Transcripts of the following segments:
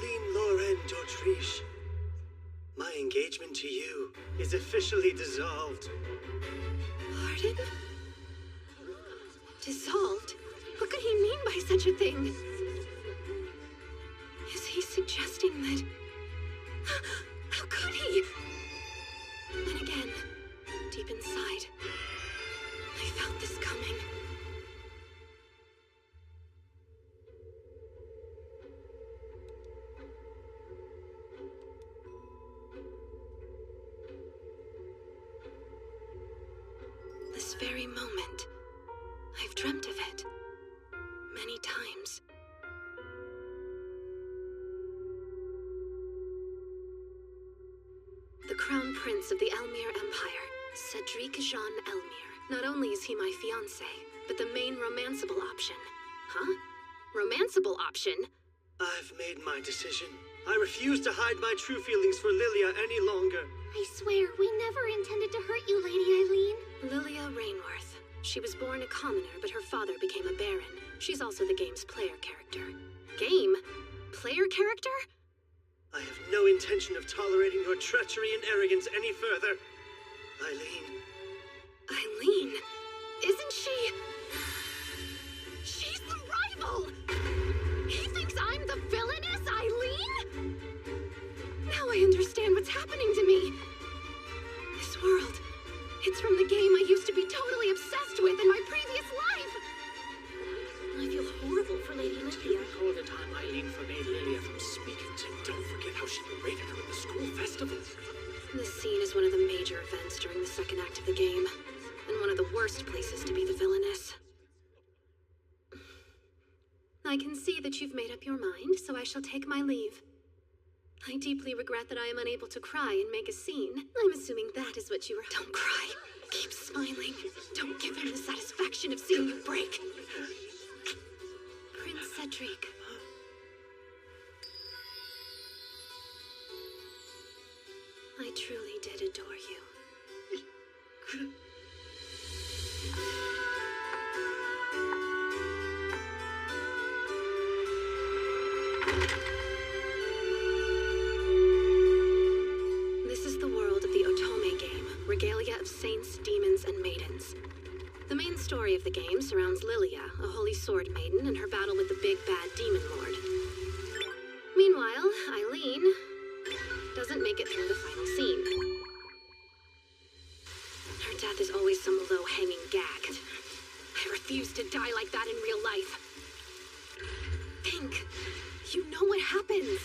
Eileen Lauren d'Autriche, my engagement to you is officially dissolved. Pardon? Dissolved? What could he mean by such a thing? Is he suggesting that... How could he? Then again, deep inside, I felt this coming. This very moment, I've dreamt of it many times. The Crown Prince of the Elmire Empire, Cedric Jean Elmire. Not only is he my fiancé, but the main romanceable option. Huh? Romanceable option? I've made my decision. I refuse to hide my true feelings for Lilia any longer. I swear, we never intended to hurt you, Lady Eileen. Lilia Rainworth. She was born a commoner, but her father became a baron. She's also the game's player character. Game? Player character? I have no intention of tolerating your treachery and arrogance any further. Eileen. Eileen? Isn't she... She's the rival! He thinks I'm the villainous Eileen? Now I understand what's happening to me. This world, it's from the game I used to be totally obsessed with in my previous life. I feel horrible for Lady Do Lilia. you recall the time Eileen forbade Lilia from speaking to? Don't forget how she berated her at the school festival. This scene is one of the major events during the second act of the game, and one of the worst places to be the villainess. I can see that you've made up your mind, so I shall take my leave. I deeply regret that I am unable to cry and make a scene. I'm assuming that is what you were— Don't cry. Keep smiling. Don't give him the satisfaction of seeing you break. Prince Cedric. I truly did adore you. This is the world of the Otome game, regalia of saints, demons, and maidens. The main story of the game surrounds Lilia, a holy sword maiden, and her battle with the big bad demon lord. Meanwhile, Eileen doesn't make it through the final scene. Her death is always some low-hanging gag. I refuse to die like that in real life. Think. You know what happens.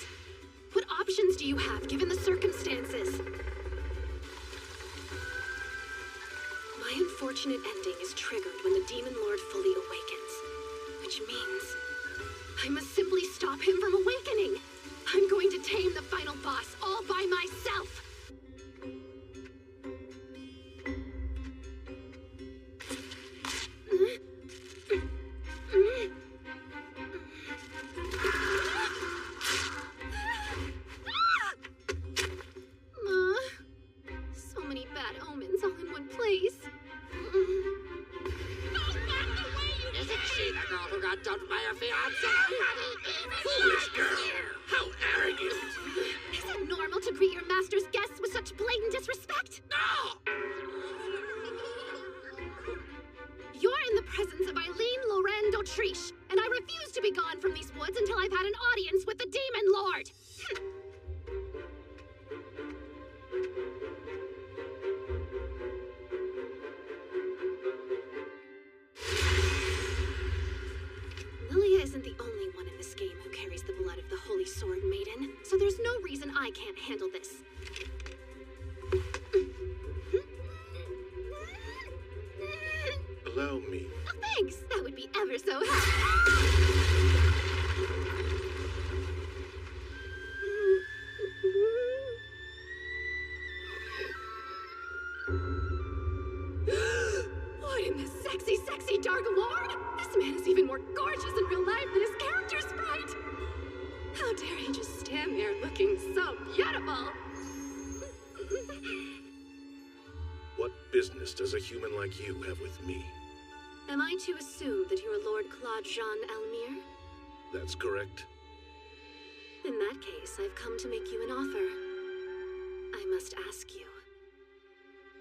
What options do you have, given the circumstances? My unfortunate ending is triggered when the Demon Lord fully awakens. Which means I must simply stop him from awakening. I'm going to tame the final boss all by myself. So many bad omens all in one place. Isn't she the girl who got dumped by her fiancé? Foolish girl! How arrogant! Is it normal to greet your master's guests with such blatant disrespect? No! You're in the presence of Eileen Lauren d'Autriche, and I refuse to be gone from these woods until I've had an audience with the Demon Lord! Lilia isn't the only one in this game who carries the blood of the Holy Sword Maiden, so there's no reason I can't handle this. Allow me. Oh, thanks! That would be ever so helpful. What in the sexy, sexy Dark Lord? This man is even more gorgeous in real life than his character sprite! How dare he just stand there looking so beautiful? What business does a human like you have with me? Am I to assume that you're Lord Claude Jean Elmire? That's correct. In that case, I've come to make you an offer. I must ask you.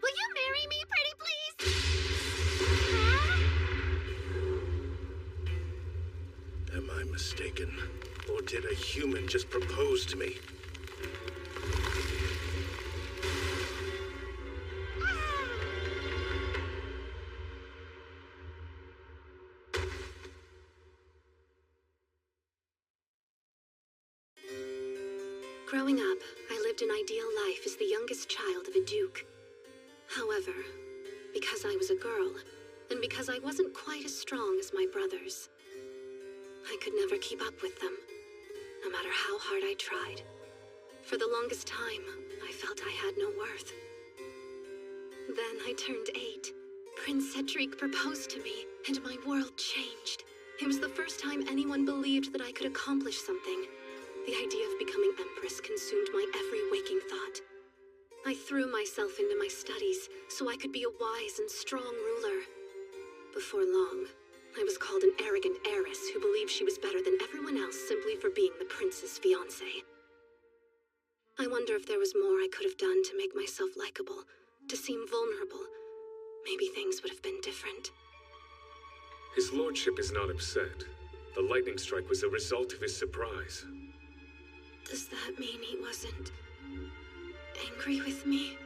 Will you marry me, pretty please? Am I mistaken? Or did a human just propose to me? Growing up, I lived an ideal life as the youngest child of a duke. However, because I was a girl, and because I wasn't quite as strong as my brothers, I could never keep up with them, no matter how hard I tried. For the longest time, I felt I had no worth. Then I turned 8. Prince Cedric proposed to me, and my world changed. It was the first time anyone believed that I could accomplish something. The idea of becoming Empress consumed my every waking thought. I threw myself into my studies so I could be a wise and strong ruler. Before long, I was called an arrogant heiress who believed she was better than everyone else simply for being the prince's fiancée. I wonder if there was more I could have done to make myself likable, to seem vulnerable. Maybe things would have been different. His lordship is not upset. The lightning strike was a result of his surprise. Does that mean he wasn't angry with me?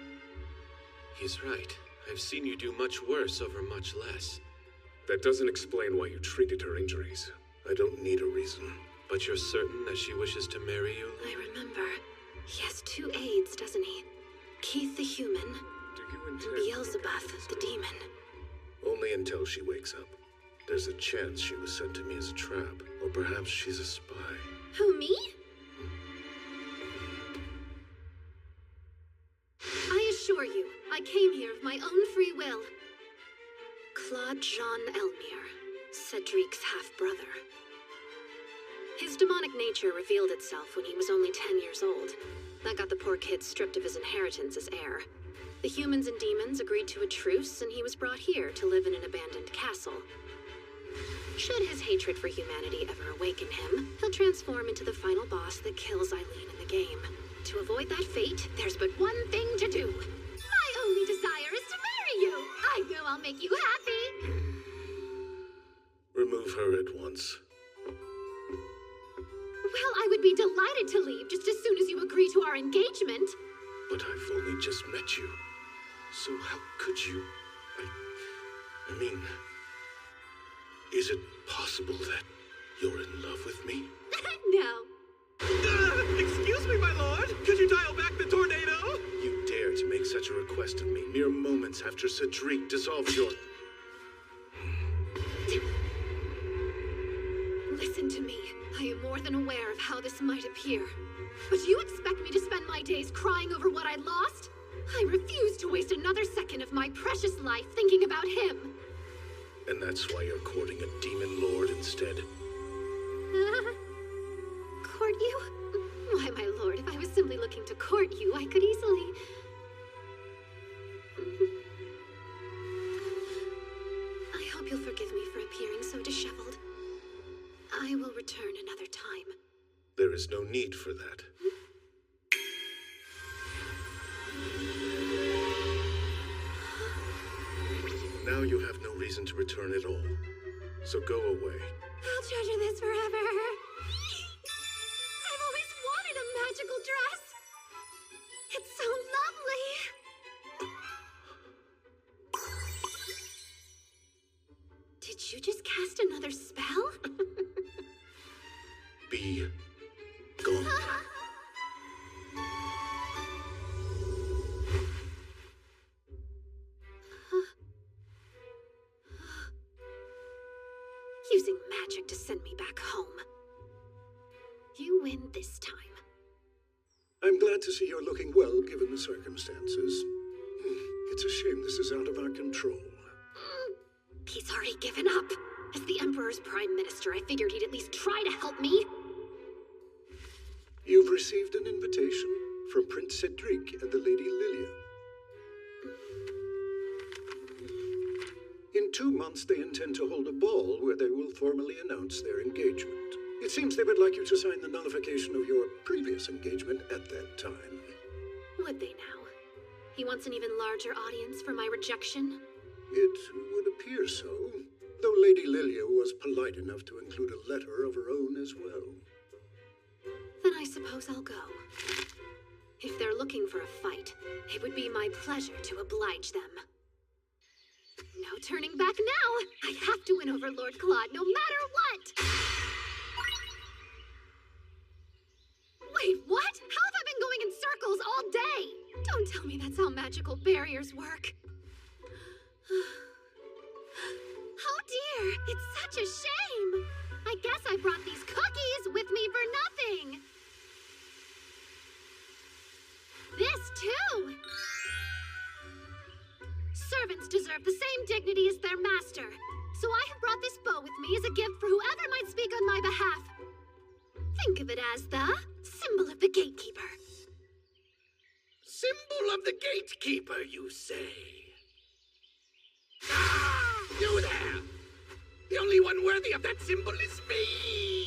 He's right. I've seen you do much worse over much less. That doesn't explain why you treated her injuries. I don't need a reason. But you're certain that she wishes to marry you? I remember. He has 2 aides, doesn't he? Keith the human, Do you and intend... Beelzebub the demon. Only until she wakes up. There's a chance she was sent to me as a trap, or perhaps she's a spy. Who, me? I assure you, I came here of my own free will. Claude Jean Elmire, Cedric's half-brother. His demonic nature revealed itself when he was only 10 years old. That got the poor kid stripped of his inheritance as heir. The humans and demons agreed to a truce, and he was brought here to live in an abandoned castle. Should his hatred for humanity ever awaken him, he'll transform into the final boss that kills Eileen in the game. To avoid that fate, there's but one thing to do. My only desire is to marry you. I know I'll make you happy. Remove her at once. Well, I would be delighted to leave just as soon as you agree to our engagement. But I've only just met you. So how could you... I mean... Is it possible that you're in love with me? No. Excuse me, my lord! Could you dial back the tornado? You dare to make such a request of me mere moments after Cedric dissolved your... Listen to me. I am more than aware of how this might appear. But you expect me to spend my days crying over what I lost? I refuse to waste another second of my precious life thinking about him. And that's why you're courting a demon lord instead? Court you? Why, my lord, if I was simply looking to court you, I could easily... I hope you'll forgive me for appearing so disheveled. I will return another time. There is no need for that. Now you have no reason to return at all. So go away. I'll treasure this forever. I've always wanted a magical dress. It's so lovely. Did you just cast another spell? Be gone. Using magic to send me back home. You win this time. I'm glad to see you're looking well, given the circumstances. It's a shame this is out of our control. He's already given up. As the Emperor's Prime Minister, I figured he'd at least try to help me. You've received an invitation from Prince Cedric and the Lady Lilia. In 2 months, they intend to hold a ball where they will formally announce their engagement. It seems they would like you to sign the nullification of your previous engagement at that time. Would they now? He wants an even larger audience for my rejection? It would appear so, though Lady Lilia was polite enough to include a letter of her own as well. Then I suppose I'll go. If they're looking for a fight, it would be my pleasure to oblige them. No turning back now! I have to win over Lord Claude, no matter what! Wait, what? How have I been going in circles all day? Don't tell me that's how magical barriers work. Oh dear, it's such a shame. I guess I brought these cookies with me for nothing. This too. Servants deserve the same dignity as their master. So I have brought this bow with me as a gift for whoever might speak on my behalf. Think of it as the symbol of the gatekeeper. Symbol of the gatekeeper, you say? Ah! You there! The only one worthy of that symbol is me!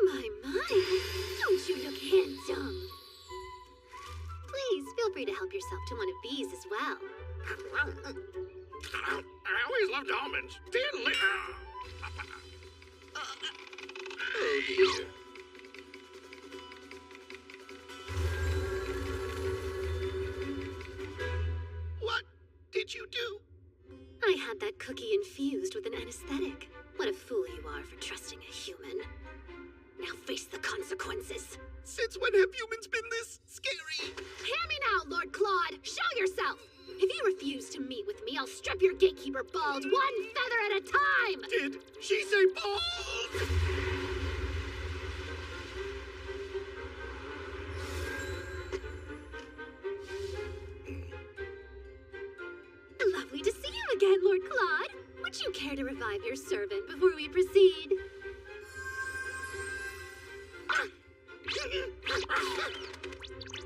My, don't you look handsome? Please, feel free to help yourself to one of these as well. I always loved almonds. Oh dear. What did you do? I had that cookie infused with an anesthetic. What a fool you are for trusting a human. Now face the consequences. Since when have humans been this scary? Hear me now, Lord Claude. Show yourself. If you refuse to meet with me, I'll strip your gatekeeper bald, one feather at a time. Did she say bald? Lovely to see you again, Lord Claude. Would you care to revive your servant before we proceed?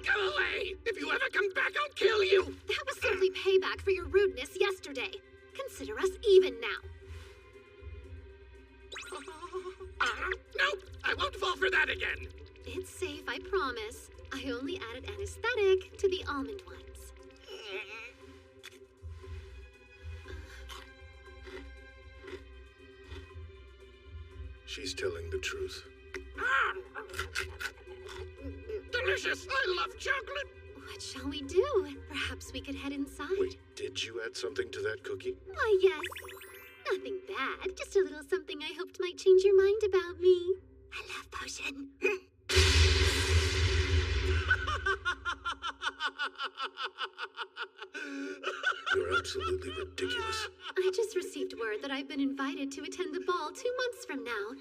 Go away! If you ever come back, I'll kill you! That was simply payback for your rudeness yesterday. Consider us even now. Nope! I won't fall for that again! It's safe, I promise. I only added anesthetic to the almond ones. She's telling the truth. Delicious! I love chocolate! What shall we do? Perhaps we could head inside. Wait, did you add something to that cookie? Why, yes. Nothing bad. Just a little something I hoped might change your mind about me. A love potion. You're absolutely ridiculous. I just received word that I've been invited to attend the ball 2 months from now.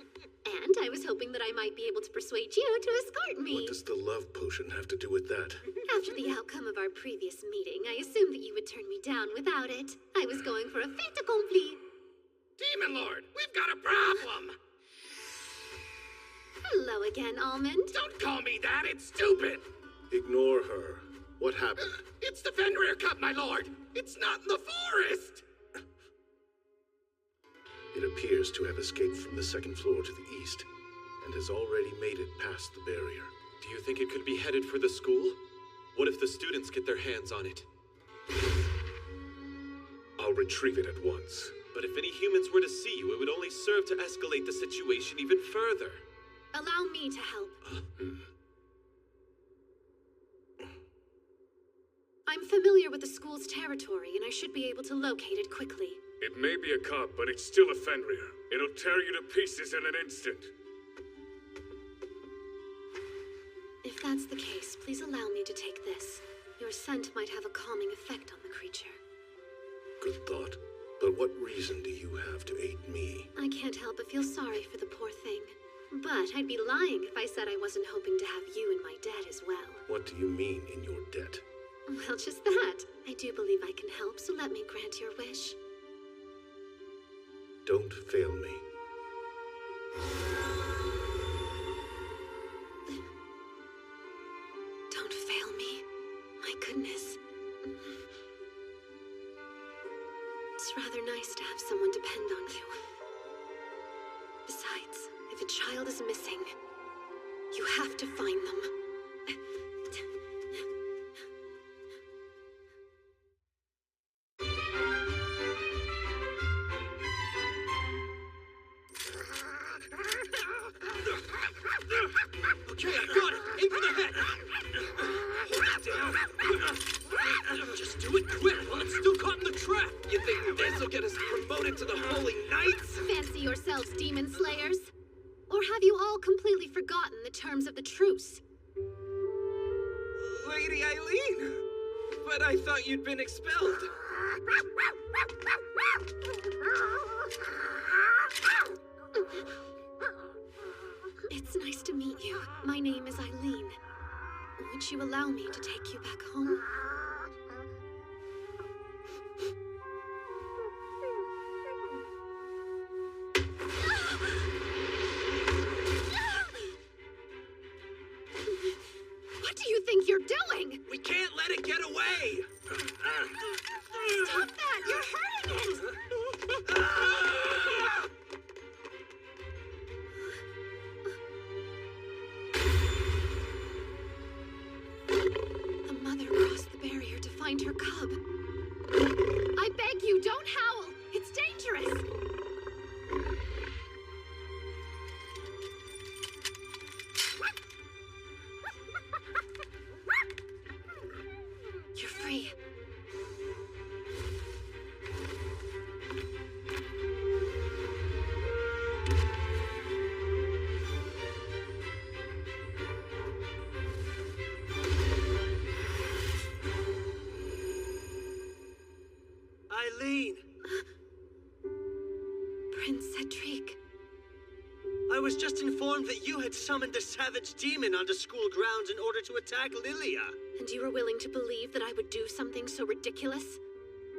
And I was hoping that I might be able to persuade you to escort me. What does the love potion have to do with that? After the outcome of our previous meeting, I assumed that you would turn me down without it. I was going for a fait accompli. Demon Lord, we've got a problem! Hello again, Almond. Don't call me that, it's stupid! Ignore her. What happened? It's the Fenrir Cup, my lord! It's not in the forest! It appears to have escaped from the second floor to the east, and has already made it past the barrier. Do you think it could be headed for the school? What if the students get their hands on it? I'll retrieve it at once. But if any humans were to see you, it would only serve to escalate the situation even further. Allow me to help. I'm familiar with the school's territory, and I should be able to locate it quickly. It may be a cup, but it's still a Fenrir. It'll tear you to pieces in an instant. If that's the case, please allow me to take this. Your scent might have a calming effect on the creature. Good thought. But what reason do you have to aid me? I can't help but feel sorry for the poor thing. But I'd be lying if I said I wasn't hoping to have you in my debt as well. What do you mean, in your debt? Well, just that. I do believe I can help, so let me grant your wish. Don't fail me. Don't fail me. My goodness. It's rather nice to have someone depend on you. child is missing. You have to find them. Okay, I got it! Aim for the head! Hold it down! Just do it quick while it's still caught in the trap! You think this'll get us promoted to the Holy Knights? Fancy yourselves demon slayers? Or have you all completely forgotten the terms of the truce? Lady Eileen! But I thought you'd been expelled. It's nice to meet you. My name is Eileen. Would you allow me to take you back home? What do you think you're doing? We can't let it get away! Stop that! You're hurting it! The mother crossed the barrier to find her cub. I beg you, don't howl! It's dangerous! You're free. Eileen! Prince Cedric. I was just informed that you had summoned a savage demon onto school grounds in order to attack Lilia. And you were willing to believe that I would do something so ridiculous?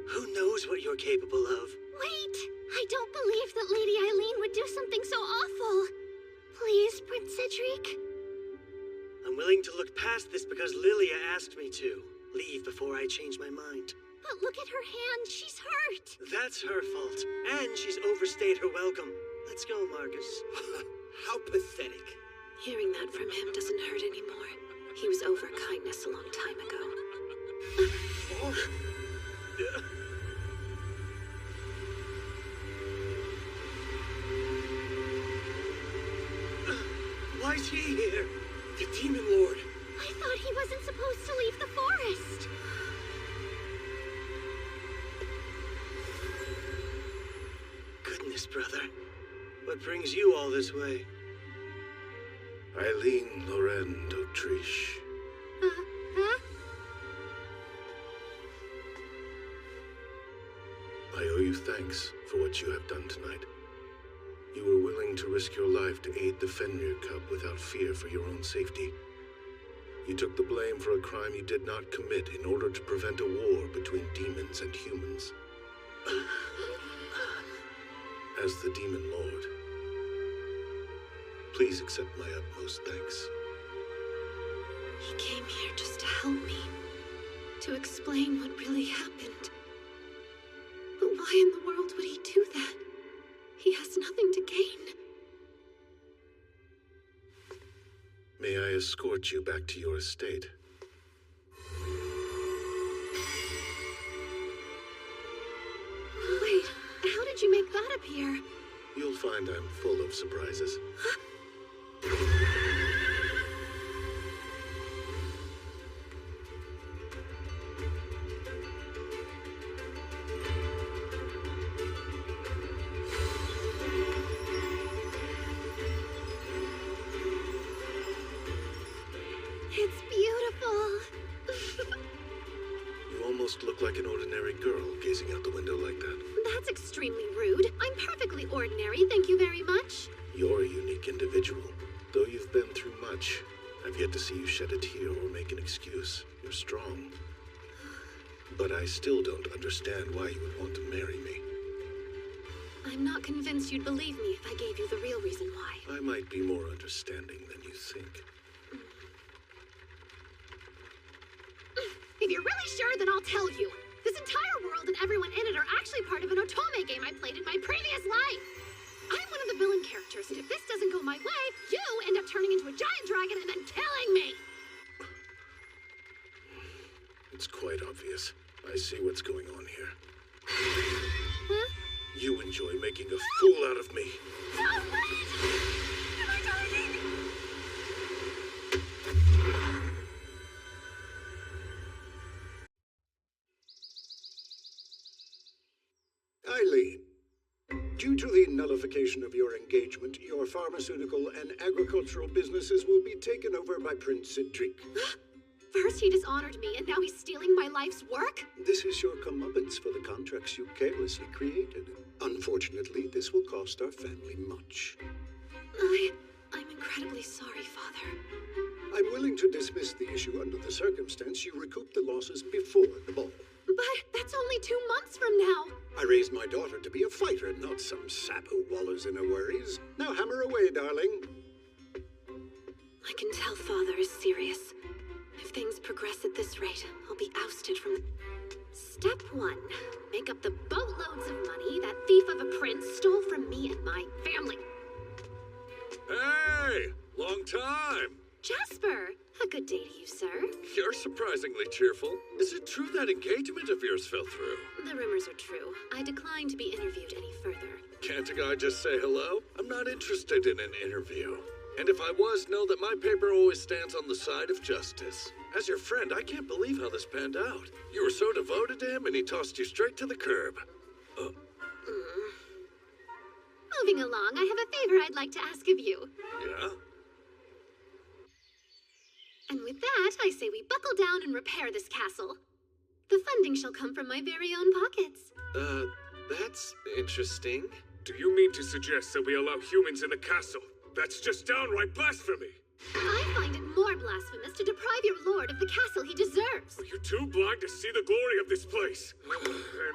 Who knows what you're capable of? Wait! I don't believe that Lady Eileen would do something so awful. Please, Prince Cedric. I'm willing to look past this because Lilia asked me to. Leave before I change my mind. But look at her hand. She's hurt. That's her fault. And she's overstayed her welcome. Let's go, Marcus. How pathetic. Hearing that from him doesn't hurt anymore. He was over kindness a long time ago. Why is he here? The Demon Lord. I thought he wasn't supposed to leave the forest. Goodness, brother. What brings you all this way? Eileen Loren d'Autriche. Huh? I owe you thanks for what you have done tonight. You were willing to risk your life to aid the Fenrir cub without fear for your own safety. You took the blame for a crime you did not commit in order to prevent a war between demons and humans. As the Demon Lord, please accept my utmost thanks. He came here just to help me. To explain what really happened. But why in the world would he do that? He has nothing to gain. May I escort you back to your estate? Wait, how did you make that appear? You'll find I'm full of surprises. It's beautiful. You almost look like an ordinary girl gazing out the window like that. That's extremely rude. I'm perfectly ordinary, thank you very much. You're a unique individual. Though you've been through much, I've yet to see you shed a tear or make an excuse. You're strong. But I still don't understand why you would want to marry me. I'm not convinced you'd believe me if I gave you the real reason why. I might be more understanding than you think. If you're really sure, then I'll tell you. This entire world and everyone in it are actually part of an Otome game I played in my previous life. I'm one of the villains villain characters, and if this doesn't go my way, you end up turning into a giant dragon and then killing me! It's quite obvious. I see what's going on here. Huh? You enjoy making a fool out of me. No, wait! My darling! Eileen, due to the nullification of your engagement, your pharmaceutical and agricultural businesses will be taken over by Prince Cedric. First he dishonored me, and now he's stealing my life's work? This is your comeuppance for the contracts you carelessly created. Unfortunately, this will cost our family much. I'm incredibly sorry, Father. I'm willing to dismiss the issue under the circumstance you recoup the losses before the ball. But that's only 2 months from now. I raised my daughter to be a fighter, not some sap who wallows in her worries. Now hammer away, darling. I can tell Father is serious. If things progress at this rate, I'll be ousted from... Step 1. Make up the boatloads of money that thief of a prince stole from me and my family. Hey! Long time! Jasper! A good day to you, sir. You're surprisingly cheerful. Is it true that engagement of yours fell through? The rumors are true. I decline to be interviewed any further. Can't a guy just say hello? I'm not interested in an interview. And if I was, know that my paper always stands on the side of justice. As your friend, I can't believe how this panned out. You were so devoted to him, and he tossed you straight to the curb. Moving along, I have a favor I'd like to ask of you. Yeah? And with that, I say we buckle down and repair this castle. The funding shall come from my very own pockets. That's interesting. Do you mean to suggest that we allow humans in the castle? That's just downright blasphemy! I find it more blasphemous to deprive your lord of the castle he deserves. Are you too blind to see the glory of this place? And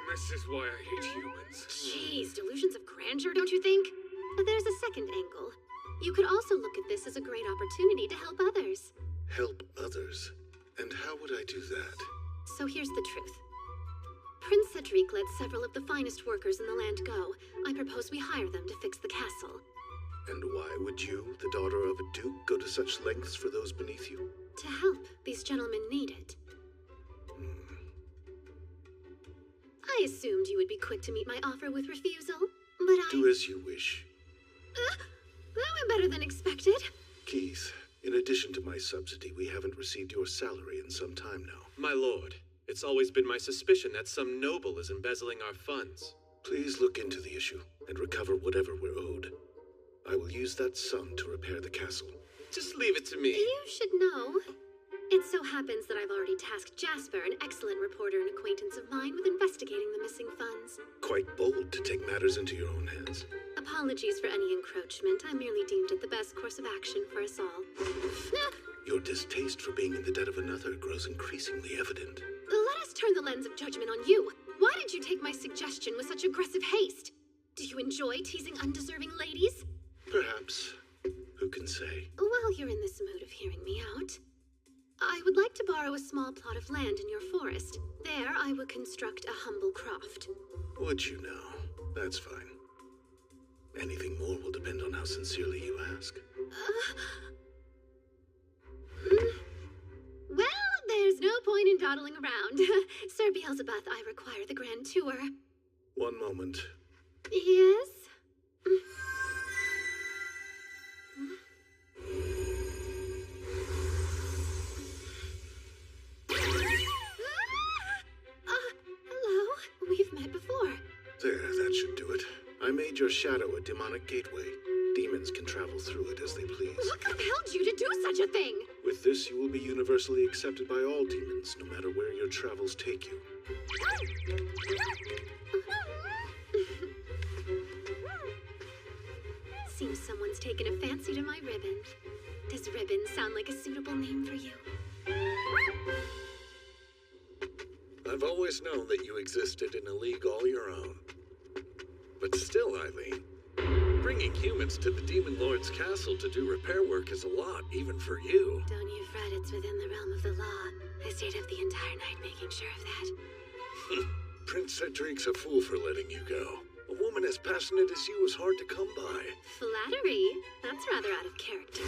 this is why I hate humans. Jeez, delusions of grandeur, don't you think? But there's a second angle. You could also look at this as a great opportunity to help others. Help others? And how would I do that? So here's the truth. Prince Cedric let several of the finest workers in the land go. I propose we hire them to fix the castle. And why would you, the daughter of a duke, go to such lengths for those beneath you? To help. These gentlemen need it. I assumed you would be quick to meet my offer with refusal, but Do as you wish. That went better than expected. Keith, in addition to my subsidy, we haven't received your salary in some time now. My lord, it's always been my suspicion that some noble is embezzling our funds. Please look into the issue and recover whatever we're owed. I will use that sum to repair the castle. Just leave it to me. You should know. It so happens that I've already tasked Jasper, an excellent reporter and acquaintance of mine, with investigating the missing funds. Quite bold to take matters into your own hands. Apologies for any encroachment. I merely deemed it the best course of action for us all. Your distaste for being in the debt of another grows increasingly evident. Let us turn the lens of judgment on you. Why did you take my suggestion with such aggressive haste? Do you enjoy teasing undeserving ladies? Perhaps. Who can say? While you're in this mood of hearing me out, I would like to borrow a small plot of land in your forest. There, I would construct a humble croft. Would you now? That's fine. Anything more will depend on how sincerely you ask. Well, there's no point in dawdling around. Sir Beelzebub, I require the grand tour. One moment. Yes? Hello. We've met before. There, that should do it. I made your shadow a demonic gateway. Demons can travel through it as they please. What compelled you to do such a thing? With this, you will be universally accepted by all demons, no matter where your travels take you. Seems someone's taken a fancy to my ribbon. Does ribbon sound like a suitable name for you? I've always known that you existed in a league all your own. But still, Eileen, bringing humans to the Demon Lord's castle to do repair work is a lot, even for you. Don't you fret, it's within the realm of the law. I stayed up the entire night making sure of that. Prince Cedric's a fool for letting you go. A woman woman as passionate as you is hard to come by. Flattery? That's rather out of character.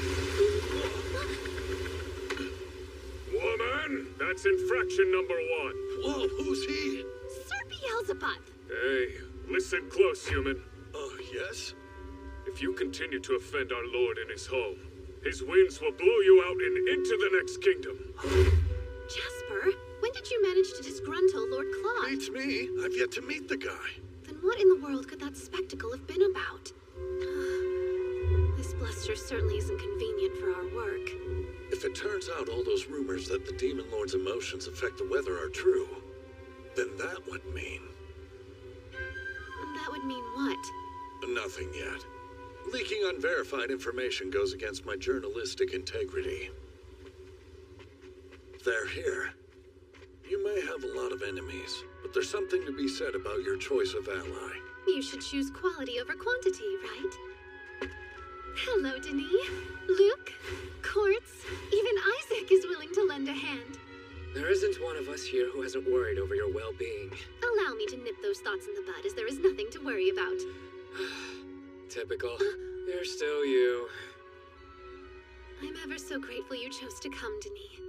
Woman, that's infraction number 1. Whoa, who's he? Sir Beelzebub! Hey, listen close, human. Yes? If you continue to offend our lord in his home, his winds will blow you out and into the next kingdom. Jasper, when did you manage to disgruntle Lord Claude? Beats me. I've yet to meet the guy. Then what in the world could that spectacle have been about? This bluster certainly isn't convenient for our work. If it turns out all those rumors that the Demon Lord's emotions affect the weather are true, then that would mean... That would mean what? Nothing yet. Leaking unverified information goes against my journalistic integrity. They're here. You may have a lot of enemies, but there's something to be said about your choice of ally. You should choose quality over quantity, right? Hello, Denis. Luke, Quartz, even Isaac is willing to lend a hand. There isn't one of us here who hasn't worried over your well-being. Allow me to nip those thoughts in the bud, as there is nothing to worry about. Typical. You're still you. I'm ever so grateful you chose to come, Denis.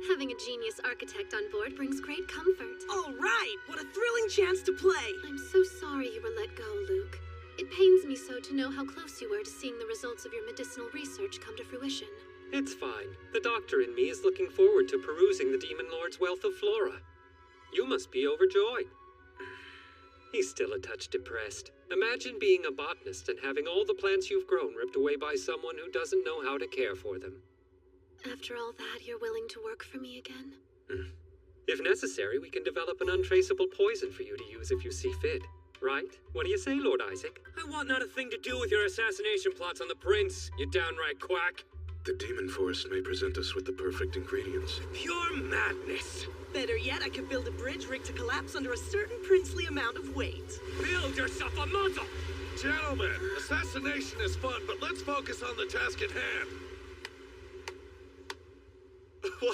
Having a genius architect on board brings great comfort. All right, what a thrilling chance to play. I'm so sorry you were let go, Luke. It pains me so to know how close you were to seeing the results of your medicinal research come to fruition. It's fine. The doctor in me is looking forward to perusing the Demon Lord's wealth of flora. You must be overjoyed. He's still a touch depressed. Imagine being a botanist and having all the plants you've grown ripped away by someone who doesn't know how to care for them. After all that, you're willing to work for me again? If necessary, we can develop an untraceable poison for you to use if you see fit. Right? What do you say, Lord Isaac? I want not a thing to do with your assassination plots on the prince, you downright quack. The demon forest may present us with the perfect ingredients. Pure madness. Better yet, I could build a bridge rigged to collapse under a certain princely amount of weight. Build yourself a muzzle! Gentlemen, assassination is fun, but let's focus on the task at hand.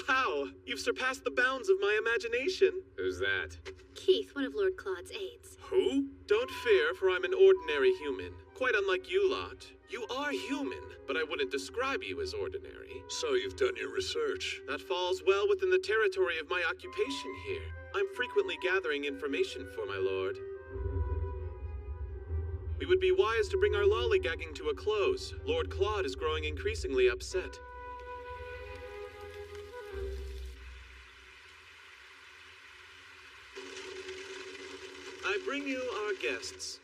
Wow, you've surpassed the bounds of my imagination. Who's that? Keith, one of Lord Claude's aides. Who? Don't fear, for I'm an ordinary human. Quite unlike you lot. You are human, but I wouldn't describe you as ordinary. So you've done your research. That falls well within the territory of my occupation here. I'm frequently gathering information for my lord. We would be wise to bring our lollygagging to a close. Lord Claude is growing increasingly upset. I bring you our guests.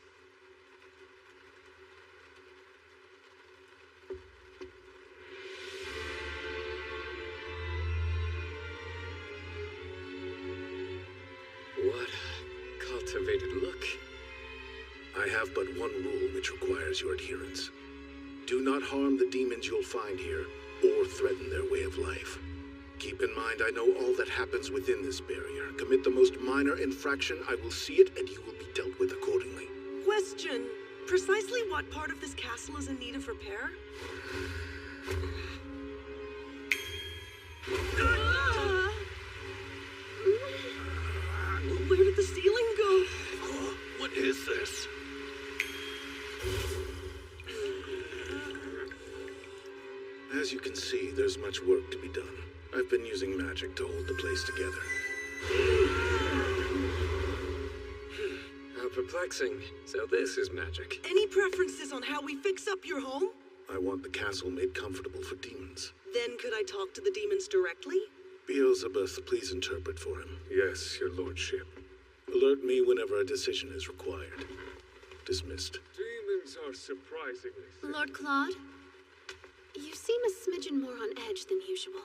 What a cultivated look. I have but one rule which requires your adherence. Do not harm the demons you'll find here, or threaten their way of life. Keep in mind, I know all that happens within this barrier. Commit the most minor infraction, I will see it, and you will be dealt with accordingly. Question. Precisely what part of this castle is in need of repair? Where did the ceiling go? What is this? As you can see, there's much work to be done. I've been using magic to hold the place together. How perplexing. So this is magic. Any preferences on how we fix up your home? I want the castle made comfortable for demons. Then could I talk to the demons directly? Beelzebub, please interpret for him. Yes, your lordship. Alert me whenever a decision is required. Dismissed. Demons are surprisingly sick. Lord Claude, you seem a smidgen more on edge than usual.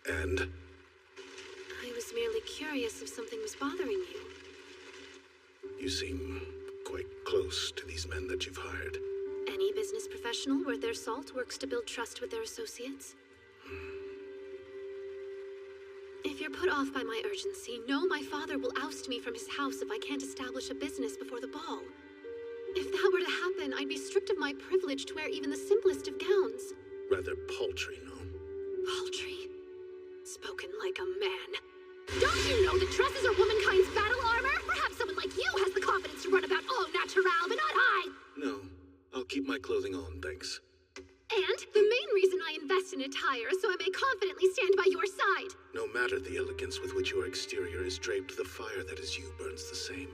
And? I was merely curious if something was bothering you. You seem quite close to these men that you've hired. Any business professional worth their salt works to build trust with their associates. If you're put off by my urgency, know my father will oust me from his house if I can't establish a business before the ball. If that were to happen, I'd be stripped of my privilege to wear even the simplest of gowns. Rather paltry, no? Paltry. Spoken like a man. Don't you know that dresses are womankind's battle armor? Perhaps someone like you has the confidence to run about au naturel, but not I. No, I'll keep my clothing on, thanks. And the main reason I invest in attire so I may confidently stand by your side. No matter the elegance with which your exterior is draped, the fire that is you burns the same.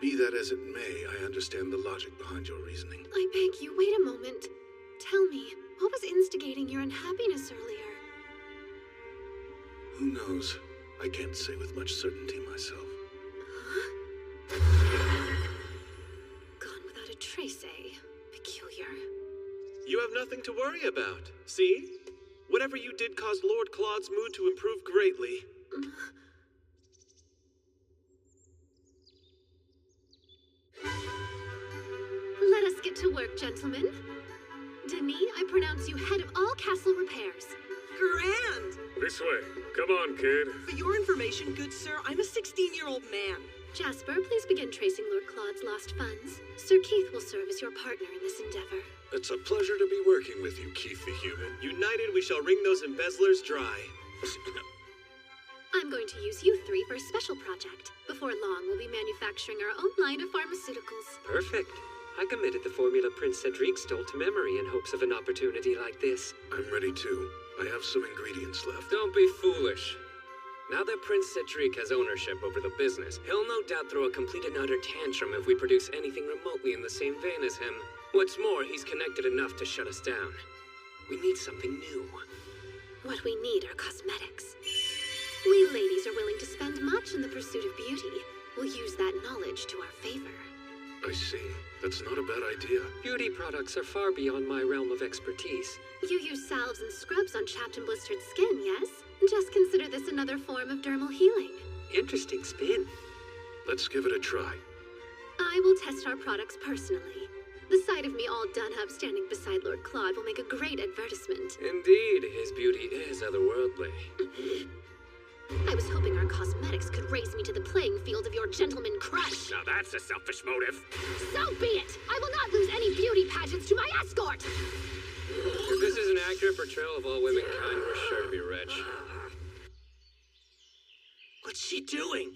Be that as it may, I understand the logic behind your reasoning. I beg you, wait a moment. Tell me, what was instigating your unhappiness earlier? Who knows? I can't say with much certainty myself. Gone without a trace, eh? Peculiar. You have nothing to worry about. See? Whatever you did caused Lord Claude's mood to improve greatly. Let us get to work, gentlemen. Denis, I pronounce you head of all castle repairs. Grand! This way. Come on, kid. For your information, good sir, I'm a 16-year-old man. Jasper, please begin tracing Lord Claude's lost funds. Sir Keith will serve as your partner in this endeavor. It's a pleasure to be working with you, Keith the Human. United, we shall wring those embezzlers dry. I'm going to use you three for a special project. Before long, we'll be manufacturing our own line of pharmaceuticals. Perfect. I committed the formula Prince Cedric stole to memory in hopes of an opportunity like this. I'm ready too. I have some ingredients left. Don't be foolish. Now that Prince Cedric has ownership over the business, he'll no doubt throw a complete and utter tantrum if we produce anything remotely in the same vein as him. What's more, he's connected enough to shut us down. We need something new. What we need are cosmetics. We ladies are willing to spend much in the pursuit of beauty. We'll use that knowledge to our favor. I see. That's not a bad idea. Beauty products are far beyond my realm of expertise. You use salves and scrubs on chapped and blistered skin, yes? Just consider this another form of dermal healing. Interesting spin. Let's give it a try. I will test our products personally. The sight of me all done up standing beside Lord Claude will make a great advertisement. Indeed, his beauty is otherworldly. I was hoping our cosmetics could raise me to the playing field of your gentleman crush. Now that's a selfish motive. So be it! I will not lose any beauty pageants to my escort! If this is an accurate portrayal of all womankind, we're sure to be rich. What's she doing?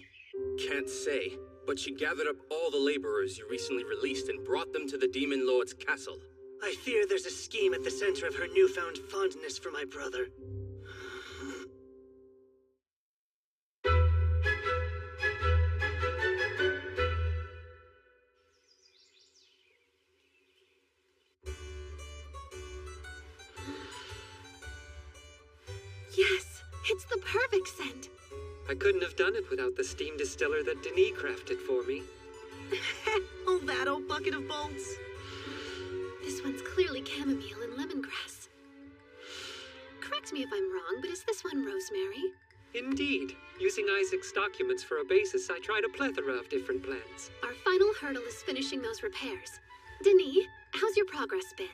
Can't say, but she gathered up all the laborers you recently released and brought them to the Demon Lord's castle. I fear there's a scheme at the center of her newfound fondness for my brother. Yes, it's the perfect scent. I couldn't have done it without the steam distiller that Denis crafted for me. Oh, that old bucket of bolts. This one's clearly chamomile and lemongrass. Correct me if I'm wrong, but is this one rosemary? Indeed. Using Isaac's documents for a basis, I tried a plethora of different plants. Our final hurdle is finishing those repairs. Denis, how's your progress been?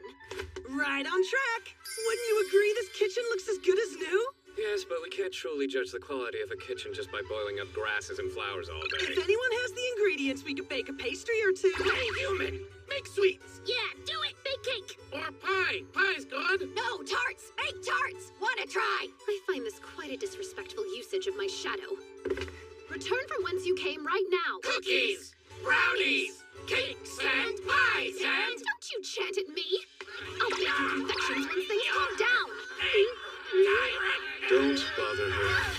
Right on track. Wouldn't you agree this kitchen looks as good as new? Yes, but we can't truly judge the quality of a kitchen just by boiling up grasses and flowers all day. If anyone has the ingredients, we could bake a pastry or two. Hey, human! Make sweets! Yeah, do it! Bake cake! Or pie! Pie's good! No, tarts! Bake tarts! Wanna try? I find this quite a disrespectful usage of my shadow. Return from whence you came right now. Cookies! Brownies! Cakes and pies and... Don't you chant at me! I'll bake you confections once things calm down! Don't bother her.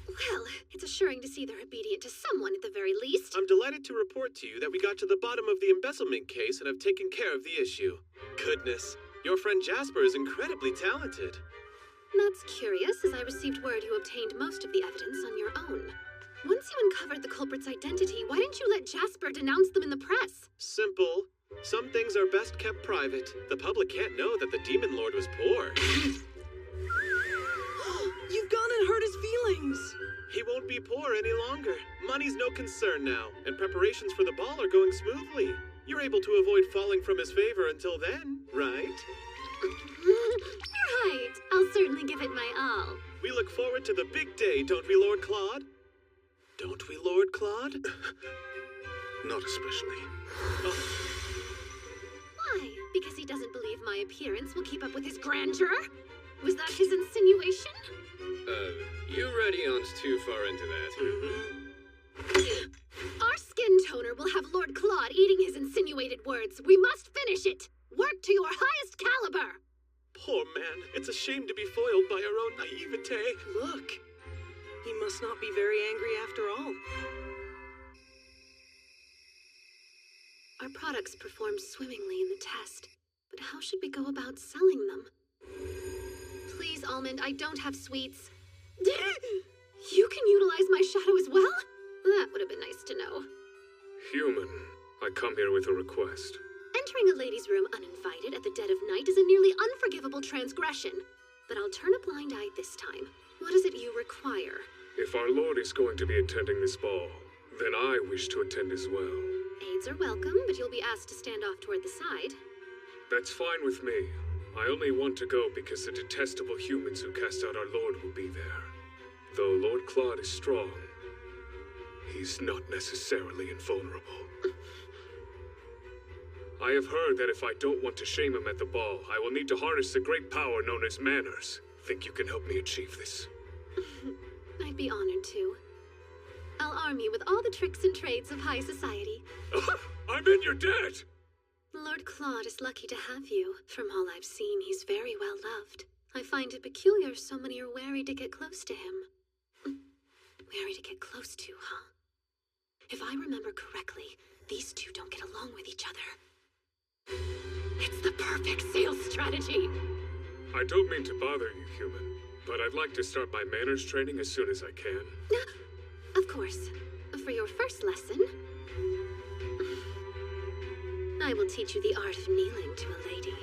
Well, it's assuring to see they're obedient to someone at the very least. I'm delighted to report to you that we got to the bottom of the embezzlement case and have taken care of the issue. Goodness, your friend Jasper is incredibly talented. That's curious, as I received word you obtained most of the evidence on your own. Once you uncovered the culprit's identity, why didn't you let Jasper denounce them in the press? Simple. Some things are best kept private. The public can't know that the Demon Lord was poor. You've gone and hurt his feelings. He won't be poor any longer. Money's no concern now, and preparations for the ball are going smoothly. You're able to avoid falling from his favor until then, right? Right. I'll certainly give it my all. We look forward to the big day, don't we, Lord Claude? Don't we, Lord Claude? Not especially. Oh. Why? Because he doesn't believe my appearance will keep up with his grandeur? Was that his insinuation? You read eons too far into that. Our skin toner will have Lord Claude eating his insinuated words. We must finish it. Work to your highest caliber. Poor man. It's a shame to be foiled by our own naivete. Look, he must not be very angry after all. Our products performed swimmingly in the test, but how should we go about selling them? Please, Almond, I don't have sweets. You can utilize my shadow as well? That would have been nice to know. Human, I come here with a request. Entering a lady's room uninvited at the dead of night is a nearly unforgivable transgression. But I'll turn a blind eye this time. What is it you require? If our lord is going to be attending this ball, then I wish to attend as well. Aides are welcome, but you'll be asked to stand off toward the side. That's fine with me. I only want to go because the detestable humans who cast out our lord will be there. Though Lord Claude is strong, he's not necessarily invulnerable. I have heard that if I don't want to shame him at the ball, I will need to harness the great power known as manners. Think you can help me achieve this? I'd be honored to. I'll arm you with all the tricks and trades of high society. I'm in your debt! Lord Claude is lucky to have you. From all I've seen, he's very well loved. I find it peculiar so many are wary to get close to him. Wary to get close to, huh? If I remember correctly, these two don't get along with each other. It's the perfect sales strategy! I don't mean to bother you, human, but I'd like to start my manners training as soon as I can. Of course. For your first lesson, I will teach you the art of kneeling to a lady.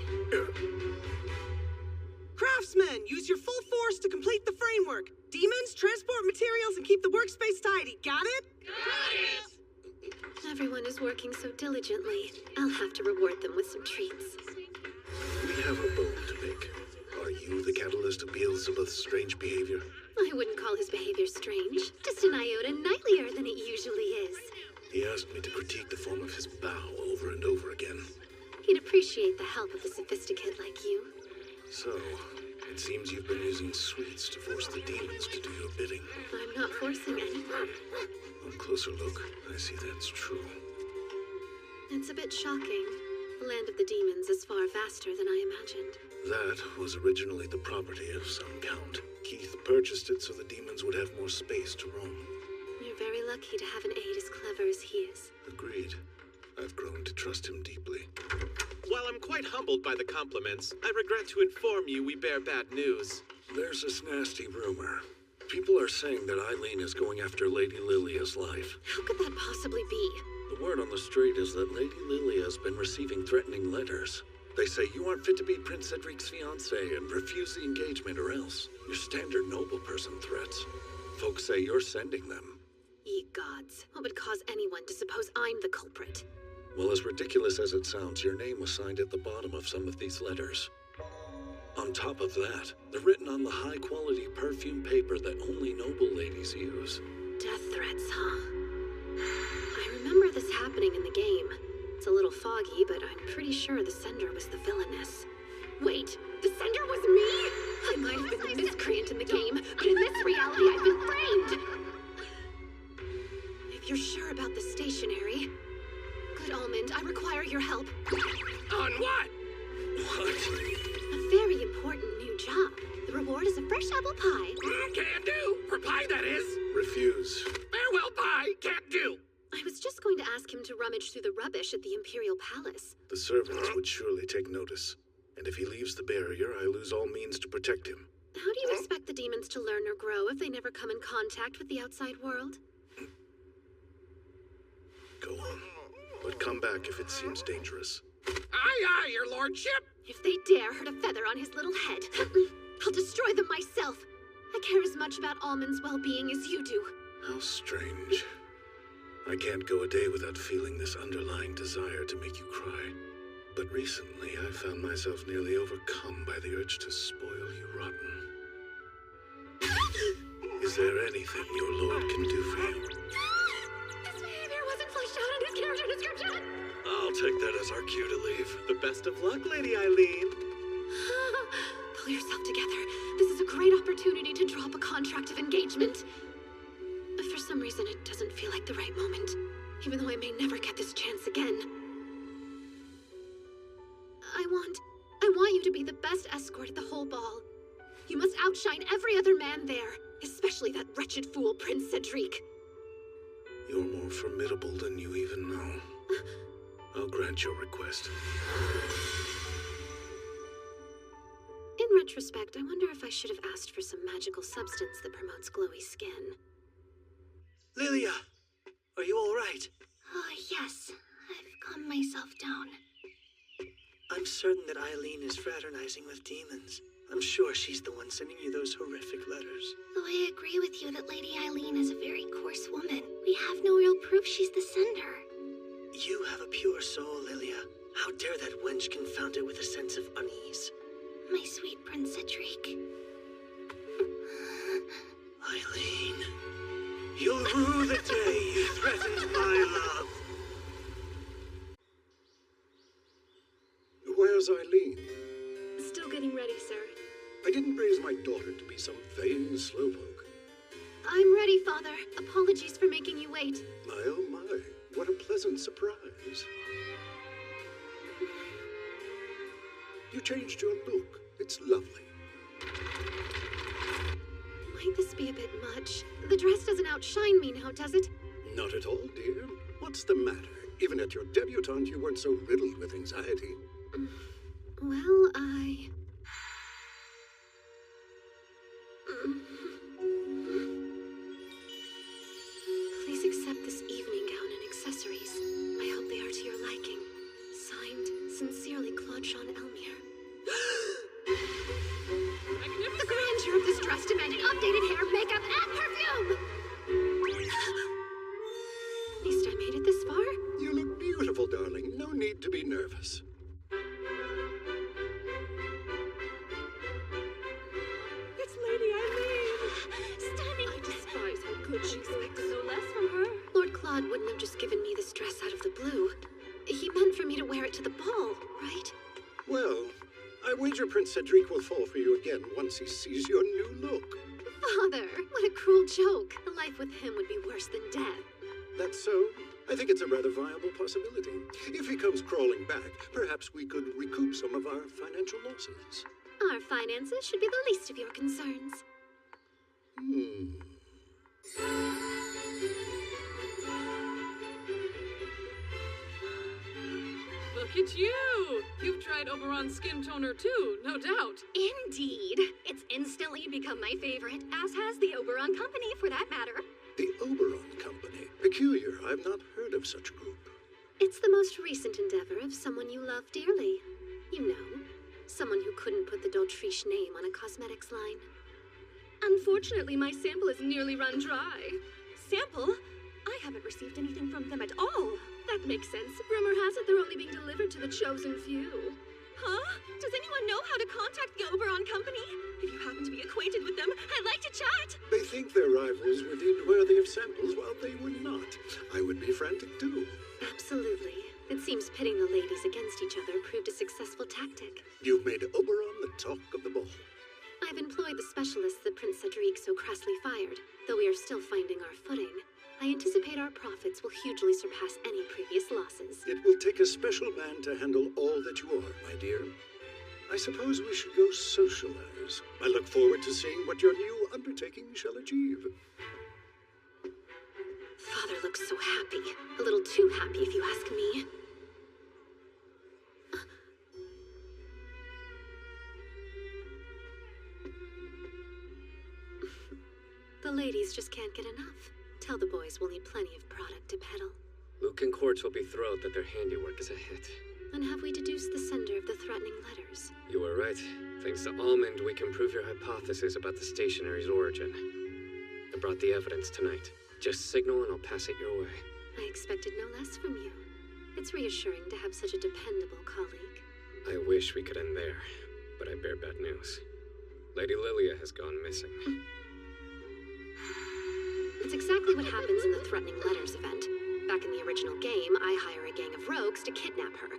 Craftsmen, use your full force to complete the framework. Demons, transport materials, and keep the workspace tidy. Got it? Got it! Everyone is working so diligently. I'll have to reward them with some treats. We have a bone to make. Are you the catalyst of Beelzebub's strange behavior? I wouldn't call his behavior strange. Just an iota knightlier than it usually is. He asked me to critique the form of his bow over and over again. He'd appreciate the help of a sophisticate like you. So, it seems you've been using sweets to force the demons to do your bidding. I'm not forcing anyone. On closer look, I see that's true. It's a bit shocking. The land of the demons is far vaster than I imagined. That was originally the property of some count. Keith purchased it so the demons would have more space to roam. You're very lucky to have an aide as clever as he is. Agreed. I've grown to trust him deeply. While I'm quite humbled by the compliments, I regret to inform you we bear bad news. There's this nasty rumor. People are saying that Eileen is going after Lady Lilia's life. How could that possibly be? The word on the street is that Lady Lilia has been receiving threatening letters. They say you aren't fit to be Prince Cedric's fiancée and refuse the engagement or else. Your standard noble person threats. Folks say you're sending them. Ye gods, what would cause anyone to suppose I'm the culprit? Well, as ridiculous as it sounds, your name was signed at the bottom of some of these letters. On top of that, they're written on the high-quality perfume paper that only noble ladies use. Death threats, huh? I remember this happening in the game. It's a little foggy, but I'm pretty sure the sender was the villainess. Wait, the sender was me? I might have been the miscreant in the game, but in this reality I've been framed! If you're sure about the stationery... Good Almond, I require your help. On what? What? A very important new job. The reward is a fresh apple pie. Can do. For pie, that is. Refuse. Farewell, pie. Can't do. I was just going to ask him to rummage through the rubbish at the Imperial Palace. The servants would surely take notice. And if he leaves the barrier, I lose all means to protect him. How do you expect the demons to learn or grow if they never come in contact with the outside world? Go on. But come back if it seems dangerous. Aye, aye, your lordship. If they dare hurt a feather on his little head, I'll destroy them myself. I care as much about Almond's well-being as you do. How strange. I can't go a day without feeling this underlying desire to make you cry. But recently, I found myself nearly overcome by the urge to spoil you rotten. Is there anything your lord can do for you? This behavior wasn't fleshed out in his character description! I'll take that as our cue to leave. The best of luck, Lady Eileen. Pull yourself together. this is a great opportunity to drop a contract of engagement. For some reason, it doesn't feel like the right moment, even though I may never get this chance again. I want you to be the best escort at the whole ball. You must outshine every other man there, especially that wretched fool, Prince Cedric. You're more formidable than you even know. I'll grant your request. In retrospect, I wonder if I should have asked for some magical substance that promotes glowy skin. Lilia, are you all right? Oh, yes. I've calmed myself down. I'm certain that Eileen is fraternizing with demons. I'm sure she's the one sending you those horrific letters. Though I agree with you that Lady Eileen is a very coarse woman, we have no real proof she's the sender. You have a pure soul, Lilia. How dare that wench confound it with a sense of unease? My sweet Prince Cedric. Eileen, you'll rue the day you threatened my love. Where's Eileen? Still getting ready, sir. I didn't raise my daughter to be some vain slowpoke. I'm ready, Father. Apologies for making you wait. My oh my, what a pleasant surprise. You changed your look. It's lovely. Might this be a bit much? The dress doesn't outshine me now, does it? Not at all, dear. What's the matter? Even at your debutante, you weren't so riddled with anxiety. Well, Please accept this evening gown and accessories. I hope they are to your liking. Signed, sincerely, Claude Jean Elmire. The grandeur of this dress demanded updated hair, makeup, and perfume! At least I made it this far. You look beautiful, darling. No need to be nervous. It's Lady Eileen! Stunning! I despise how good she expected no less from her. Lord Claude wouldn't have just given me this dress out of the blue. He meant for me to wear it to the ball, right? Well, I wager Prince Cedric will fall for you again once he sees your new look. Father, what a cruel joke. A life with him would be worse than death. That's so? I think it's a rather viable possibility. If he comes crawling back, perhaps we could recoup some of our financial losses. Our finances should be the least of your concerns. Look at you! You've tried Oberon's skin toner too, no doubt. Indeed. It's instantly become my favorite, as has the Oberon Company, for that matter. The Oberon Company. Peculiar. I've not heard of such a group. It's the most recent endeavor of someone you love dearly. You know, someone who couldn't put the d'Autriche name on a cosmetics line. Unfortunately, my sample is nearly run dry. Sample? I haven't received anything from them at all. That makes sense. Rumor has it they're only being delivered to the chosen few. Huh? Does anyone know how to contact the Oberon Company? If you happen to be acquainted with them, I'd like to chat. They think their rivals were deemed worthy of samples while they were not. I would be frantic too. Absolutely. It seems pitting the ladies against each other proved a successful tactic. You've made Oberon the talk of the ball. I've employed the specialists that Prince Cedric so crassly fired, though we are still finding our footing. I anticipate our profits will hugely surpass any previous losses. It will take a special man to handle all that you are, my dear. I suppose we should go socialize. I look forward to seeing what your new undertaking shall achieve. Father looks so happy. A little too happy, if you ask me. The ladies just can't get enough. Tell the boys we'll need plenty of product to peddle. Luke and Quartz will be thrilled that their handiwork is a hit. And have we deduced the sender of the threatening letters? You were right. Thanks to Almond, we can prove your hypothesis about the stationary's origin. I brought the evidence tonight. Just signal and I'll pass it your way. I expected no less from you. It's reassuring to have such a dependable colleague. I wish we could end there, but I bear bad news. Lady Lilia has gone missing. It's exactly what happens in the Threatening Letters event. Back in the original game, I hire a gang of rogues to kidnap her.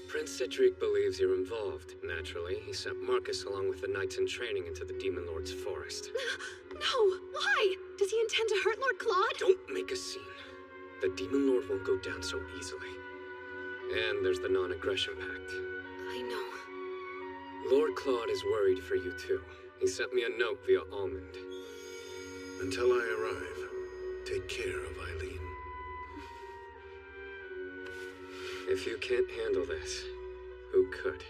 Prince Cedric believes you're involved. Naturally, he sent Marcus along with the knights in training into the Demon Lord's forest. No! Why? Does he intend to hurt Lord Claude? Don't make a scene. The Demon Lord won't go down so easily. And there's the non-aggression pact. I know. Lord Claude is worried for you too. He sent me a note via Almond. Until I arrive, take care of Eileen. If you can't handle this, who could?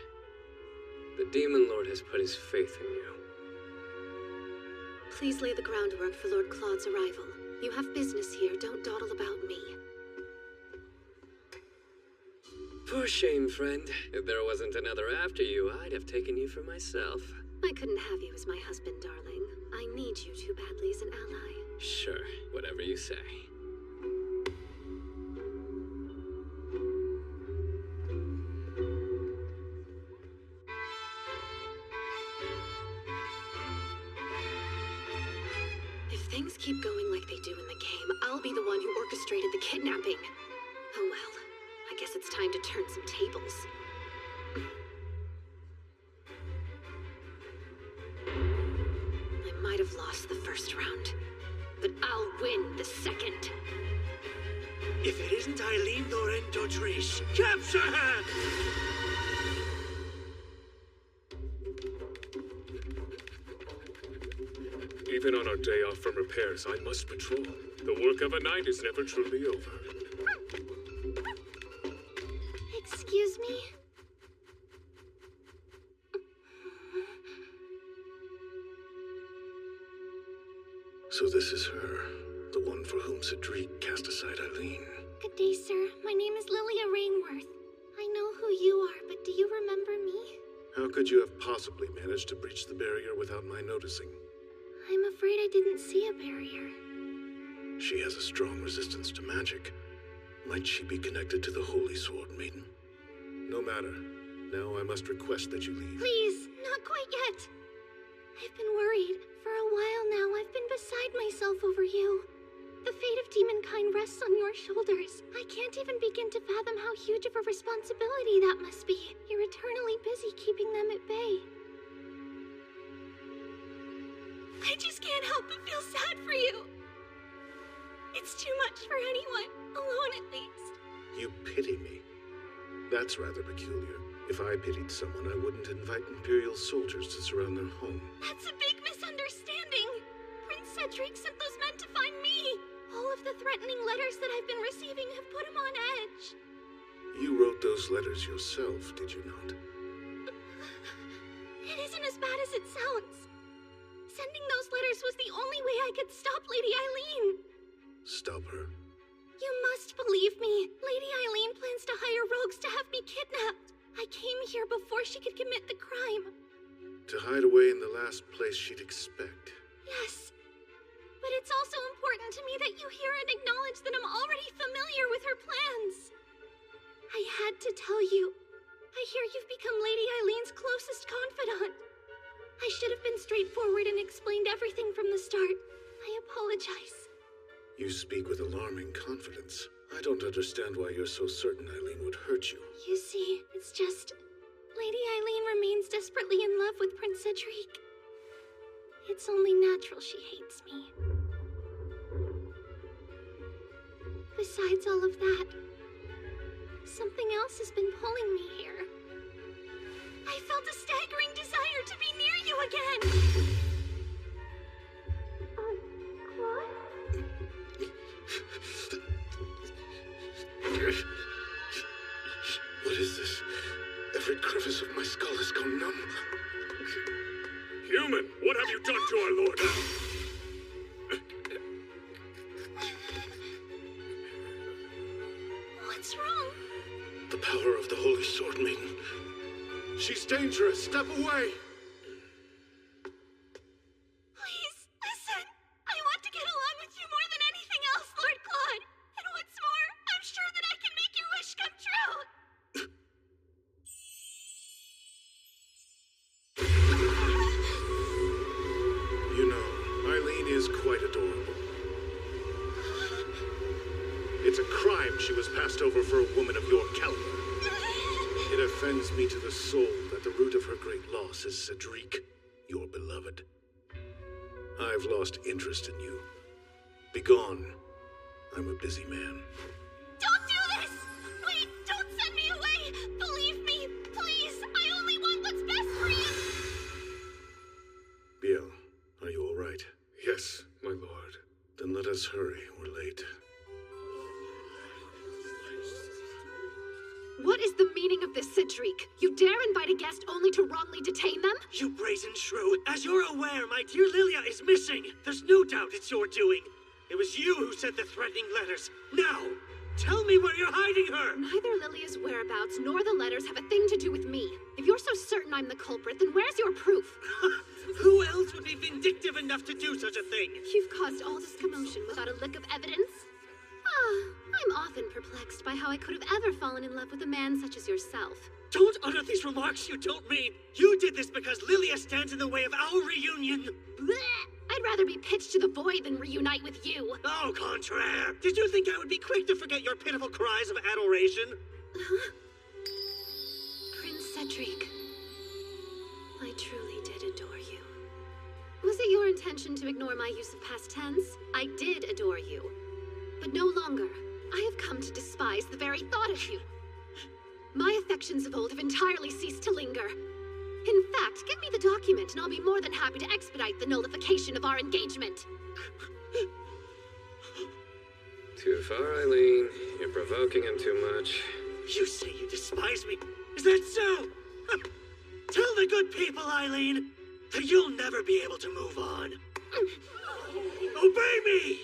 The Demon Lord has put his faith in you. Please lay the groundwork for Lord Claude's arrival. You have business here, don't dawdle about me. For shame, friend. If there wasn't another after you, I'd have taken you for myself. I couldn't have you as my husband, darling. I need you too badly as an ally. Sure, whatever you say. If things keep going like they do in the game, I'll be the one who orchestrated the kidnapping. Oh well, I guess it's time to turn some tables. I might have lost the first round, but I'll win the second. If it isn't Eileen Laurento Trish, capture her! Even on our day off from repairs, I must patrol. The work of a knight is never truly over. Excuse me? So this is her, the one for whom Cedric cast aside Eileen. Good day, sir. My name is Lilia Rainworth. I know who you are, but do you remember me? How could you have possibly managed to breach the barrier without my noticing? I'm afraid I didn't see a barrier. She has a strong resistance to magic. Might she be connected to the Holy Sword Maiden? No matter. Now I must request that you leave. Please, not quite yet. I've been worried. For a while now, I've been beside myself over you. The fate of demonkind rests on your shoulders. I can't even begin to fathom how huge of a responsibility that must be. You're eternally busy keeping them at bay. I just can't help but feel sad for you. It's too much for anyone, alone at least. You pity me? That's rather peculiar. If I pitied someone, I wouldn't invite Imperial soldiers to surround their home. That's a big misunderstanding. Prince Cedric sent those men to find me. All of the threatening letters that I've been receiving have put him on edge. You wrote those letters yourself, did you not? It isn't as bad as it sounds. Sending those letters was the only way I could stop Lady Eileen. Stop her? You must believe me. Lady Eileen plans to hire rogues to have me kidnapped. I came here before she could commit the crime. To hide away in the last place she'd expect. Yes. But it's also important to me that you hear and acknowledge that I'm already familiar with her plans. I had to tell you. I hear you've become Lady Eileen's closest confidant. I should have been straightforward and explained everything from the start. I apologize. You speak with alarming confidence. I don't understand why you're so certain Eileen would hurt you. You see, it's just... Lady Eileen remains desperately in love with Prince Cedric. It's only natural she hates me. Besides all of that, something else has been pulling me here. I felt a staggering desire to be near you again! Claude? What is this? Every crevice of my skull has gone numb. Human, what have you done to our lord? What's wrong? The power of the Holy Sword Maiden. She's dangerous. Step away. Please, listen. I want to get along with you more than anything else, Lord Claude. And what's more, I'm sure that I can make your wish come true. You know, Eileen is quite adorable. It's a crime she was passed over for a woman of your caliber. It offends me to the soul that the root of her great loss is Cedric, your beloved. I've lost interest in you. Begone. I'm a busy man. Don't do this! Wait, don't send me away! Believe me, please! I only want what's best for you! Biel, are you all right? Yes, my lord. Then let us hurry. We're late. What is the meaning of this, Cedric? You dare invite a guest only to wrongly detain them? You brazen shrew! As you're aware, my dear Lilia is missing! There's no doubt it's your doing! It was you who sent the threatening letters! Now! Tell me where you're hiding her! Neither Lilia's whereabouts nor the letters have a thing to do with me. If you're so certain I'm the culprit, then where's your proof? Who else would be vindictive enough to do such a thing? You've caused all this commotion without a lick of evidence? I'm often perplexed by how I could have ever fallen in love with a man such as yourself. Don't utter these remarks you don't mean! You did this because Lilia stands in the way of our reunion! Blech! I'd rather be pitched to the void than reunite with you. Au contraire! Did you think I would be quick to forget your pitiful cries of adoration? Prince Cedric, I truly did adore you. Was it your intention to ignore my use of past tense? I did adore you. But no longer. I have come to despise the very thought of you. My affections of old have entirely ceased to linger. In fact, give me the document and I'll be more than happy to expedite the nullification of our engagement. Too far, Eileen. You're provoking him too much. You say you despise me? Is that so? Tell the good people, Eileen, that you'll never be able to move on. Obey me!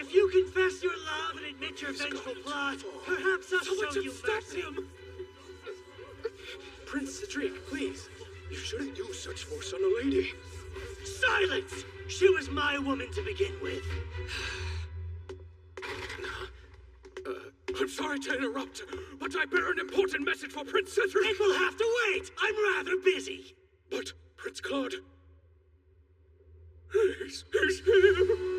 If you confess your love and admit your vengeful plot, perhaps I'll show you mercy. Prince Cedric, please. You shouldn't use such force on a lady. Silence! She was my woman to begin with. I'm sorry to interrupt, but I bear an important message for Prince Cedric. It will have to wait. I'm rather busy. But, Prince Claude... He's here.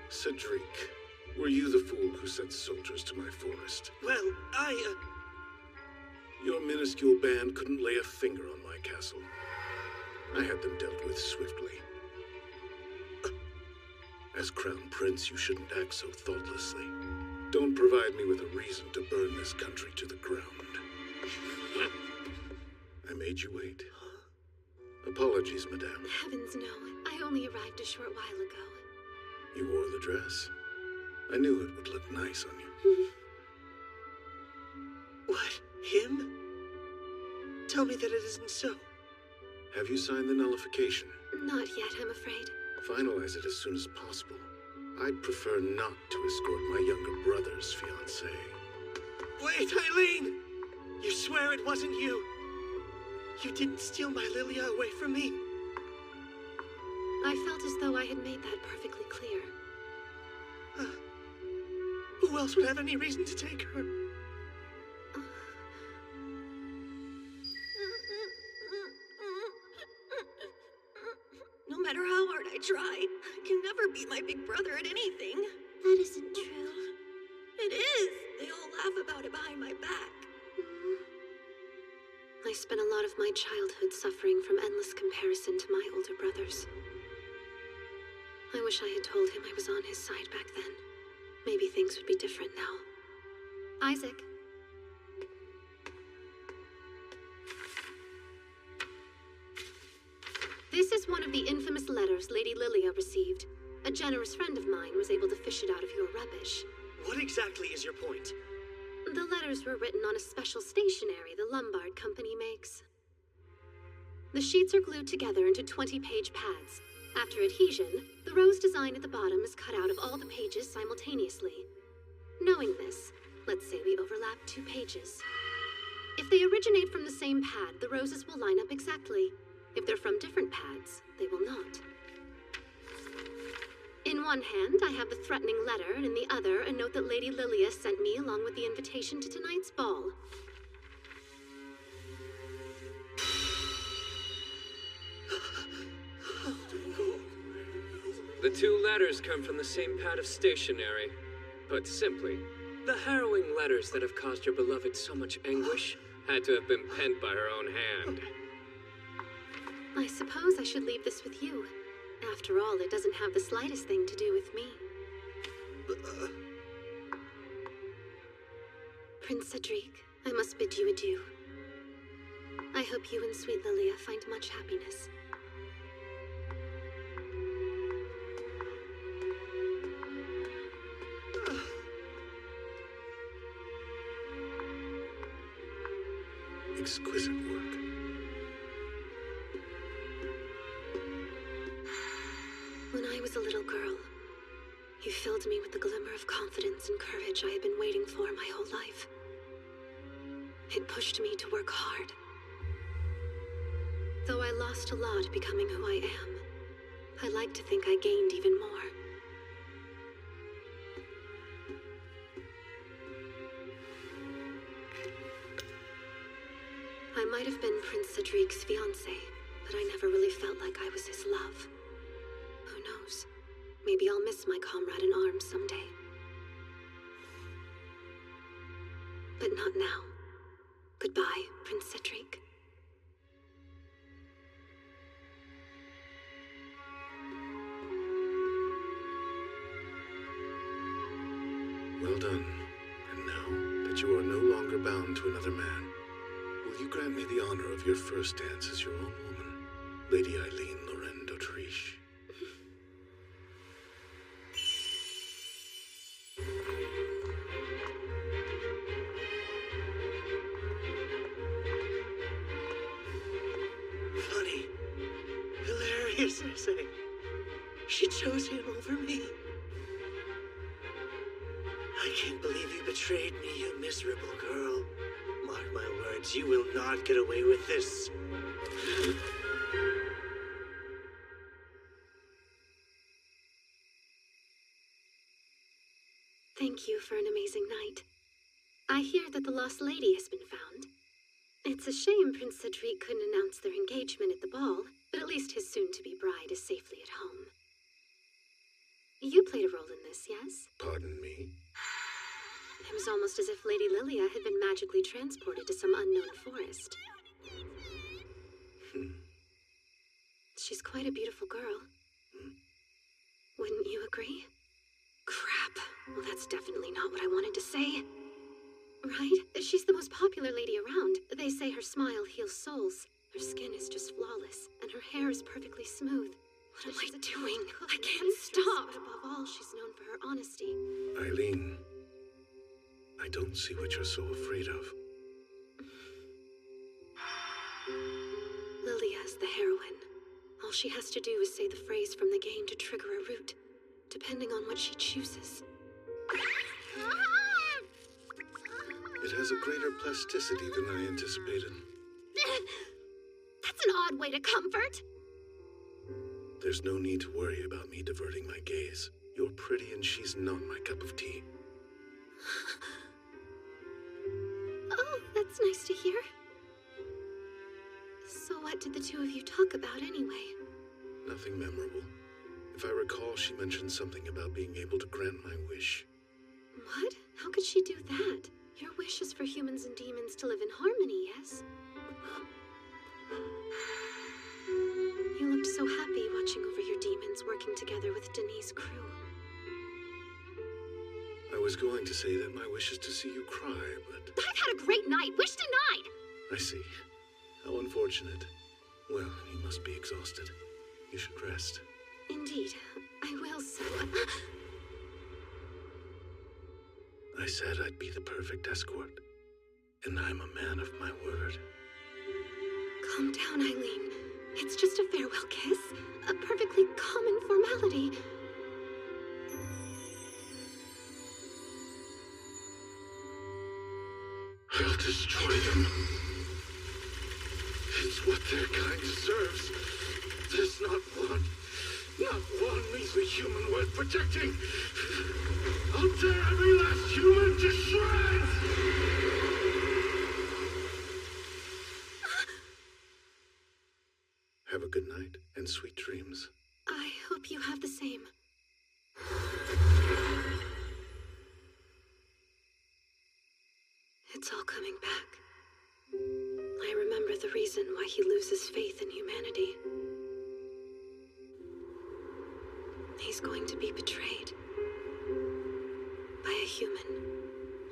Cedric, were you the fool who sent soldiers to my forest? Well, Your minuscule band couldn't lay a finger on my castle. I had them dealt with swiftly. As Crown Prince, you shouldn't act so thoughtlessly. Don't provide me with a reason to burn this country to the ground. I made you wait. Apologies, madame. Heavens no. I only arrived a short while ago. You wore the dress. I knew it would look nice on you. What? Him? Tell me that it isn't so. Have you signed the nullification? Not yet, I'm afraid. Finalize it as soon as possible. I'd prefer not to escort my younger brother's fiancée. Wait, Eileen! You swear it wasn't you? You didn't steal my Lilia away from me? I felt as though I had made that perfectly clear. Who else would have any reason to take her? No matter how hard I try, I can never beat my big brother at anything. That isn't true. It is. They all laugh about it behind my back. I spent a lot of my childhood suffering from endless comparison to my older brothers. I wish I had told him I was on his side back then. Maybe things would be different now. Isaac, This is one of the infamous letters Lady Lilia received. A generous friend of mine was able to fish it out of your rubbish. What exactly is your point? The letters were written on a special stationery the Lombard Company makes. The sheets are glued together into 20-page pads. After adhesion, the rose design at the bottom is cut out of all the pages simultaneously. Knowing this, let's say we overlap 2 pages. If they originate from the same pad, the roses will line up exactly. If they're from different pads, they will not. In one hand, I have the threatening letter, and in the other, a note that Lady Lilia sent me along with the invitation to tonight's ball. The 2 letters come from the same pad of stationery. Put simply, the harrowing letters that have caused your beloved so much anguish had to have been penned by her own hand. I suppose I should leave this with you. After all, it doesn't have the slightest thing to do with me. Prince Cedric, I must bid you adieu. I hope you and sweet Lilia find much happiness. Exquisite work. When I was a little girl, you filled me with the glimmer of confidence and courage I had been waiting for my whole life. It pushed me to work hard. Though I lost a lot becoming who I am, I like to think I gained even more. I might have been Prince Cedric's fiancé, but I never really felt like I was his love. Who knows? Maybe I'll miss my comrade in arms someday. But not now. Goodbye, Prince Cedric. Well done. And now that you are no longer bound to another man, will you grant me the honor of your first dance as your own woman, Lady Eileen Lorraine d'Autriche? Funny. Hilarious, I say. She chose him over me. I can't believe you betrayed me, you miserable girl. Mark my words, you will not get away with this. Thank you for an amazing night. I hear that the lost lady has been found. It's a shame Prince Cedric couldn't announce their engagement at the ball, but at least his soon-to-be bride is safely at home. You played a role in this, yes? Pardon me? It was almost as if Lady Lilia had been magically transported to some unknown forest. She's quite a beautiful girl. Wouldn't you agree? Crap. Well, that's definitely not what I wanted to say. Right? She's the most popular lady around. They say her smile heals souls. Her skin is just flawless, and her hair is perfectly smooth. What am I doing? I can't stop. But above all, she's known for her honesty. Eileen, I don't see what you're so afraid of. Lilia is the heroine. All she has to do is say the phrase from the game to trigger a root, depending on what she chooses. It has a greater plasticity than I anticipated. That's an odd way to comfort. There's no need to worry about me diverting my gaze. You're pretty and she's not my cup of tea. Oh, that's nice to hear. So what did the two of you talk about anyway? Nothing memorable. If I recall, she mentioned something about being able to grant my wish. What? How could she do that? Your wish is for humans and demons to live in harmony, yes? You looked so happy watching over your demons working together with Denise' crew. I was going to say that my wish is to see you cry, but... I've had a great night. Wish denied. I see. How unfortunate. Well, you must be exhausted. You should rest. Indeed, I will so. I said I'd be the perfect escort, and I'm a man of my word. Calm down, Eileen. It's just a farewell kiss. A perfectly common formality. I'll destroy them. It's what their kind deserves. There's not one measly human worth protecting. I'll tear every last human to shreds! Have a good night and sweet dreams. I hope you have the same. It's all coming back. I remember the reason why he loses faith in humanity. He's going to be betrayed. By a human.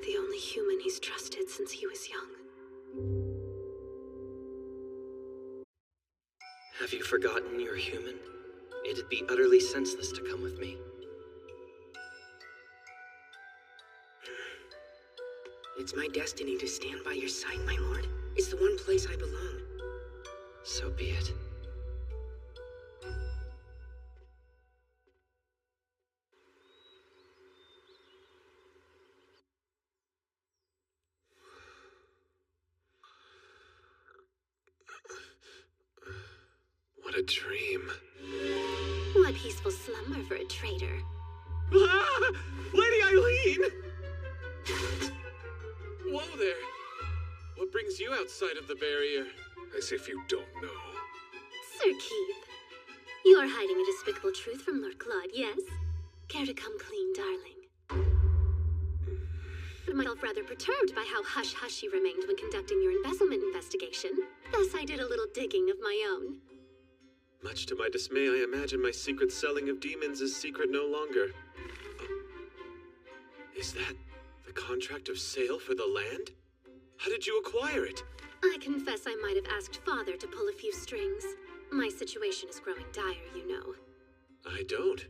The only human he's trusted since he was young. Have you forgotten you're human? It'd be utterly senseless to come with me. It's my destiny to stand by your side, my lord. It's the one place I belong. So be it. What a dream. What peaceful slumber for a traitor. Ah! Lady Eileen! Whoa there. What brings you outside of the barrier? As if you don't know. Sir Keith, you're hiding a despicable truth from Lord Claude, yes? Care to come clean, darling? I myself rather perturbed by how hush-hush you remained when conducting your embezzlement investigation. Thus I did a little digging of my own. Much to my dismay, I imagine my secret selling of demons is secret no longer. Is that the contract of sale for the land? How did you acquire it? I confess I might have asked Father to pull a few strings. My situation is growing dire, you know. I don't.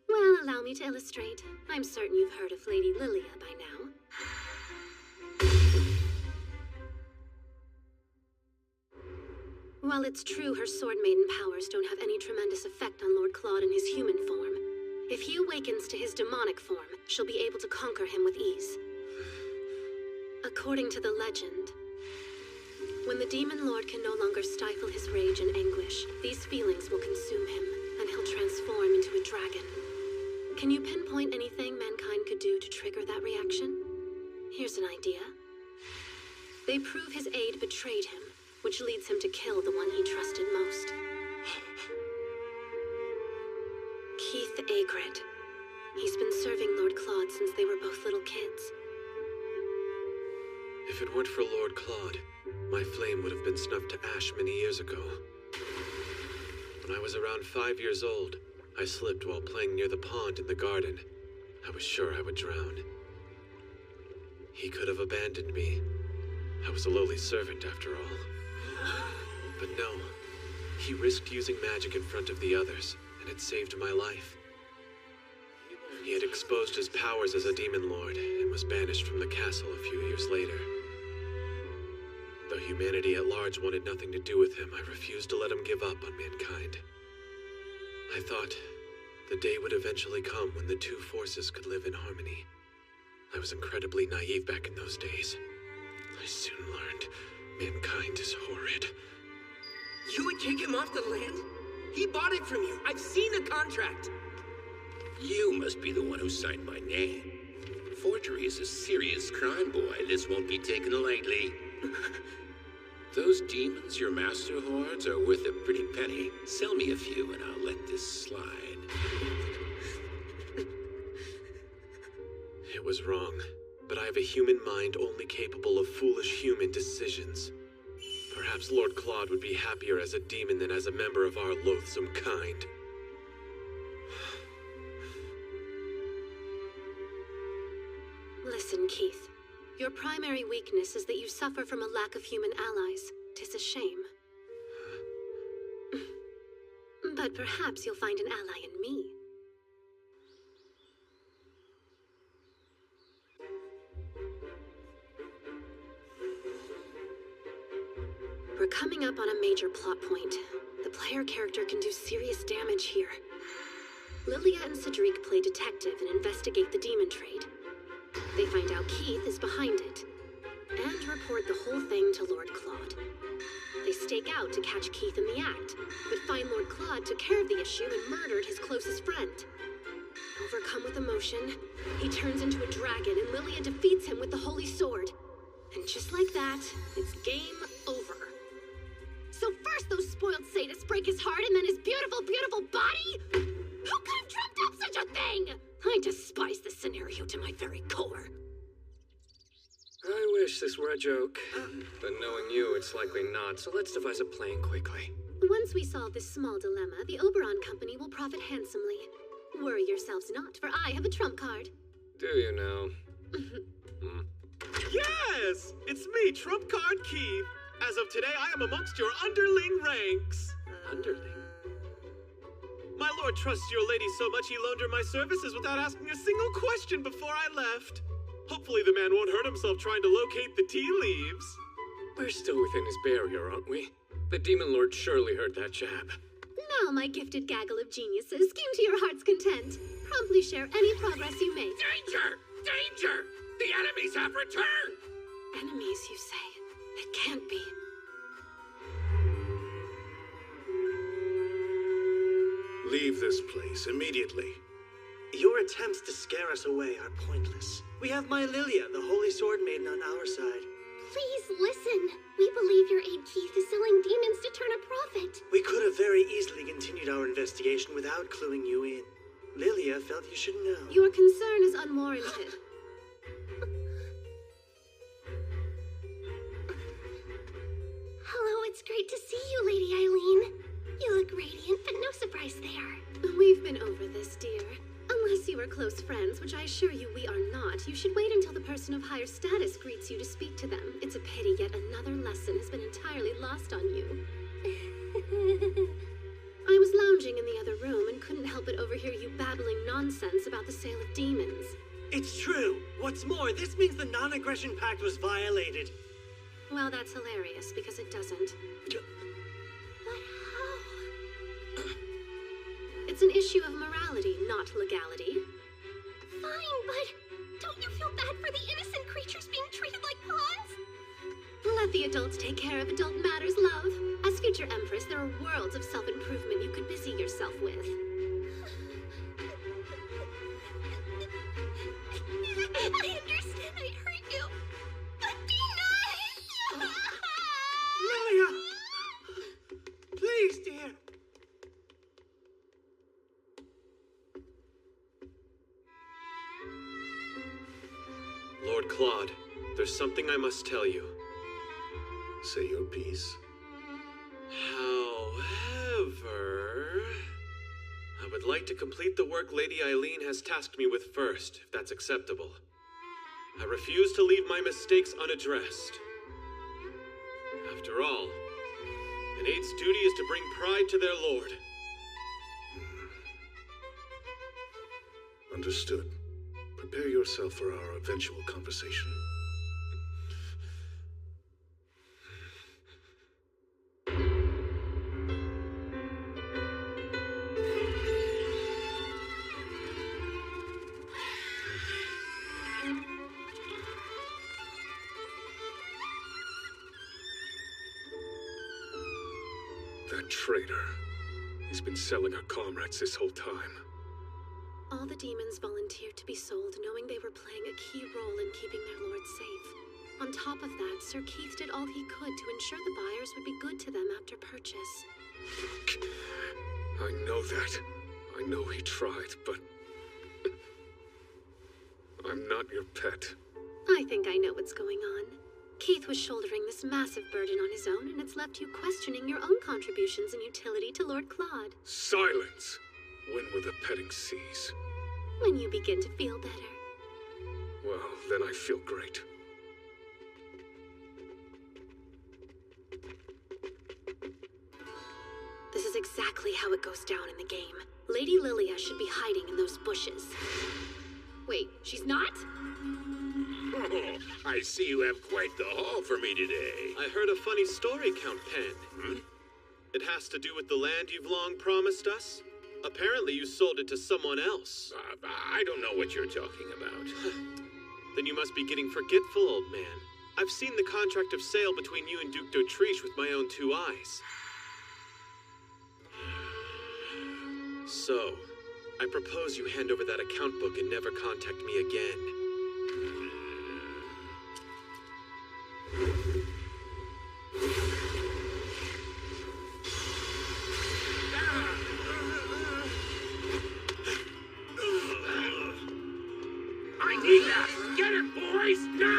Well, allow me to illustrate. I'm certain you've heard of Lady Lilia by now. While it's true her sword maiden powers don't have any tremendous effect on Lord Claude in his human form, if he awakens to his demonic form, she'll be able to conquer him with ease. According to the legend, when the Demon Lord can no longer stifle his rage and anguish, these feelings will consume him, and he'll transform into a dragon. Can you pinpoint anything mankind could do to trigger that reaction? Here's an idea. They prove his aide betrayed him, which leads him to kill the one he trusted most. Keith Agrid. He's been serving Lord Claude since they were both little kids. If it weren't for Lord Claude, my flame would have been snuffed to ash many years ago. When I was around 5 years old, I slipped while playing near the pond in the garden. I was sure I would drown. He could have abandoned me. I was a lowly servant after all. But no, he risked using magic in front of the others, and it saved my life. He had exposed his powers as a demon lord, and was banished from the castle a few years later. Though humanity at large wanted nothing to do with him, I refused to let him give up on mankind. I thought the day would eventually come when the two forces could live in harmony. I was incredibly naive back in those days. I soon learned mankind is horrid. You would take him off the land? He bought it from you. I've seen the contract. You must be the one who signed my name. Forgery is a serious crime, boy. This won't be taken lightly. Those demons your master hoards are worth a pretty penny. Sell me a few and I'll let this slide. It was wrong, but I have a human mind only capable of foolish human decisions. Perhaps Lord Claude would be happier as a demon than as a member of our loathsome kind. Listen, Keith. Your primary weakness is that you suffer from a lack of human allies. 'Tis a shame. But perhaps you'll find an ally in me. We're coming up on a major plot point. The player character can do serious damage here. Lilia and Cedric play detective and investigate the demon trade. They find out Keith is behind it, and report the whole thing to Lord Claude. They stake out to catch Keith in the act, but find Lord Claude took care of the issue and murdered his closest friend. Overcome with emotion, he turns into a dragon and Lilia defeats him with the Holy Sword. And just like that, it's game over. So first those spoiled sadists break his heart and then his beautiful, beautiful body? Who could have dreamt up such a thing? I despise this scenario to my very core. I wish this were a joke, but knowing you, it's likely not, so let's devise a plan quickly. Once we solve this small dilemma, the Oberon Company will profit handsomely. Worry yourselves not, for I have a trump card. Do you know? Yes! It's me, Trump Card Keith. As of today, I am amongst your underling ranks. Underling? My lord trusts your lady so much he loaned her my services without asking a single question before I left. Hopefully the man won't hurt himself trying to locate the tea leaves. We're still within his barrier, aren't we? The Demon Lord surely heard that jab. Now, my gifted gaggle of geniuses, scheme to your heart's content. Promptly share any progress you make. Danger! Danger! The enemies have returned! Enemies, you say? It can't be. Leave this place immediately. Your attempts to scare us away are pointless. We have my Lilia, the Holy Sword Maiden, on our side. Please listen. We believe your aide Keith is selling demons to turn a profit. We could have very easily continued our investigation without cluing you in. Lilia felt you should know. Your concern is unwarranted. Hello, it's great to see you, Lady Eileen. You look radiant, but no surprise there. We've been over this, dear. Unless you are close friends, which I assure you we are not, you should wait until the person of higher status greets you to speak to them. It's a pity yet another lesson has been entirely lost on you. I was lounging in the other room and couldn't help but overhear you babbling nonsense about the sale of demons. It's true. What's more, this means the non-aggression pact was violated. Well, that's hilarious, because it doesn't. But how? It's an issue of morality, not legality. Fine, but don't you feel bad for the innocent creatures being treated like pawns? Let the adults take care of adult matters, love. As future Empress, there are worlds of self-improvement you could busy yourself with. I understand I hurt you, but be nice! Lilia! Please, dear. Lord Claude, there's something I must tell you. Say your piece. However, I would like to complete the work Lady Eileen has tasked me with first, if that's acceptable. I refuse to leave my mistakes unaddressed. After all, an aide's duty is to bring pride to their lord. Understood. Prepare yourself for our eventual conversation. That traitor. He's been selling our comrades this whole time. All the demons volunteered to be sold, knowing they were playing a key role in keeping their lord safe. On top of that, Sir Keith did all he could to ensure the buyers would be good to them after purchase. I know that. I know he tried, but... I'm not your pet. I think I know what's going on. Keith was shouldering this massive burden on his own, and it's left you questioning your own contributions and utility to Lord Claude. Silence! When will the petting cease? When you begin to feel better. Well, then I feel great. This is exactly exactly how it goes down in the game. Lady Lilia should be hiding in those bushes. Wait, she's not? Oh, I see you have quite the haul for me today. I heard a funny story, Count Pen. It has to do with the land you've long promised us? Apparently you sold it to someone else. I don't know what you're talking about. Then you must be getting forgetful, old man. I've seen the contract of sale between you and Duke d'Autriche with my own 2 eyes. So, I propose you hand over that account book and never contact me again. I need that! Get it, boys! Now!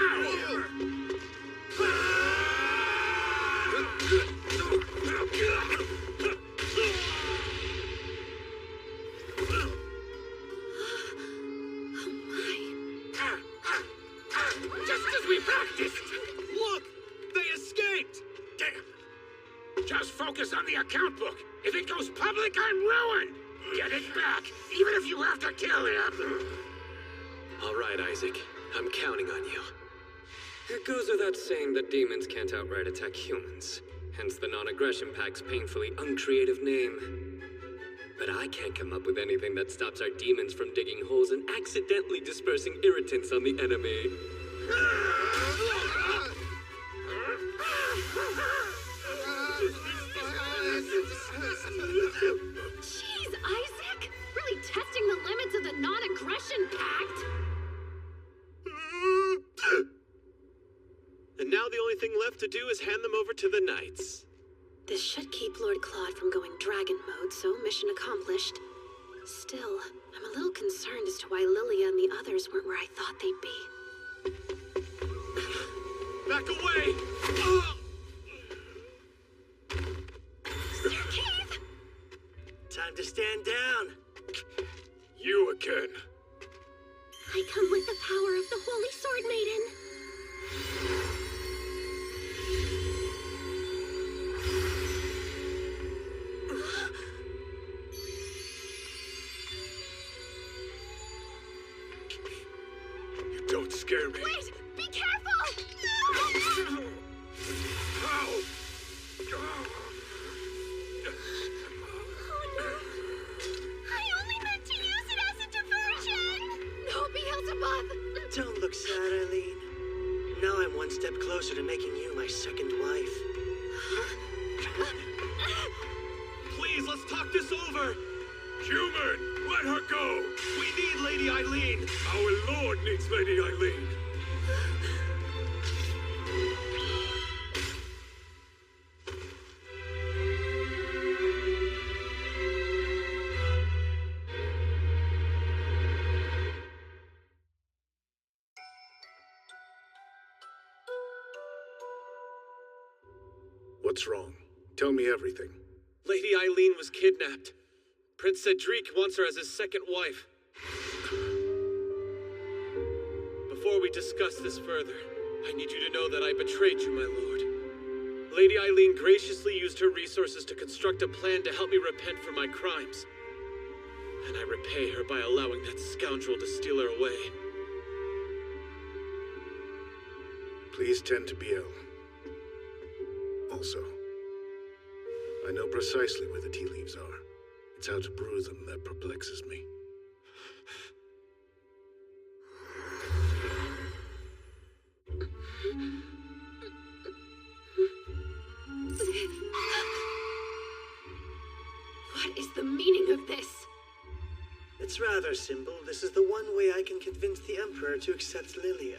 Just as we practiced! Look! They escaped! Damn! Just focus on the account book. If it goes public, I'm ruined! Get it back, even if you have to kill him! All right, Isaac. I'm counting on you. It goes without saying that demons can't outright attack humans. Hence the non-aggression pact's painfully uncreative name. But I can't come up with anything that stops our demons from digging holes and accidentally dispersing irritants on the enemy. Jeez, Isaac! Really testing the limits of the non-aggression pact! And now the only thing left to do is hand them over to the knights. This should keep Lord Claude from going dragon mode, so mission accomplished. Still, I'm a little concerned as to why Lilia and the others weren't where I thought they'd be. Back away! Sir Keith! Time to stand down. You again. I come with the power of the Holy Sword Maiden. You don't scare me. Wait! Be careful! Ow! Oh no! I only meant to use it as a diversion! No, Beelzebub! Don't look sad, Eileen. Now I'm one step closer to making you my second wife. Please, let's talk this over! Human, let her go! We need Lady Eileen! Our lord needs Lady Eileen. What's wrong? Tell me everything. Lady Eileen was kidnapped. Prince Cedric wants her as his second wife. Before we discuss this further, I need you to know that I betrayed you, my lord. Lady Eileen graciously used her resources to construct a plan to help me repent for my crimes. And I repay her by allowing that scoundrel to steal her away. Please tend to Biel. Also, I know precisely where the tea leaves are. It's how to brew them that perplexes me. What is the meaning of this? It's rather simple. This is the one way I can convince the Emperor to accept Lilia.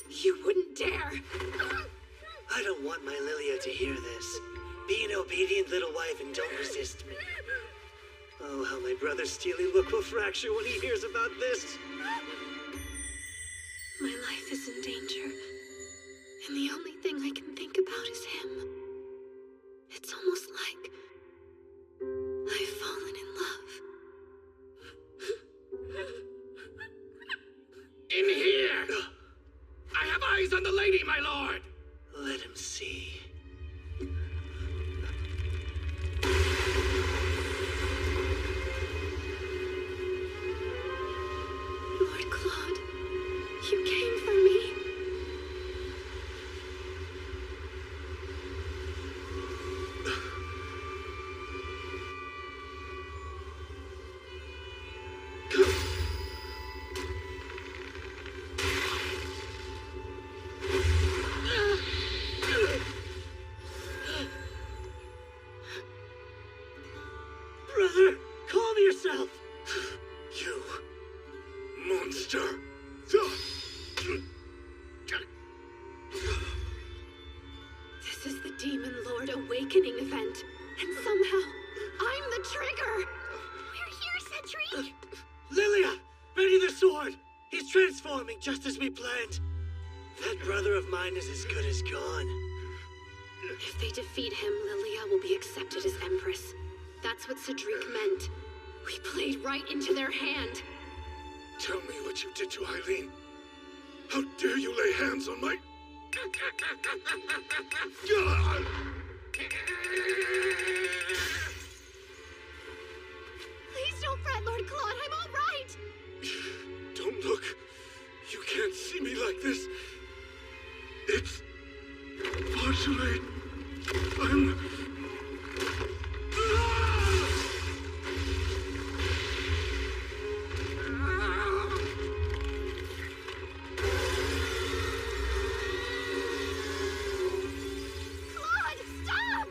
You wouldn't dare! I don't want my Lilia to hear this. Be an obedient little wife and don't resist me. Oh, how my brother's steely look will fracture when he hears about this. My life is in danger, and the only thing I can think about is him. It's almost like I've fallen in love. In here! Brother, calm yourself! You monster! This is the Demon Lord Awakening event, and somehow I'm the trigger! We're here, Cedric! Lilia! Ready the sword! He's transforming just as we planned! That brother of mine is as good as gone. If they defeat him, Lilia will be accepted as Empress. That's what Cedric meant. We played right into their hand. Tell me what you did to Eileen. How dare you lay hands on my... Please don't fret, Lord Claude. I'm all right. Don't look. You can't see me like this. It's far too late. I'm... Claude, stop!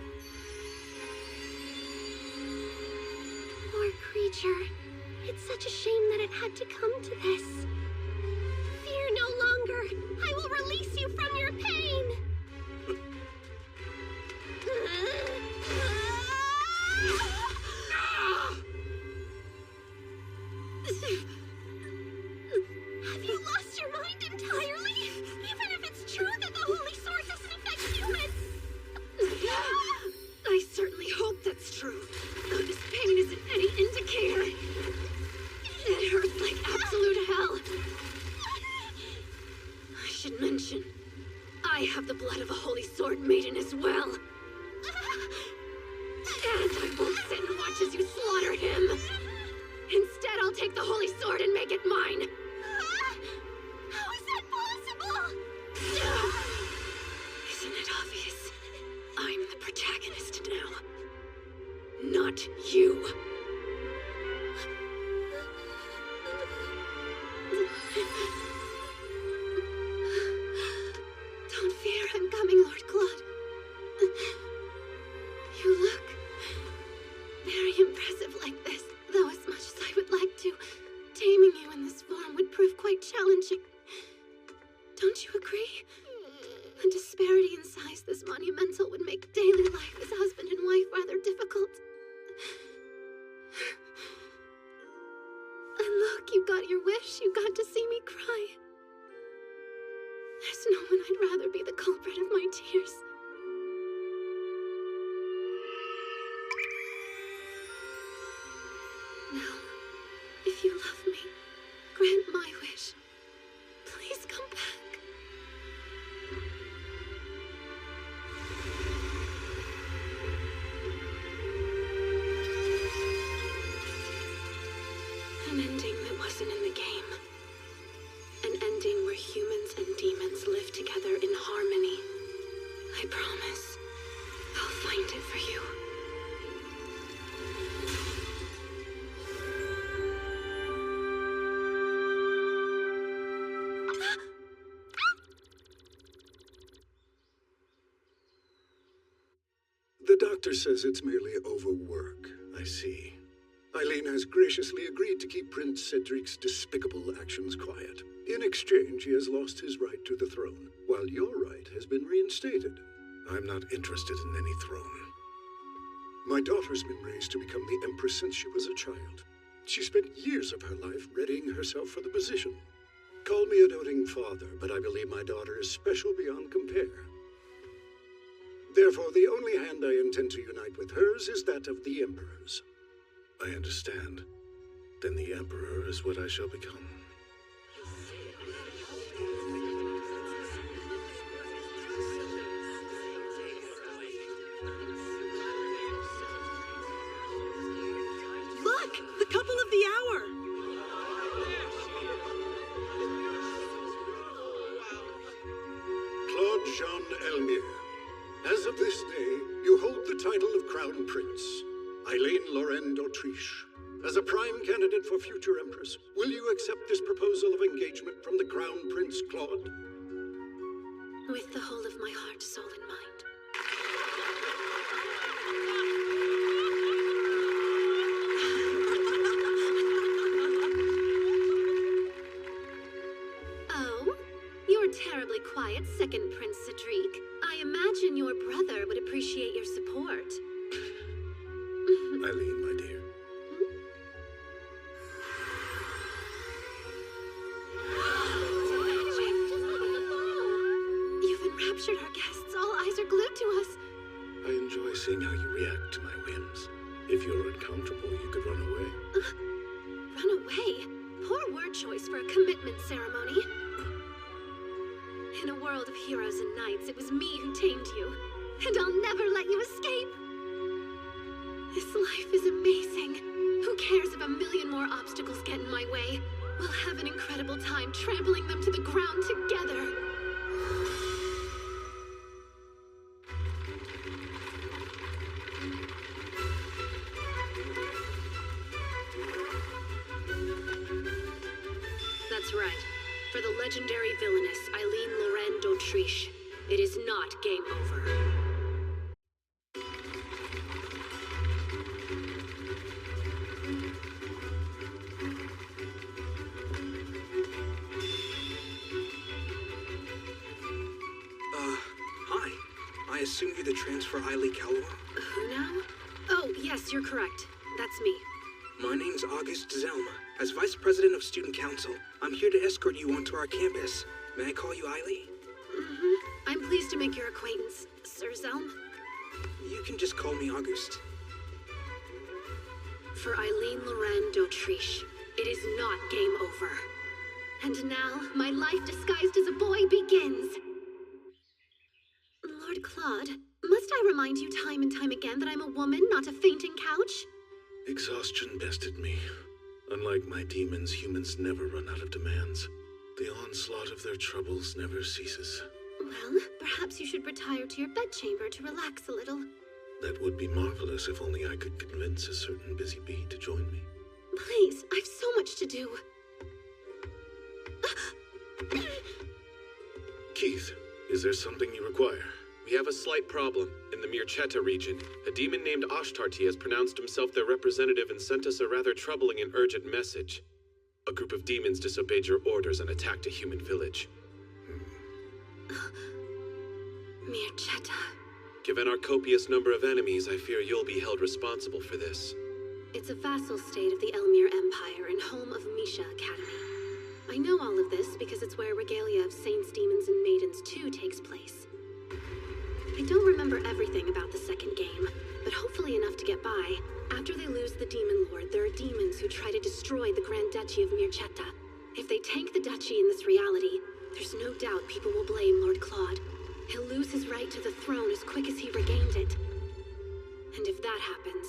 Poor creature. It's such a shame that it had to come to this. Fear no longer. I will release you from your pain. Have you lost your mind entirely? Even if it's true that the Holy Sword doesn't affect humans. I certainly hope that's true. This pain isn't any indicator. It hurts like absolute hell. I should mention, I have the blood of a Holy Sword Maiden as well. And I won't sit and watch as you slaughter him. Instead, I'll take the Holy Sword and make it mine. How is that possible? Isn't it obvious? I'm the protagonist now. Not you. Don't fear, I'm coming, Lord Claude. You look very impressive like this, though as much as I would like to, taming you in this form would prove quite challenging. Don't you agree? The disparity in size this monumental would make daily life as husband and wife rather difficult. And look, you got your wish. You got to see me cry. There's no one I'd rather be the culprit of my tears. Now, if you love me, grant my wish. Please come back. An ending that wasn't in the game. An ending where humans and demons live together in harmony. I promise. I'll find it for you. The doctor says it's merely overwork. I see. Eileen has graciously agreed to keep Prince Cedric's despicable actions quiet. In exchange, he has lost his right to the throne, while your right has been reinstated. I'm not interested in any throne. My daughter's been raised to become the Empress since she was a child. She spent years of her life readying herself for the position. Call me a doting father, but I believe my daughter is special beyond compare. Therefore, the only hand I intend to unite with hers is that of the Emperor's. I understand. Then the Emperor is what I shall become. Look! The couple of the hour! Claude Jean Elmire. As of this day, you hold the title of Crown Prince. Eileen Lorraine d'Autriche. As a prime candidate for future Empress, will you accept this proposal of engagement from the Crown Prince Claude? With the whole of my heart, soul, and mind. second, Prince Cedric. I imagine your brother would appreciate your support. Eileen, my dear. You've enraptured our guests. All eyes are glued to us. I enjoy seeing how you react to my whims. If you're uncomfortable, you could run away. Run away? Poor word choice for a commitment ceremony. In a world of heroes and knights, it was me who tamed you. And I'll never let you escape. This life is amazing. Who cares if a million more obstacles get in my way? We'll have an incredible time trampling them to the ground together. That's right. For the legendary villainess, Eileen Lorraine d'Autriche, it is not game over. Hi. I assume you're the transfer Eileen Calor? Who now? Oh, yes, you're correct. That's me. My name's August Zelma. As Vice President of Student Council, I'm here to escort you onto our campus. May I call you Eileen? I'm pleased to make your acquaintance, Sir Zelm. You can just call me August. For Eileen Lorraine d'Autriche, it is not game over. And now, my life disguised as a boy begins. Lord Claude, must I remind you time and time again that I'm a woman, not a fainting couch? Exhaustion bested me. Unlike my demons, humans never run out of demands. The onslaught of their troubles never ceases. Well, perhaps you should retire to your bedchamber to relax a little. That would be marvelous if only I could convince a certain busy bee to join me. Please, I've so much to do. Keith, is there something you require? We have a slight problem. In the Mirchetta region, a demon named Ashtarti has pronounced himself their representative and sent us a rather troubling and urgent message. A group of demons disobeyed your orders and attacked a human village. Mirchetta. Given our copious number of enemies, I fear you'll be held responsible for this. It's a vassal state of the Elmir Empire and home of Misha Academy. I know all of this because it's where Regalia of Saints, Demons, and Maidens 2 takes place. I don't remember everything about the second game, but hopefully enough to get by. After they lose the Demon Lord, there are demons who try to destroy the Grand Duchy of Mirchetta. If they tank the duchy in this reality, there's no doubt people will blame Lord Claude. He'll lose his right to the throne as quick as he regained it. And if that happens,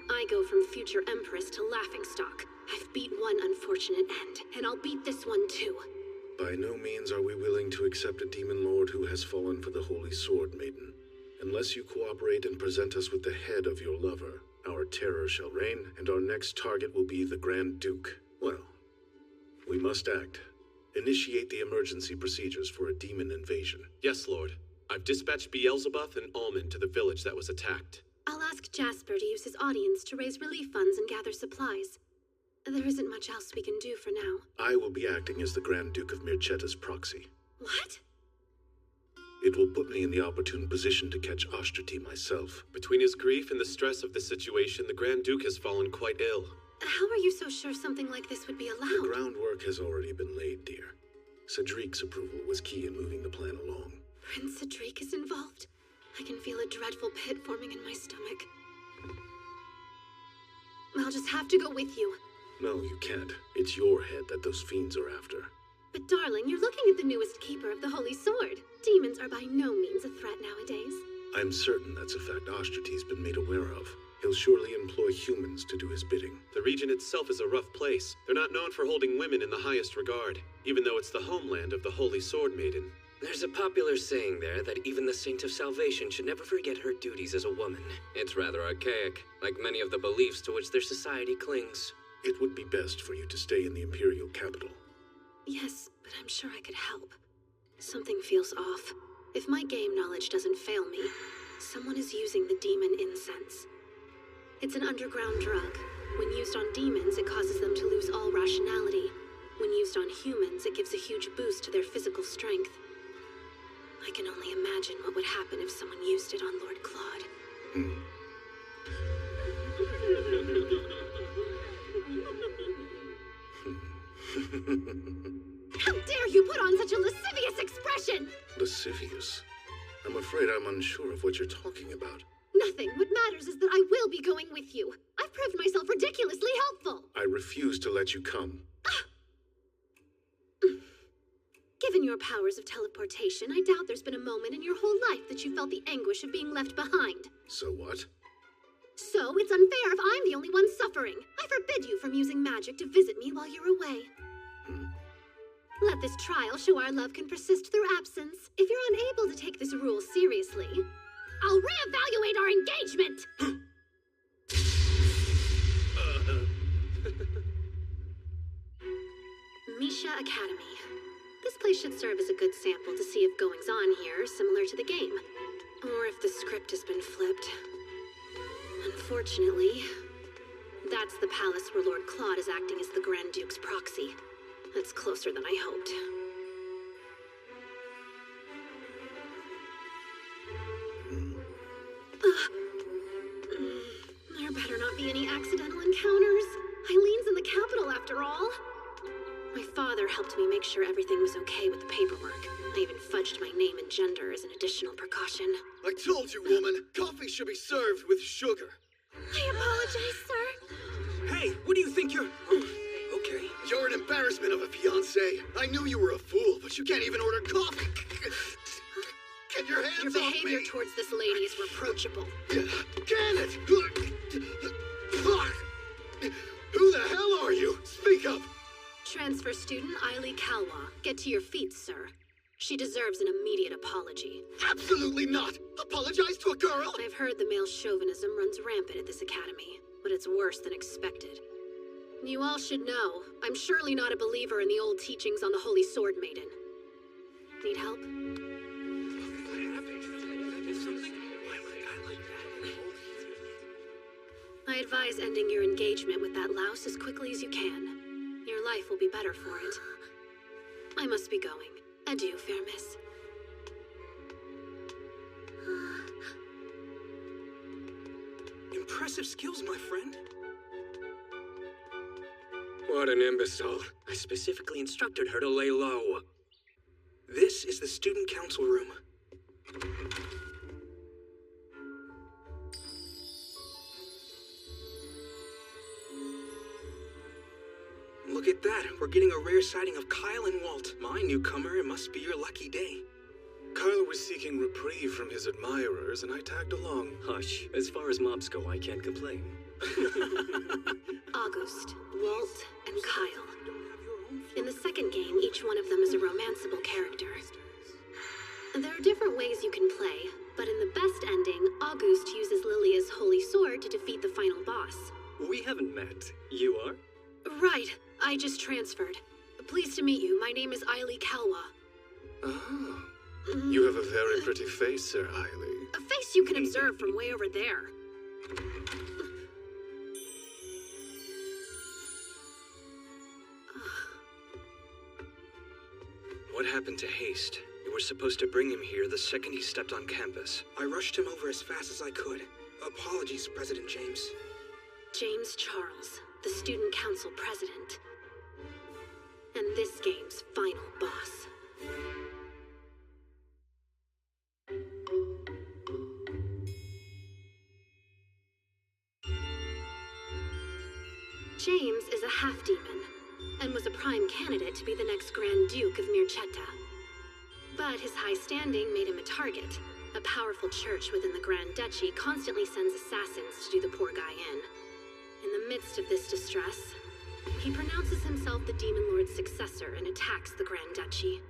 I go from future Empress to laughingstock. I've beat one unfortunate end, and I'll beat this one too. By no means are we willing to accept a demon lord who has fallen for the Holy Sword Maiden. Unless you cooperate and present us with the head of your lover, our terror shall reign, and our next target will be the Grand Duke. Well, we must act. Initiate the emergency procedures for a demon invasion. Yes, Lord. I've dispatched Beelzebub and Almond to the village that was attacked. I'll ask Jasper to use his audience to raise relief funds and gather supplies. There isn't much else we can do for now. I will be acting as the Grand Duke of Mirchetta's proxy. What? It will put me in the opportune position to catch Ashtarti myself. Between his grief and the stress of the situation, the Grand Duke has fallen quite ill. How are you so sure something like this would be allowed? The groundwork has already been laid, dear. Cedric's approval was key in moving the plan along. Prince Cedric is involved. I can feel a dreadful pit forming in my stomach. I'll just have to go with you. No, you can't. It's your head that those fiends are after. But darling, you're looking at the newest keeper of the Holy Sword. Demons are by no means a threat nowadays. I'm certain that's a fact Ashtarti's been made aware of. He'll surely employ humans to do his bidding. The region itself is a rough place. They're not known for holding women in the highest regard, even though it's the homeland of the Holy Sword Maiden. There's a popular saying there that even the Saint of Salvation should never forget her duties as a woman. It's rather archaic, like many of the beliefs to which their society clings. It would be best for you to stay in the Imperial capital. Yes, but I'm sure I could help. Something feels off. If my game knowledge doesn't fail me, someone is using the demon incense. It's an underground drug. When used on demons, it causes them to lose all rationality. When used on humans, it gives a huge boost to their physical strength. I can only imagine what would happen if someone used it on Lord Claude. How dare you put on such a lascivious expression! Lascivious? I'm afraid I'm unsure of what you're talking about. Nothing. What matters is that I will be going with you. I've proved myself ridiculously helpful. I refuse to let you come. Given your powers of teleportation, I doubt there's been a moment in your whole life that you felt the anguish of being left behind. So what? So it's unfair if I'm the only one suffering. I forbid you from using magic to visit me while you're away. Let this trial show our love can persist through absence. If you're unable to take this rule seriously, I'll reevaluate our engagement! Misha Academy. This place should serve as a good sample to see if goings-on here are similar to the game. Or if the script has been flipped. Unfortunately, that's the palace where Lord Claude is acting as the Grand Duke's proxy. That's closer than I hoped. There better not be any accidental encounters. Eileen's in the capital, after all. My father helped me make sure everything was okay with the paperwork. I even fudged my name and gender as an additional precaution. I told you, woman, coffee should be served with sugar. I apologize, sir. Hey, what do you think you're... Okay. You're an embarrassment of a fiancé. I knew you were a fool, but you can't even order coffee. Get your hands Your off me! behavior towards this lady is reproachable. Can it? Who the hell are you? Speak up! Transfer student Eily Kalwa. Get to your feet, sir. She deserves an immediate apology. Absolutely not! Apologize to a girl? I've heard the male chauvinism runs rampant at this academy, but it's worse than expected. You all should know, I'm surely not a believer in the old teachings on the Holy Sword Maiden. Need help? I advise ending your engagement with that louse as quickly as you can. Your life will be better for it. I must be going. Adieu, fair miss. Impressive skills, my friend. What an imbecile. I specifically instructed her to lay low. This is the student council room. Look at that. We're getting a rare sighting of Kyle and Walt. My newcomer, it must be your lucky day. Kyle was seeking reprieve from his admirers, and I tagged along. Hush. As far as mobs go, I can't complain. August, Walt, and Kyle. In the second game, each one of them is a romanceable character. There are different ways you can play, but in the best ending, August uses Lilia's holy sword to defeat the final boss. We haven't met. You are? Right. I just transferred. Pleased to meet you. My name is Eily Kalwa. Oh. You have a very pretty face, Sir Eily. A face you can observe from way over there. What happened to Haste? You were supposed to bring him here the second he stepped on campus. I rushed him over as fast as I could. Apologies, President James. James Charles, the student council president. And this game's final boss. James is a half-demon, and was a prime candidate to be the next Grand Duke of Mirchetta. But his high standing made him a target. A powerful church within the Grand Duchy constantly sends assassins to do the poor guy in. In the midst of this distress, he pronounces himself the Demon Lord's successor and attacks the Grand Duchy.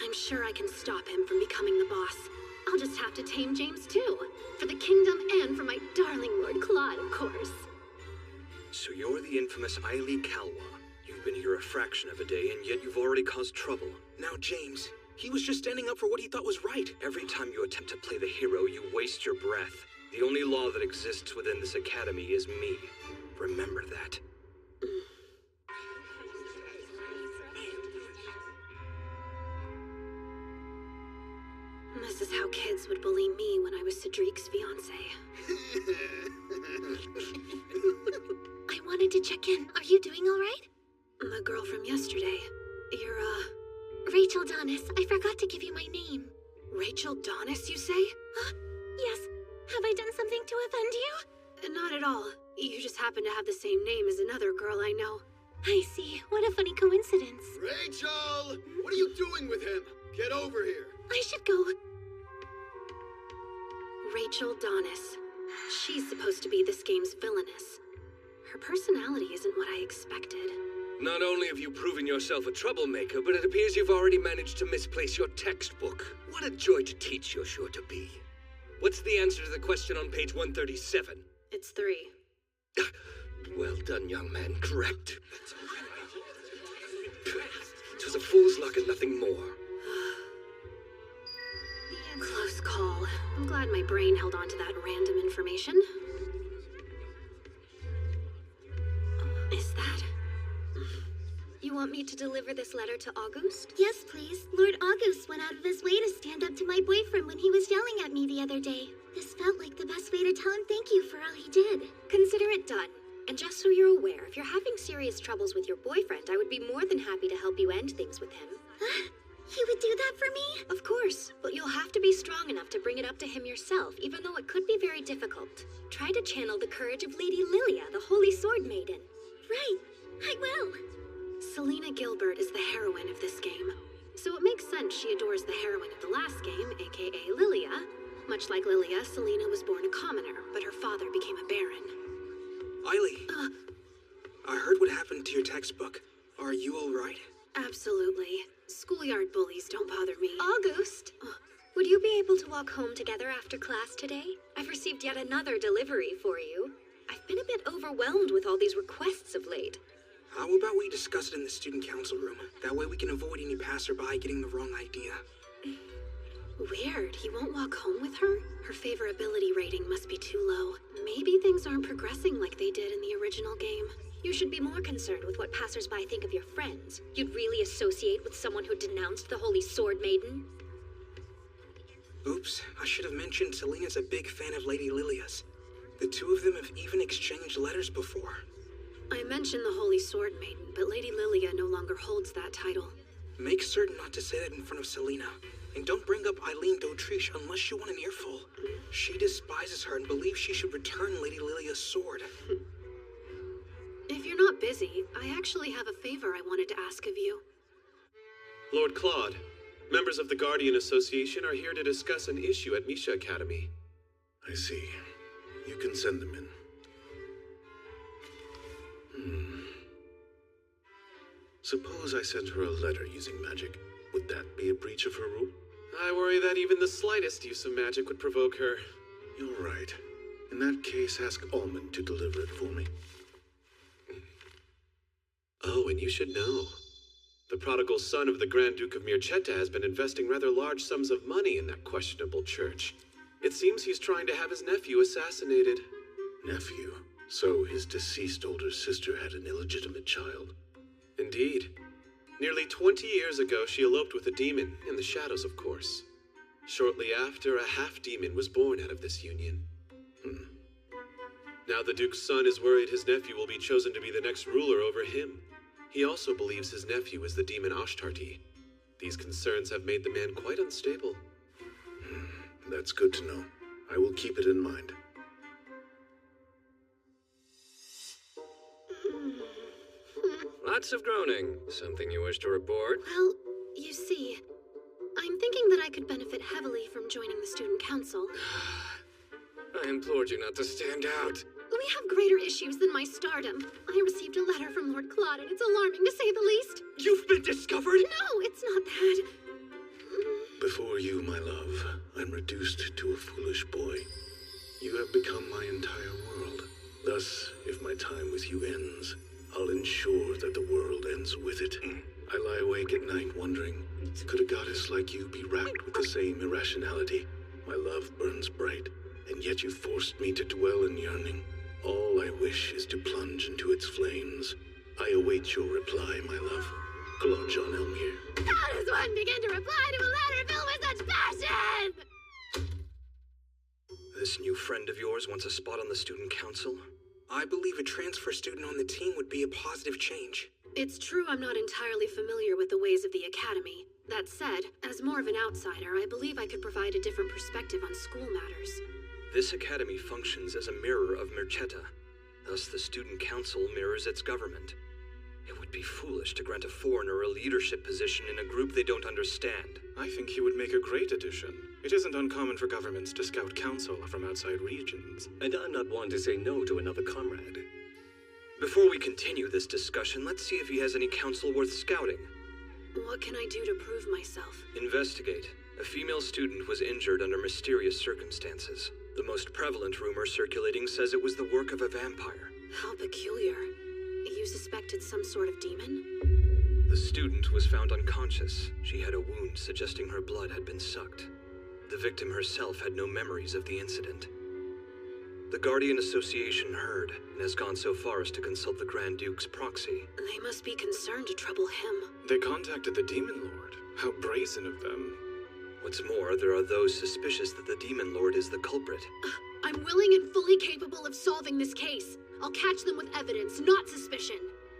I'm sure I can stop him from becoming the boss. I'll just have to tame James too. For the kingdom and for my darling Lord Claude, of course. So you're the infamous Eily Kalwa. You've been here a fraction of a day, and yet you've already caused trouble. Now, James, he was just standing up for what he thought was right. Every time you attempt to play the hero, you waste your breath. The only law that exists within this academy is me. Remember that. is how kids would bully me when I was Cedric's fiancé. I wanted to check in. Are you doing all right? The girl from yesterday. You're, Rachel Donis. I forgot to give you my name. Rachel Donis, you say? Yes. Have I done something to offend you? Not at all. You just happen to have the same name as another girl I know. I see. What a funny coincidence. Rachel! What are you doing with him? Get over here. I should go. Rachel Donis. She's supposed to be this game's villainess. Her personality isn't what I expected. Not only have you proven yourself a troublemaker, but it appears you've already managed to misplace your textbook. What a joy to teach you're sure to be. What's the answer to the question on page 137? It's 3. Well done, young man. Correct. It was a fool's luck and nothing more. Close call. I'm glad my brain held on to that random information. Is that... You want me to deliver this letter to August? Yes, please. Lord August went out of his way to stand up to my boyfriend when he was yelling at me the other day. This felt like the best way to tell him thank you for all he did. Consider it done. And just so you're aware, if you're having serious troubles with your boyfriend, I would be more than happy to help you end things with him. He would do that for me? Of course, but you'll have to be strong enough to bring it up to him yourself, even though it could be very difficult. Try to channel the courage of Lady Lilia, the Holy Sword Maiden. Right, I will. Selena Gilbert is the heroine of this game, so it makes sense she adores the heroine of the last game, aka Lilia. Much like Lilia, Selena was born a commoner, but her father became a baron. Eiley, I heard what happened to your textbook. Are you all right? Absolutely. Schoolyard bullies don't bother me. August, would you be able to walk home together after class today? I've received yet another delivery for you. I've been a bit overwhelmed with all these requests of late. How about we discuss it in the student council room? That way we can avoid any passerby getting the wrong idea. Weird. He won't walk home with her? Her favorability rating must be too low. Maybe things aren't progressing like they did in the original game. You should be more concerned with what passersby think of your friends. You'd really associate with someone who denounced the Holy Sword Maiden? Oops, I should have mentioned Selena's a big fan of Lady Lilia's. The two of them have even exchanged letters before. I mentioned the Holy Sword Maiden, but Lady Lilia no longer holds that title. Make certain not to say that in front of Selena. And don't bring up Eileen d'Autriche unless you want an earful. She despises her and believes she should return Lady Lilia's sword. If you're not busy, I actually have a favor I wanted to ask of you. Lord Claude, members of the Guardian Association are here to discuss an issue at Misha Academy. I see. You can send them in. Suppose I sent her a letter using magic. Would that be a breach of her rule? I worry that even the slightest use of magic would provoke her. You're right. In that case, ask Almond to deliver it for me. Oh, and you should know. The prodigal son of the Grand Duke of Mircetta has been investing rather large sums of money in that questionable church. It seems he's trying to have his nephew assassinated. Nephew? So his deceased older sister had an illegitimate child? Indeed. Nearly 20 years ago, she eloped with a demon, in the shadows, of course. Shortly after, a half-demon was born out of this union. Now the Duke's son is worried his nephew will be chosen to be the next ruler over him. He also believes his nephew is the demon Ashtarti. These concerns have made the man quite unstable. That's good to know. I will keep it in mind. Lots of groaning. Something you wish to report? Well, you see, I'm thinking that I could benefit heavily from joining the student council. I implored you not to stand out. We have greater issues than my stardom. I received a letter from Lord Claude, and it's alarming to say the least. You've been discovered? No, it's not that. Before you, my love, I'm reduced to a foolish boy. You have become my entire world. Thus, if my time with you ends, I'll ensure that the world ends with it. I lie awake at night wondering, could a goddess like you be racked with the same irrationality? My love burns bright, and yet you forced me to dwell in yearning. All I wish is to plunge into its flames. I await your reply, my love. Claude Jean Elmire. How does one begin to reply to a letter filled with such passion? This new friend of yours wants a spot on the student council? I believe a transfer student on the team would be a positive change. It's true I'm not entirely familiar with the ways of the Academy. That said, as more of an outsider, I believe I could provide a different perspective on school matters. This academy functions as a mirror of Merchetta. Thus, the student council mirrors its government. It would be foolish to grant a foreigner a leadership position in a group they don't understand. I think he would make a great addition. It isn't uncommon for governments to scout counsel from outside regions. And I'm not one to say no to another comrade. Before we continue this discussion, let's see if he has any counsel worth scouting. What can I do to prove myself? Investigate. A female student was injured under mysterious circumstances. The most prevalent rumor circulating says it was the work of a vampire. How peculiar. You suspected some sort of demon? The student was found unconscious. She had a wound suggesting her blood had been sucked. The victim herself had no memories of the incident. The Guardian Association heard and has gone so far as to consult the Grand Duke's proxy. They must be concerned to trouble him. They contacted the Demon Lord. How brazen of them. What's more, there are those suspicious that the Demon Lord is the culprit. I'm willing and fully capable of solving this case. I'll catch them with evidence, not suspicion.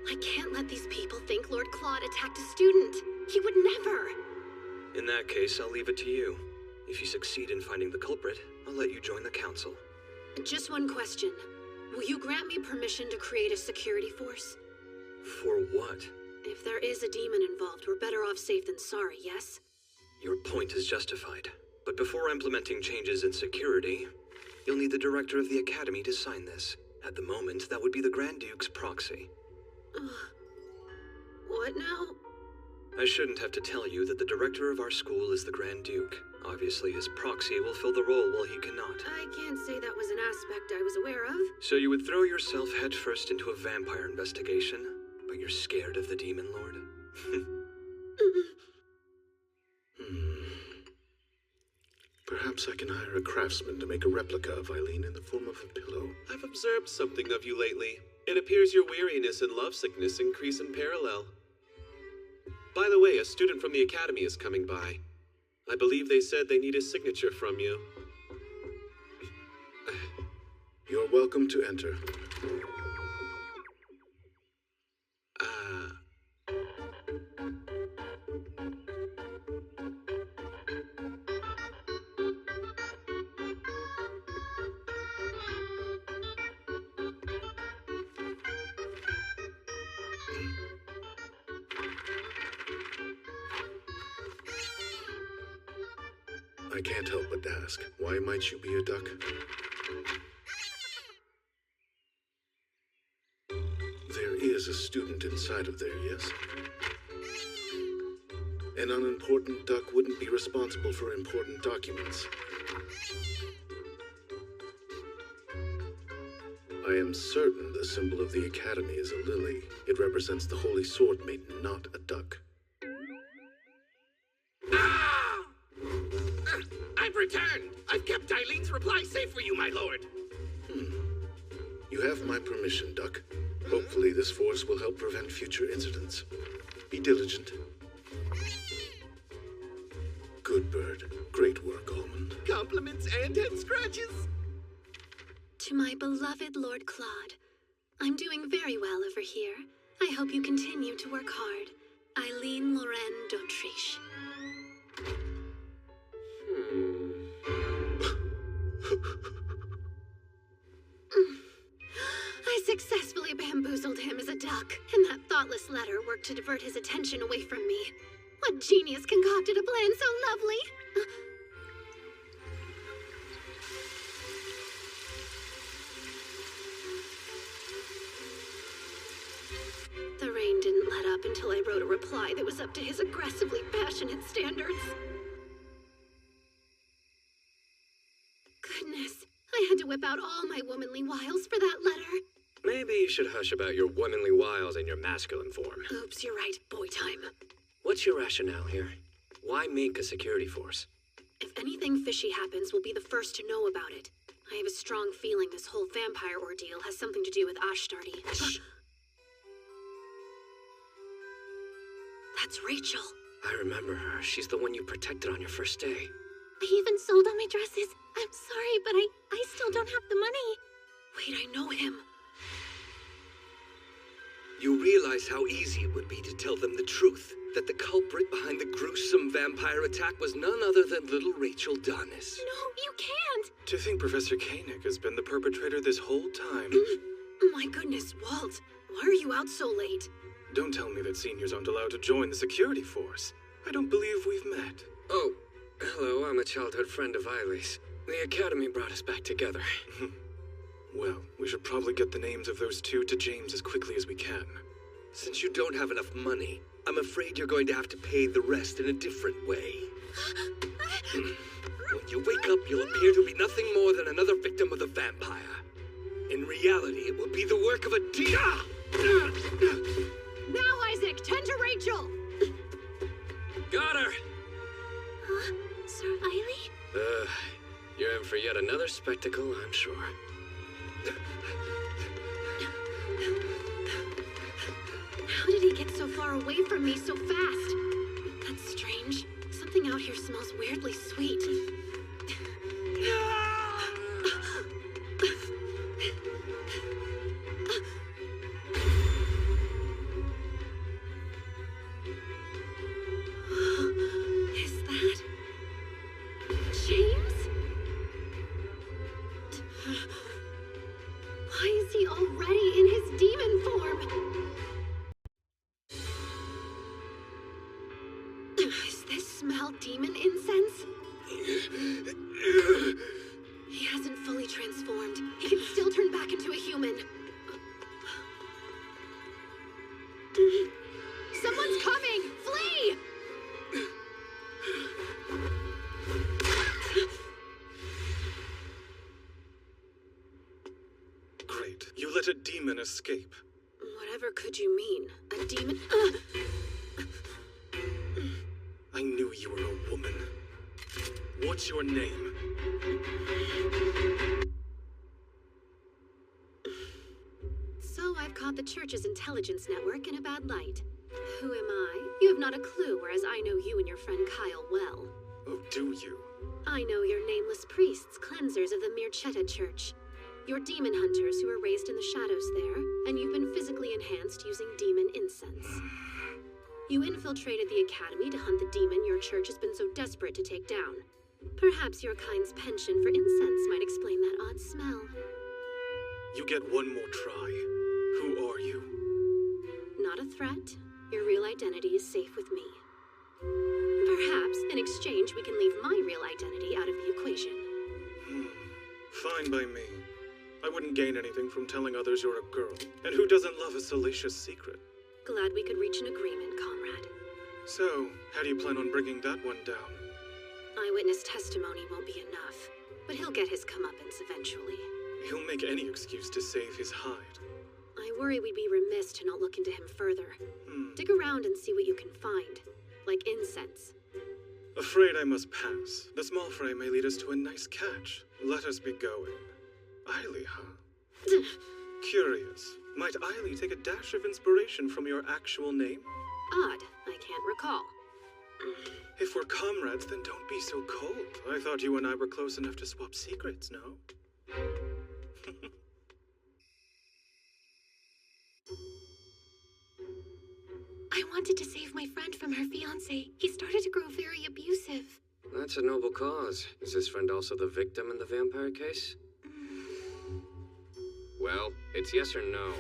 I can't let these people think Lord Claude attacked a student. He would never. In that case, I'll leave it to you. If you succeed in finding the culprit, I'll let you join the council. Just one question. Will you grant me permission to create a security force? For what? If there is a demon involved, we're better off safe than sorry, yes? Your point is justified. But before implementing changes in security, you'll need the director of the Academy to sign this. At the moment, that would be the Grand Duke's proxy. What now? I shouldn't have to tell you that the director of our school is the Grand Duke. Obviously, his proxy will fill the role while he cannot. I can't say that was an aspect I was aware of. So you would throw yourself headfirst into a vampire investigation, but you're scared of the Demon Lord? Perhaps I can hire a craftsman to make a replica of Eileen in the form of a pillow. I've observed something of you lately. It appears your weariness and lovesickness increase in parallel. By the way, a student from the Academy is coming by. I believe they said they need a signature from you. You're welcome to enter. I can't help but ask, why might you be a duck? There is a student inside of there, yes? An unimportant duck wouldn't be responsible for important documents. I am certain the symbol of the Academy is a lily. It represents the Holy Sword Maiden, not a duck. I've returned! I've kept Eileen's reply safe for you, my lord! You have my permission, Duck. Hopefully this force will help prevent future incidents. Be diligent. Good bird. Great work, Almond. Compliments and head scratches! To my beloved Lord Claude, I'm doing very well over here. I hope you continue to work hard. Eileen Lorraine d'Autriche. I successfully bamboozled him as a duck, and that thoughtless letter worked to divert his attention away from me. What genius concocted a plan so lovely? The rain didn't let up until I wrote a reply that was up to his aggressively passionate standards. Goodness, I had to whip out all my womanly wiles for that letter. Maybe you should hush about your womanly wiles in your masculine form. Oops, you're right. Boy time. What's your rationale here? Why make a security force? If anything fishy happens, we'll be the first to know about it. I have a strong feeling this whole vampire ordeal has something to do with Ashtardi. That's Rachel. I remember her. She's the one you protected on your first day. I even sold all my dresses. I'm sorry, but I still don't have the money. Wait, I know him. You realize how easy it would be to tell them the truth. That the culprit behind the gruesome vampire attack was none other than little Rachel Donis. No, you can't! To think Professor Koenig has been the perpetrator this whole time. My goodness, Walt. Why are you out so late? Don't tell me that seniors aren't allowed to join the security force. I don't believe we've met. Oh, hello, I'm a childhood friend of Eileen's. The Academy brought us back together. Well, we should probably get the names of those two to James as quickly as we can. Since you don't have enough money, I'm afraid you're going to have to pay the rest in a different way. When you wake up, you'll appear to be nothing more than another victim of the vampire. In reality, it will be the work of a Now, Isaac, tend to Rachel! Got her! Huh? Sir Eiley? You're in for yet another spectacle, I'm sure. How did he get so far away from me so fast? That's strange. Something out here smells weirdly sweet. Is that James? Why is he already in his demon form? Does this smell demon incense? He hasn't fully transformed. He can still turn back into a human. Someone's coming! Flee! Great. You let a demon escape. Whatever could you mean? A demon? I knew you were a woman. What's your name? So I've caught the church's intelligence network in a bad light. Who am I? You have not a clue, whereas I know you and your friend Kyle well. Oh, do you? I know you're nameless priests, cleansers of the Mirchetta Church. You're demon hunters who were raised in the shadows there, and you've been physically enhanced using demon incense. You infiltrated the academy to hunt the demon your church has been so desperate to take down. Perhaps your kind's penchant for incense might explain that odd smell. You get one more try. Who are you? Not a threat. Your real identity is safe with me. Perhaps, in exchange, we can leave my real identity out of the equation. Fine by me. I wouldn't gain anything from telling others you're a girl. And who doesn't love a salacious secret? Glad we could reach an agreement, comrade. So, how do you plan on bringing that one down? Eyewitness testimony won't be enough, but he'll get his comeuppance eventually. He'll make any excuse to save his hide. I worry we'd be remiss to not look into him further. Dig around and see what you can find, like incense. Afraid I must pass. The small fry may lead us to a nice catch. Let us be going. Eiley, huh? Curious. Might Eiley take a dash of inspiration from your actual name? Odd. I can't recall. If we're comrades, then don't be so cold. I thought you and I were close enough to swap secrets, no? I wanted to save my friend from her fiancé. He started to grow very abusive. That's a noble cause. Is this friend also the victim in the vampire case? Well, it's yes or no.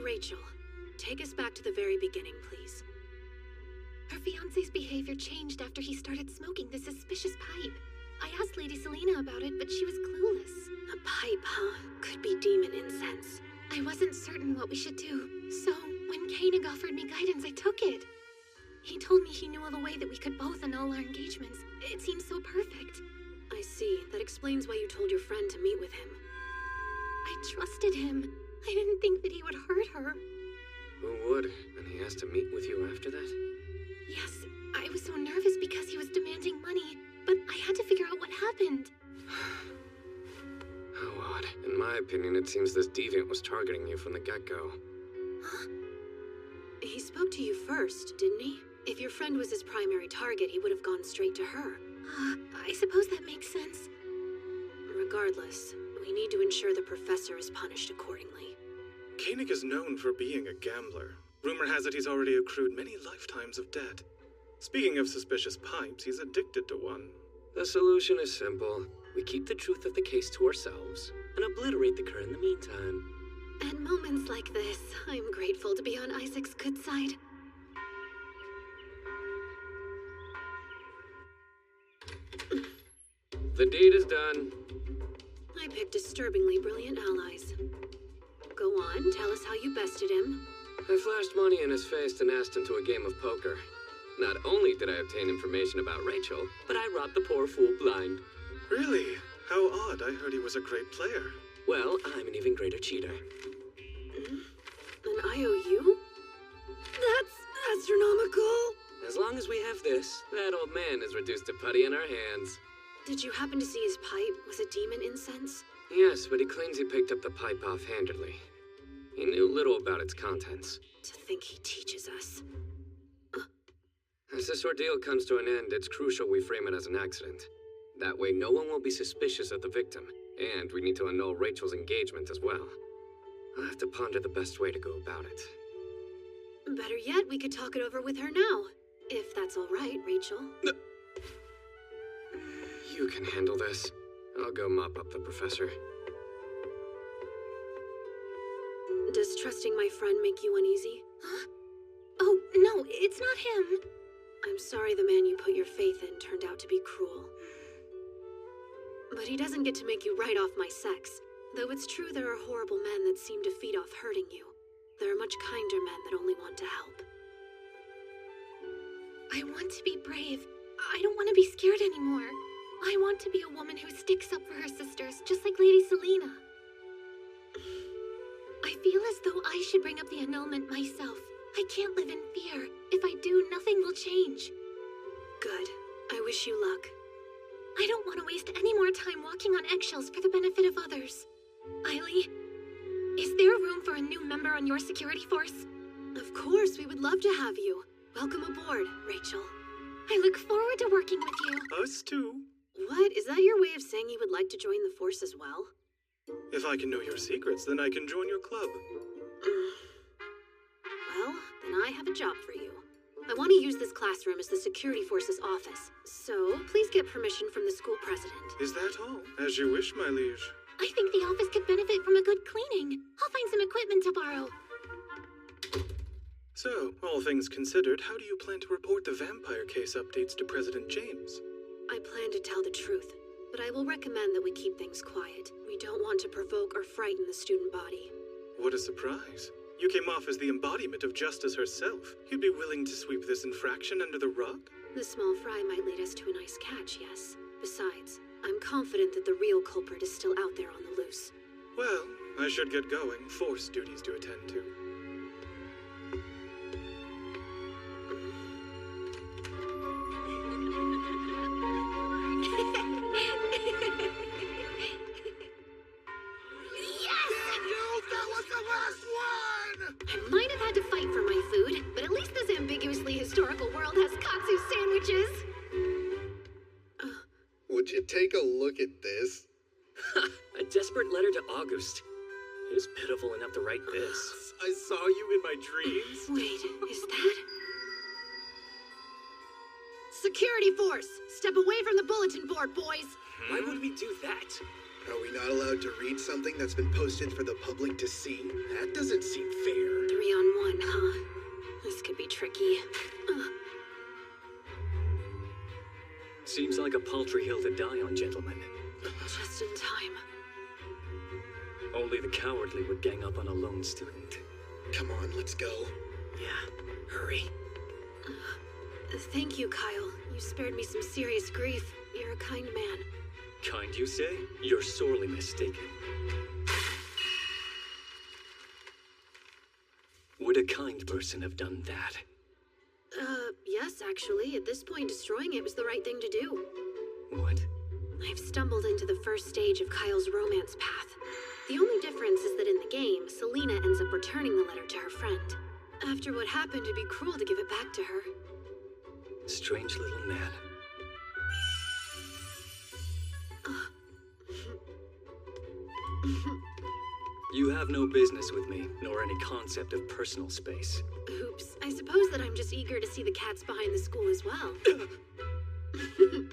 Rachel, take us back to the very beginning, please. Her fiancé's behavior changed after he started smoking the suspicious pipe. I asked Lady Selena about it, but she was clueless. A pipe, huh? Could be demon incense. I wasn't certain what we should do, so when Koenig offered me guidance, I took it. He told me he knew of a way that we could both annul our engagements. It seemed so perfect. I see. That explains why you told your friend to meet with him. I trusted him. I didn't think that he would hurt her. Who would? And he has to meet with you after that? Yes, I was so nervous because he was demanding money, but I had to figure out what happened. How odd. In my opinion, it seems this deviant was targeting you from the get-go. Huh? He spoke to you first, didn't he? If your friend was his primary target, he would have gone straight to her. I suppose that makes sense. Regardless, we need to ensure the professor is punished accordingly. Koenig is known for being a gambler. Rumor has it he's already accrued many lifetimes of debt. Speaking of suspicious pipes, he's addicted to one. The solution is simple. We keep the truth of the case to ourselves and obliterate the cur in the meantime. At moments like this, I'm grateful to be on Isaac's good side. The deed is done. I picked disturbingly brilliant allies. Go on, tell us how you bested him. I flashed money in his face and asked him to a game of poker. Not only did I obtain information about Rachel, but I robbed the poor fool blind. Really? How odd. I heard he was a great player. Well, I'm an even greater cheater. An IOU? That's astronomical. As long as we have this, that old man is reduced to putty in our hands. Did you happen to see his pipe? Was it demon incense? Yes, but he claims he picked up the pipe offhandedly. He knew little about its contents. To think he teaches us. As this ordeal comes to an end, it's crucial we frame it as an accident. That way no one will be suspicious of the victim, and we need to annul Rachel's engagement as well. I'll have to ponder the best way to go about it. Better yet, we could talk it over with her now. If that's all right, Rachel. You can handle this. I'll go mop up the professor. Does trusting my friend make you uneasy? Huh? Oh, no, it's not him. I'm sorry the man you put your faith in turned out to be cruel. But he doesn't get to make you write off my sex. Though it's true there are horrible men that seem to feed off hurting you. There are much kinder men that only want to help. I want to be brave. I don't want to be scared anymore. I want to be a woman who sticks up for her sisters, just like Lady Selena. I feel as though I should bring up the annulment myself. I can't live in fear. If I do, nothing will change. Good. I wish you luck. I don't want to waste any more time walking on eggshells for the benefit of others. Eiley, is there room for a new member on your security force? Of course, we would love to have you. Welcome aboard, Rachel. I look forward to working with you. Us too. What? Is that your way of saying you would like to join the force as well? If I can know your secrets, then I can join your club. Well, then I have a job for you. I want to use this classroom as the security force's office, so please get permission from the school president. Is that all? As you wish, my liege. I think the office could benefit from a good cleaning. I'll find some equipment to borrow. So, all things considered, how do you plan to report the vampire case updates to President James? I plan to tell the truth, but I will recommend that we keep things quiet. We don't want to provoke or frighten the student body. What a surprise. You came off as the embodiment of justice herself. You'd be willing to sweep this infraction under the rug? The small fry might lead us to a nice catch, yes. Besides, I'm confident that the real culprit is still out there on the loose. Well, I should get going. Force duties to attend to. I might have had to fight for my food, but at least this ambiguously historical world has katsu sandwiches. Would you take a look at this? A desperate letter to August. Who's pitiful enough to write this? I saw you in my dreams. Wait, is that? Security force! Step away from the bulletin board, boys! Why would we do that? Are we not allowed to read something that's been posted for the public to see? That doesn't seem fair. 3-on-1, huh? This could be tricky. Seems like a paltry hill to die on, gentlemen. Just in time. Only the cowardly would gang up on a lone student. Come on, let's go. Yeah, hurry. Thank you, Kyle. You spared me some serious grief. You're a kind man. Kind, you say? You're sorely mistaken. Would a kind person have done that? Yes, actually. At this point, destroying it was the right thing to do. What? I've stumbled into the first stage of Kyle's romance path. The only difference is that in the game, Selena ends up returning the letter to her friend. After what happened, it'd be cruel to give it back to her. Strange little man. You have no business with me, nor any concept of personal space. Oops, I suppose that I'm just eager to see the cats behind the school as well.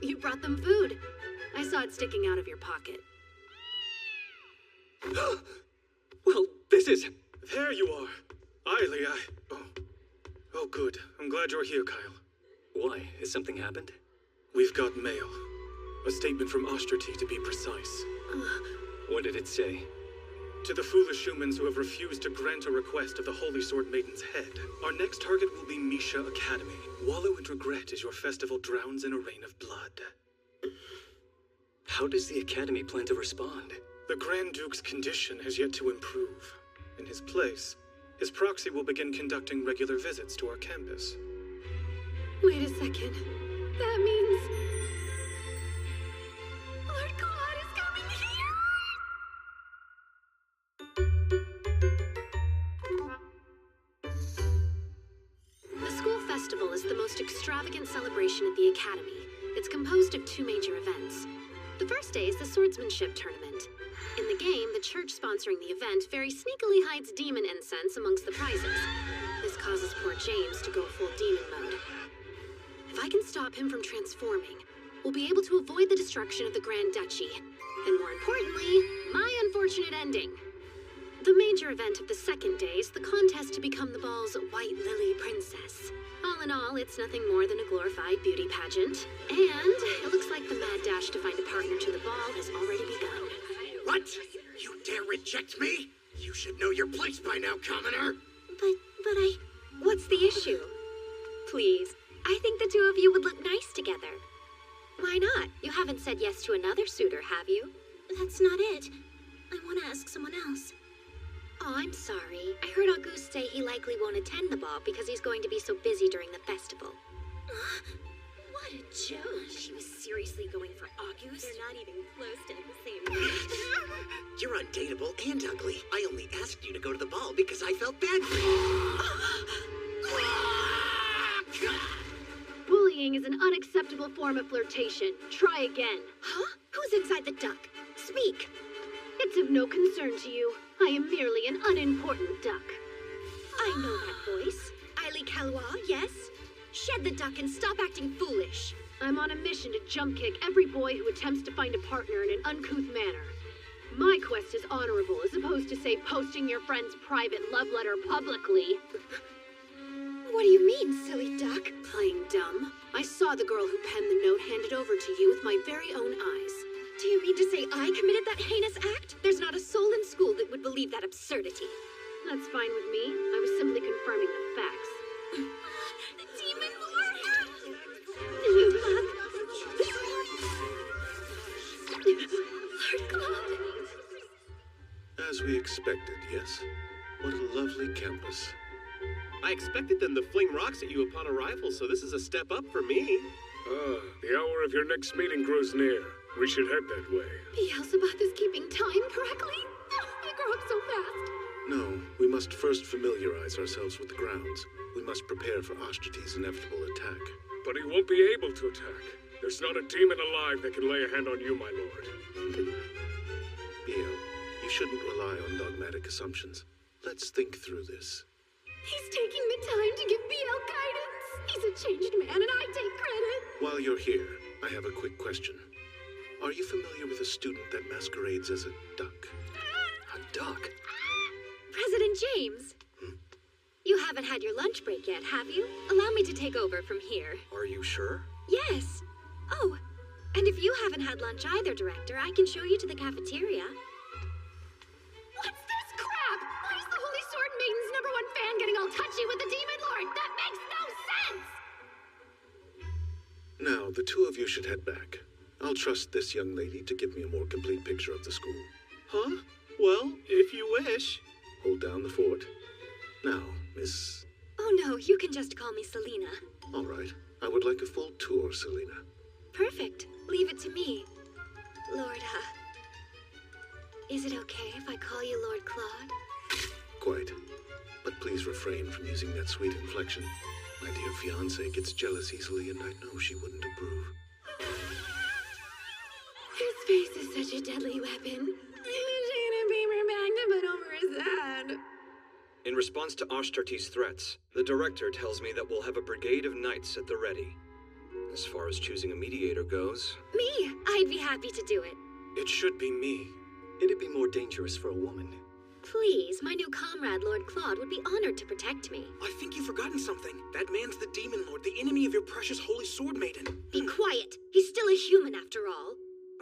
You brought them food. I saw it sticking out of your pocket. Well, this is... There you are. Eiley, Oh, good. I'm glad you're here, Kyle. Why? Has something happened? We've got mail. A statement from Ostrati, to be precise. What did it say? To the foolish humans who have refused to grant a request of the Holy Sword Maiden's head, our next target will be Misha Academy. Wallow in regret as your festival drowns in a rain of blood. How does the Academy plan to respond? The Grand Duke's condition has yet to improve. In his place, his proxy will begin conducting regular visits to our campus. Wait a second. That means... Lord God is coming here! The school festival is the most extravagant celebration at the Academy. It's composed of 2 major events. The first day is the swordsmanship tournament. In the game, the church sponsoring the event very sneakily hides demon incense amongst the prizes. This causes poor James to go full demon mode. If I can stop him from transforming, we'll be able to avoid the destruction of the Grand Duchy. And more importantly, my unfortunate ending. The major event of the second day is the contest to become the ball's White Lily Princess. All in all, it's nothing more than a glorified beauty pageant. And it looks like the mad dash to find a partner to the ball has already begun. What? You dare reject me? You should know your place by now, commoner. But What's the issue? Please, I think the two of you would look nice together. Why not? You haven't said yes to another suitor, have you? That's not it. I want to ask someone else. Oh, I'm sorry. I heard Auguste say he likely won't attend the ball because he's going to be so busy during the festival. What a joke. She was seriously going for Auguste. They're not even close to the same age. You're undateable and ugly. I only asked you to go to the ball because I felt bad for you. Bullying is an unacceptable form of flirtation. Try again. Huh? Who's inside the duck? Speak. It's of no concern to you. I am merely an unimportant duck. I know that voice. Eiley Calois, yes? Shed the duck and stop acting foolish. I'm on a mission to jump kick every boy who attempts to find a partner in an uncouth manner. My quest is honorable, as opposed to, say, posting your friend's private love letter publicly. What do you mean, silly duck? Playing dumb. I saw the girl who penned the note handed over to you with my very own eyes. Do you mean to say I committed that heinous act? There's not a soul in school that would believe that absurdity. That's fine with me. I was simply confirming the facts. The demon lord! Lord God! As we expected, yes. What a lovely campus. I expected them to fling rocks at you upon arrival, so this is a step up for me. The hour of your next meeting grows near. We should head that way. Beelzebub is keeping time correctly? I grow up so fast. No, we must first familiarize ourselves with the grounds. We must prepare for Ostrati's inevitable attack. But he won't be able to attack. There's not a demon alive that can lay a hand on you, my lord. Biel, you shouldn't rely on dogmatic assumptions. Let's think through this. He's taking the time to give Biel guidance. He's a changed man, and I take credit. While you're here, I have a quick question. Are you familiar with a student that masquerades as a duck? A duck? President James! You haven't had your lunch break yet, have you? Allow me to take over from here. Are you sure? Yes. Oh, and if you haven't had lunch either, Director, I can show you to the cafeteria. What's this crap? Why is the Holy Sword Maiden's #1 fan getting all touchy with the Demon Lord? That makes no sense! Now, the two of you should head back. I'll trust this young lady to give me a more complete picture of the school. Huh? Well, if you wish. Hold down the fort. Now, Miss... Oh no, you can just call me Selena. All right. I would like a full tour, Selena. Perfect. Leave it to me. Lord, is it okay if I call you Lord Claude? Quite. But please refrain from using that sweet inflection. My dear fiancée gets jealous easily, and I know she wouldn't approve. His face is such a deadly weapon. I'm taking a paper bag to put over his head. In response to Ashtartes' threats, the director tells me that we'll have a brigade of knights at the ready. As far as choosing a mediator goes... Me! I'd be happy to do it. It should be me. It'd be more dangerous for a woman. Please, my new comrade, Lord Claude, would be honored to protect me. I think you've forgotten something. That man's the Demon Lord, the enemy of your precious Holy Sword Maiden. Be quiet. He's still a human after all.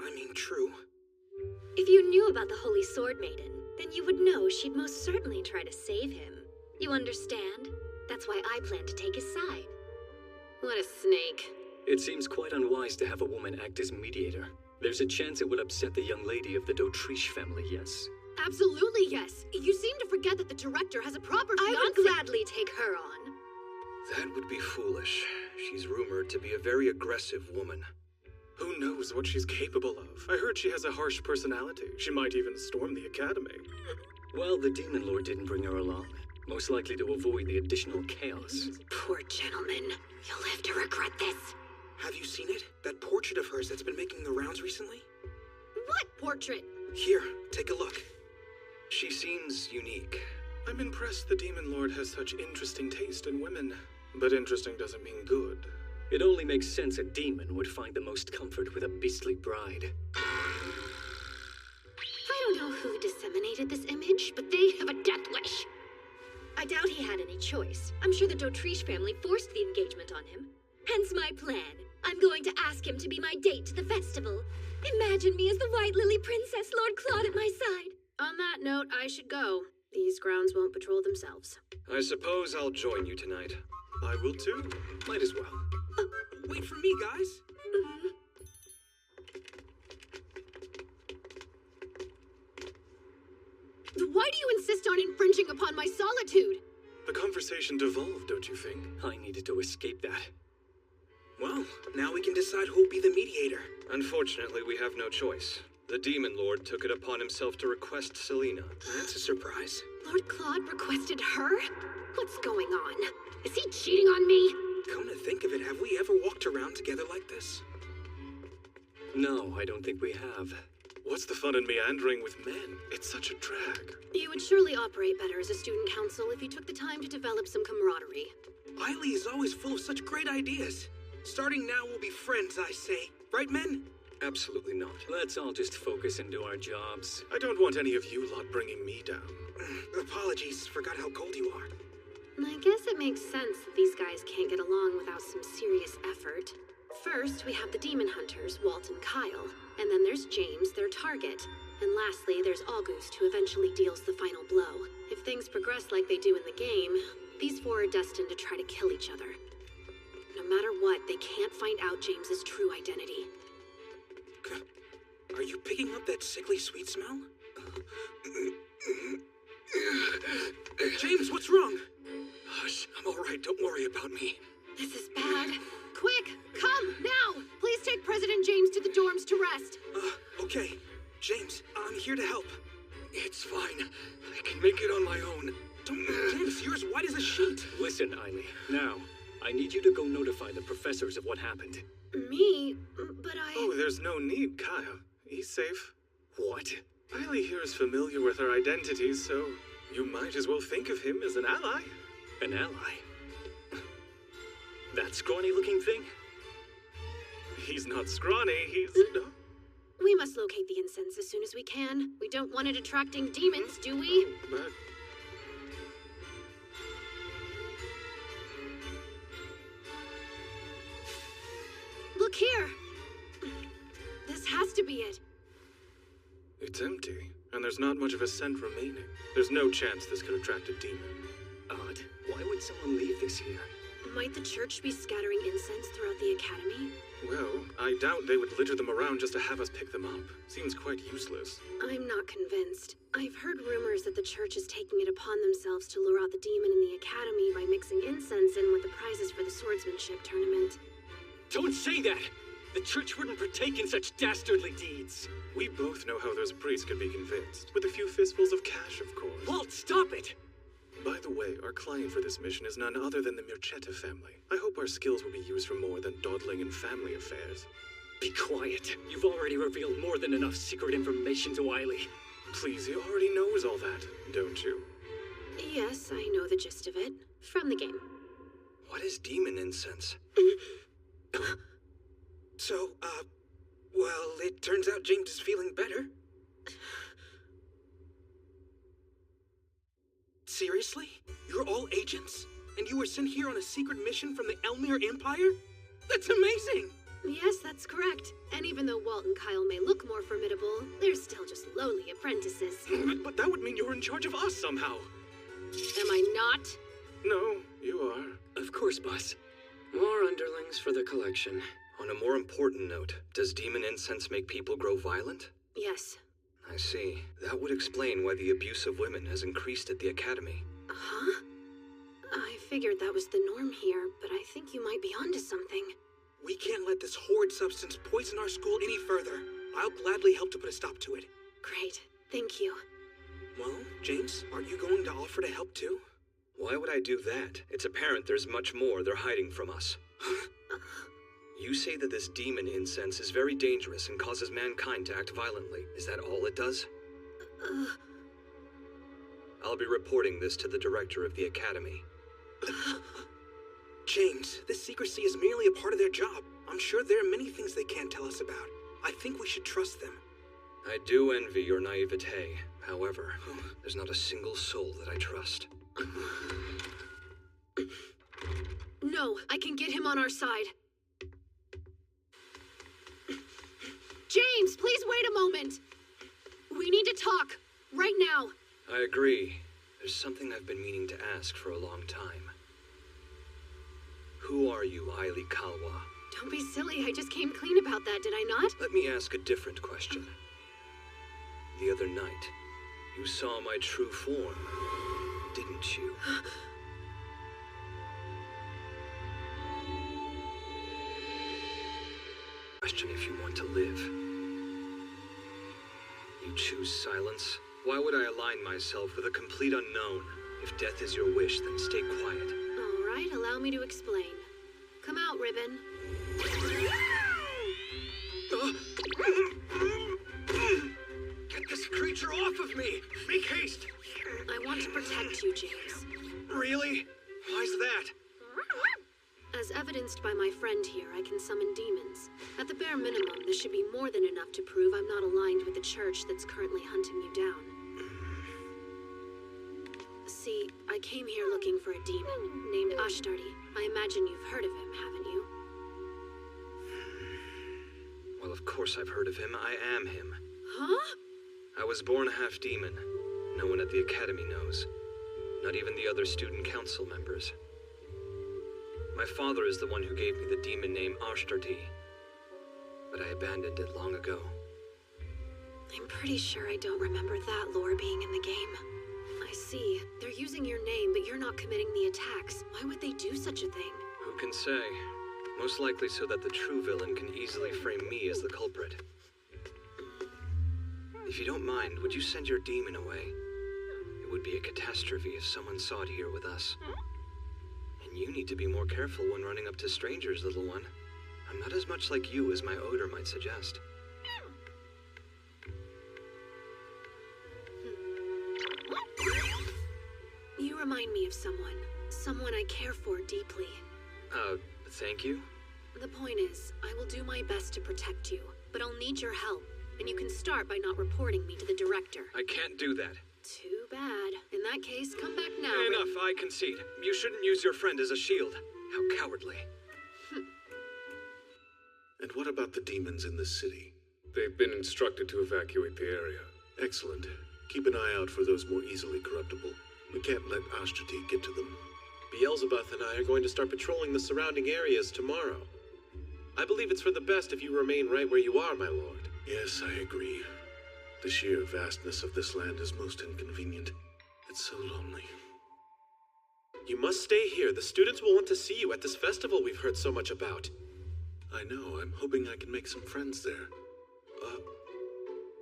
I mean, true. If you knew about the Holy Sword Maiden, then you would know she'd most certainly try to save him. You understand? That's why I plan to take his side. What a snake. It seems quite unwise to have a woman act as mediator. There's a chance it would upset the young lady of the D'Autriche family, yes? Absolutely yes. You seem to forget that the director has a proper fiancé. I would gladly take her on. That would be foolish. She's rumored to be a very aggressive woman. Who knows what she's capable of? I heard she has a harsh personality. She might even storm the academy. Well, the Demon Lord didn't bring her along. Most likely to avoid the additional chaos. Poor gentleman. You'll live to regret this. Have you seen it? That portrait of hers that's been making the rounds recently? What portrait? Here, take a look. She seems unique. I'm impressed the Demon Lord has such interesting taste in women. But interesting doesn't mean good. It only makes sense a demon would find the most comfort with a beastly bride. I don't know who disseminated this image, but they have a death wish. I doubt he had any choice. I'm sure the D'Autriche family forced the engagement on him. Hence my plan. I'm going to ask him to be my date to the festival. Imagine me as the White Lily Princess, Lord Claude at my side. On that note, I should go. These grounds won't patrol themselves. I suppose I'll join you tonight. I will too. Might as well. Wait for me, guys. Why do you insist on infringing upon my solitude? The conversation devolved, don't you think? I needed to escape that. Well, now we can decide who'll be the mediator. Unfortunately, we have no choice. The Demon Lord took it upon himself to request Selena. That's a surprise. Lord Claude requested her? What's going on? Is he cheating on me? Come to think of it, have we ever walked around together like this? No, I don't think we have. What's the fun in meandering with men? It's such a drag. You would surely operate better as a student council if you took the time to develop some camaraderie. Eiley is always full of such great ideas. Starting now, we'll be friends, I say. Right, men? Absolutely not. Let's all just focus and do our jobs. I don't want any of you lot bringing me down. Apologies, forgot how cold you are. I guess it makes sense that these guys can't get along without some serious effort. First, we have the demon hunters, Walt and Kyle. And then there's James, their target. And lastly, there's August, who eventually deals the final blow. If things progress like they do in the game, these four are destined to try to kill each other. No matter what, they can't find out James's true identity. Are you picking up that sickly sweet smell? James, what's wrong? Hush, I'm all right. Don't worry about me. This is bad. Quick, come, now! Please take President James to the dorms to rest. Okay. James, I'm here to help. It's fine. I can make it on my own. Don't be tense. You're as white as a sheet. Listen, Eiley. Now, I need you to go notify the professors of what happened. Me? But I... Oh, there's no need, Kyle. He's safe. What? Eiley here is familiar with her identities, so you might as well think of him as an ally. An ally? That scrawny-looking thing? He's not scrawny, he's... We must locate the incense as soon as we can. We don't want it attracting demons, do we? But... Look here! This has to be it. It's empty, and there's not much of a scent remaining. There's no chance this could attract a demon. Odd. Why would someone leave this here? Might the church be scattering incense throughout the academy? Well, I doubt they would litter them around just to have us pick them up. Seems quite useless. I'm not convinced. I've heard rumors that the church is taking it upon themselves to lure out the demon in the academy by mixing incense in with the prizes for the swordsmanship tournament. Don't say that! The church wouldn't partake in such dastardly deeds. We both know how those priests could be convinced. With a few fistfuls of cash, of course. Walt, stop it! By the the way, our client for this mission is none other than the Mirchetta family. I hope our skills will be used for more than dawdling in family affairs. Be quiet. You've already revealed more than enough secret information to Eiley. Please, he already knows all that, don't you? Yes, I know the gist of it. From the game. What is demon incense? So, well, it turns out James is feeling better. Seriously? You're all agents? And you were sent here on a secret mission from the Elmir Empire? That's amazing! Yes, that's correct. And even though Walt and Kyle may look more formidable, they're still just lowly apprentices. But that would mean you're in charge of us somehow. Am I not? No, you are. Of course, boss. More underlings for the collection. On a more important note, does demon incense make people grow violent? Yes. I see. That would explain why the abuse of women has increased at the academy. Huh? I figured that was the norm here, but I think you might be onto something. We can't let this horrid substance poison our school any further. I'll gladly help to put a stop to it. Great. Thank you. Well, James, aren't you going to offer to help too? Why would I do that? It's apparent there's much more they're hiding from us. You say that this demon incense is very dangerous and causes mankind to act violently. Is that all it does? I'll be reporting this to the director of the academy. James, this secrecy is merely a part of their job. I'm sure there are many things they can't tell us about. I think we should trust them. I do envy your naivete. However, there's not a single soul that I trust. No, I can get him on our side. James, please wait a moment. We need to talk. Right now. I agree. There's something I've been meaning to ask for a long time. Who are you, Eiley Kalwa? Don't be silly. I just came clean about that, did I not? Let me ask a different question. The other night, you saw my true form, didn't you? Question if you want to live. You choose silence? Why would I align myself with a complete unknown? If death is your wish, then stay quiet. All right, allow me to explain. Come out, Ribbon. Get this creature off of me! Make haste! I want to protect you, James. Really? Why's that? As evidenced by my friend here, I can summon demons. At the bare minimum, this should be more than enough to prove I'm not aligned with the church that's currently hunting you down. See, I came here looking for a demon named Ashtardi. I imagine you've heard of him, haven't you? Well, of course I've heard of him. I am him. Huh? I was born half demon. No one at the academy knows. Not even the other student council members. My father is the one who gave me the demon name Ashtardi, but I abandoned it long ago. I'm pretty sure I don't remember that lore being in the game. I see. They're using your name, but you're not committing the attacks. Why would they do such a thing? Who can say? Most likely so that the true villain can easily frame me as the culprit. If you don't mind, would you send your demon away? It would be a catastrophe if someone saw it here with us. And you need to be more careful when running up to strangers, little one. I'm not as much like you as my odor might suggest. You remind me of someone. Someone I care for deeply. Thank you? The point is, I will do my best to protect you, but I'll need your help. And you can start by not reporting me to the director. I can't do that. Too bad. In that case, come back now. Enough, I concede. You shouldn't use your friend as a shield. How cowardly. And what about the demons in the city? They've been instructed to evacuate the area. Excellent. Keep an eye out for those more easily corruptible. We can't let Ashtardi get to them. Beelzebub and I are going to start patrolling the surrounding areas tomorrow. I believe it's for the best if you remain right where you are, my lord. Yes, I agree. The sheer vastness of this land is most inconvenient. It's so lonely. You must stay here. The students will want to see you at this festival we've heard so much about. I know. I'm hoping I can make some friends there.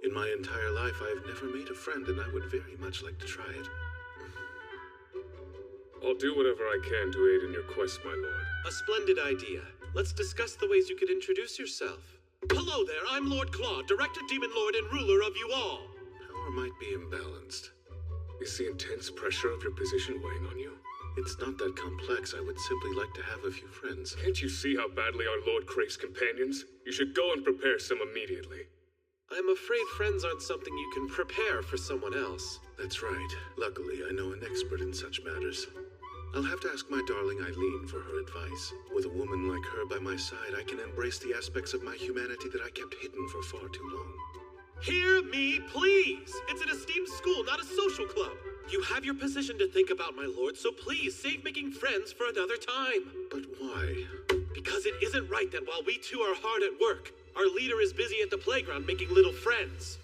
In my entire life, I've never made a friend, and I would very much like to try it. I'll do whatever I can to aid in your quest, my lord. A splendid idea. Let's discuss the ways you could introduce yourself. Hello there, I'm Lord Claude, Director, Demon Lord, and ruler of you all. Power might be imbalanced. Is the intense pressure of your position weighing on you? It's not that complex. I would simply like to have a few friends. Can't you see how badly our lord craves companions? You should go and prepare some immediately. I'm afraid friends aren't something you can prepare for someone else. That's right. Luckily, I know an expert in such matters. I'll have to ask my darling Eileen for her advice. With a woman like her by my side, I can embrace the aspects of my humanity that I kept hidden for far too long. Hear me, please! It's an esteemed school, not a social club. You have your position to think about, my lord, so please save making friends for another time. But why? Because it isn't right that while we two are hard at work, our leader is busy at the playground making little friends.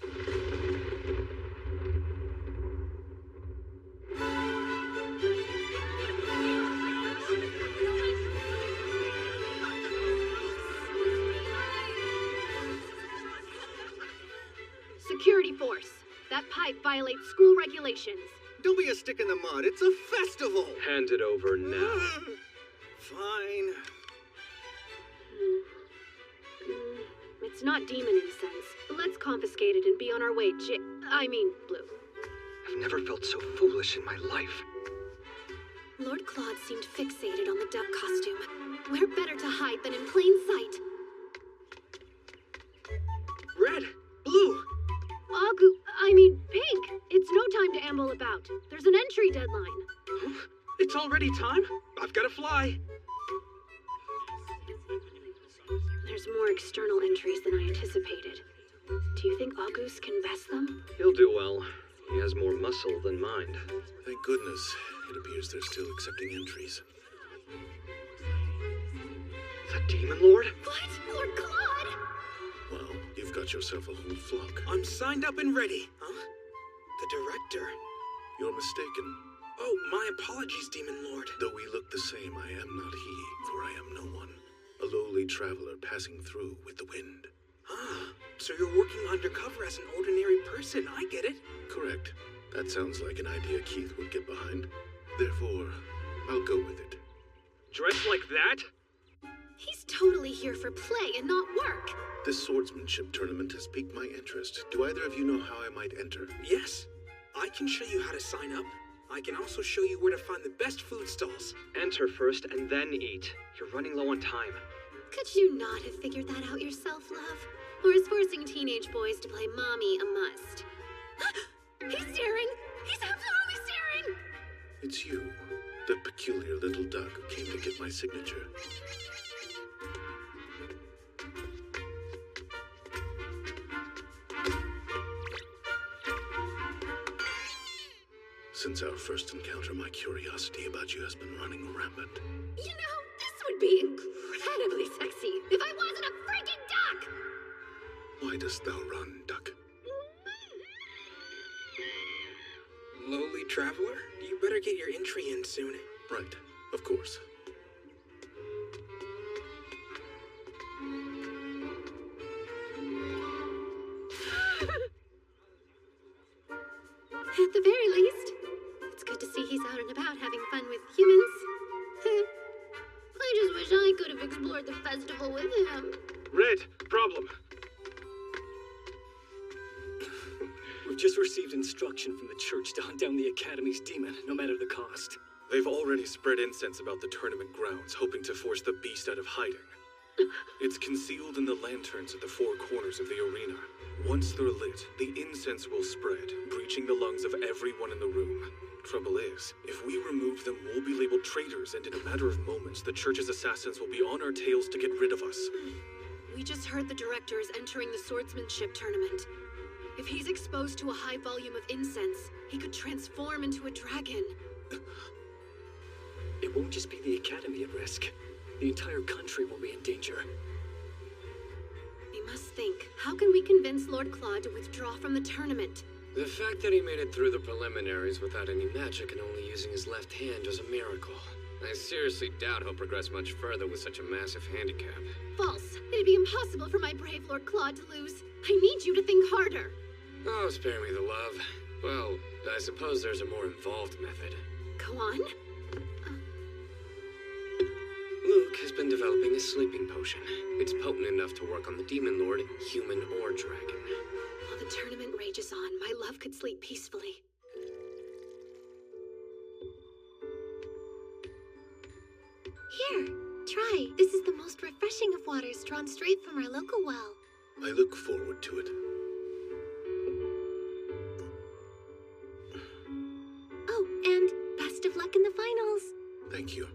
Security force. That pipe violates school regulations. Don't be a stick in the mud. It's a festival. Hand it over now. Fine. It's not demon incense. Let's confiscate it and be on our way, Blue. I've never felt so foolish in my life. Lord Claude seemed fixated on the duck costume. Where better to hide than in plain sight? Red! Blue! Pink! It's no time to amble about. There's an entry deadline. It's already time? I've got to fly. There's more external entries than I anticipated. Do you think August can best them? He'll do well. He has more muscle than mind. Thank goodness. It appears they're still accepting entries. The Demon Lord? What? Lord Claude? Well, you've got yourself a whole flock. I'm signed up and ready. Huh? The director. You're mistaken. Oh, my apologies, Demon Lord. Though we look the same, I am not he, for I am no one. A lowly traveler passing through with the wind. Ah, so you're working undercover as an ordinary person. I get it. Correct. That sounds like an idea Keith would get behind. Therefore, I'll go with it. Dressed like that? He's totally here for play and not work. This swordsmanship tournament has piqued my interest. Do either of you know how I might enter? Yes. I can show you how to sign up. I can also show you where to find the best food stalls. Enter first and then eat. You're running low on time. Could you not have figured that out yourself, love? Or is forcing teenage boys to play mommy a must? He's staring! He's absolutely staring! It's you, the peculiar little duck who came to get my signature. Since our first encounter, my curiosity about you has been running rampant. You know, this would be incredibly sexy if I wasn't a freaking duck! Why dost thou run, duck? Lowly traveler, you better get your entry in soon. Right, of course. At the very least, it's good to see he's out and about having fun with humans. I just wish I could have explored the festival with him. Red, problem. We've just received instruction from the church to hunt down the Academy's demon, no matter the cost. They've already spread incense about the tournament grounds, hoping to force the beast out of hiding. It's concealed in the lanterns at the four corners of the arena. Once they're lit, the incense will spread, breaching the lungs of everyone in the room. Trouble is, if we remove them, we'll be labeled traitors, and in a matter of moments, the church's assassins will be on our tails to get rid of us. We just heard the director is entering the swordsmanship tournament. If he's exposed to a high volume of incense, he could transform into a dragon. It won't just be the Academy at risk. The entire country will be in danger. We must think, how can we convince Lord Claude to withdraw from the tournament? The fact that he made it through the preliminaries without any magic and only using his left hand is a miracle. I seriously doubt he'll progress much further with such a massive handicap. False. It'd be impossible for my brave Lord Claude to lose. I need you to think harder. Oh, spare me the love. Well, I suppose there's a more involved method. Go on. Doc has been developing a sleeping potion. It's potent enough to work on the Demon Lord, human or dragon. While the tournament rages on, my love could sleep peacefully. Here, try. This is the most refreshing of waters drawn straight from our local well. I look forward to it. Oh, and best of luck in the finals. Thank you.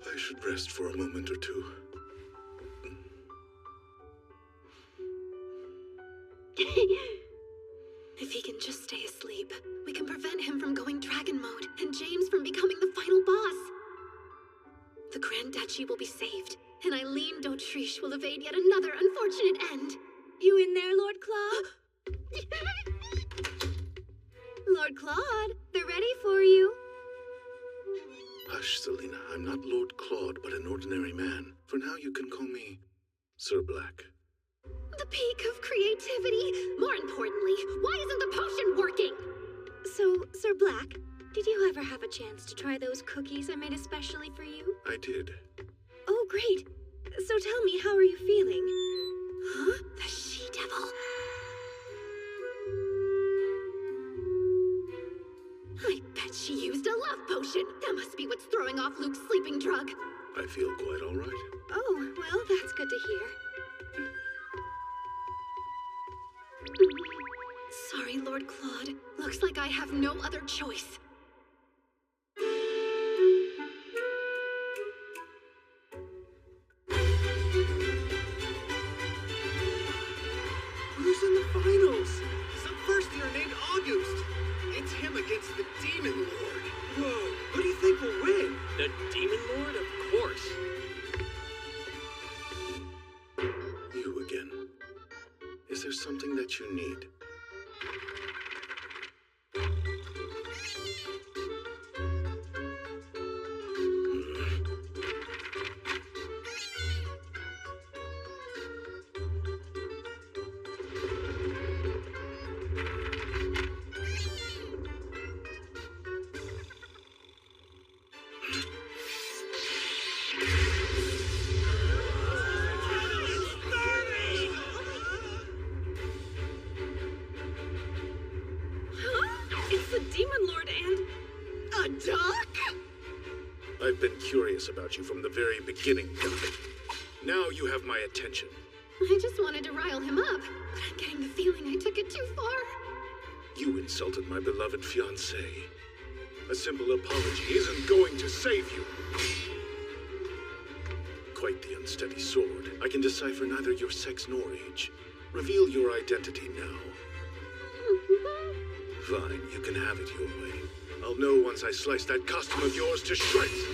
I should rest for a moment or two. If he can just stay asleep, we can prevent him from going dragon mode and James from becoming the final boss. The Grand Duchy will be saved, and Eileen d'Autriche will evade yet another unfortunate end. You in there, Lord Claude? Lord Claude, they're ready for you. Hush, Selena. I'm not Lord Claude, but an ordinary man. For now, you can call me Sir Black. The peak of creativity. More importantly, why isn't the potion working? So, Sir Black, did you ever have a chance to try those cookies I made especially for you? I did. Oh, great. So tell me, how are you feeling? Huh? The she-devil. I bet she used a love potion. That must be what's throwing off Luke's sleeping drug. I feel quite all right. Oh, well, that's good to hear. Sorry, Lord Claude. Looks like I have no other choice. Who's in the finals? Some first year named August. It's him against the Demon Lord. Whoa, who do you think will win? The Demon Lord, of course. You again. Is there something that you need? I've been curious about you from the very beginning, Doc. Now you have my attention. I just wanted to rile him up, but I'm getting the feeling I took it too far. You insulted my beloved fiancée. A simple apology isn't going to save you. Quite the unsteady sword. I can decipher neither your sex nor age. Reveal your identity now. Fine, you can have it your way. I'll know once I slice that costume of yours to shreds.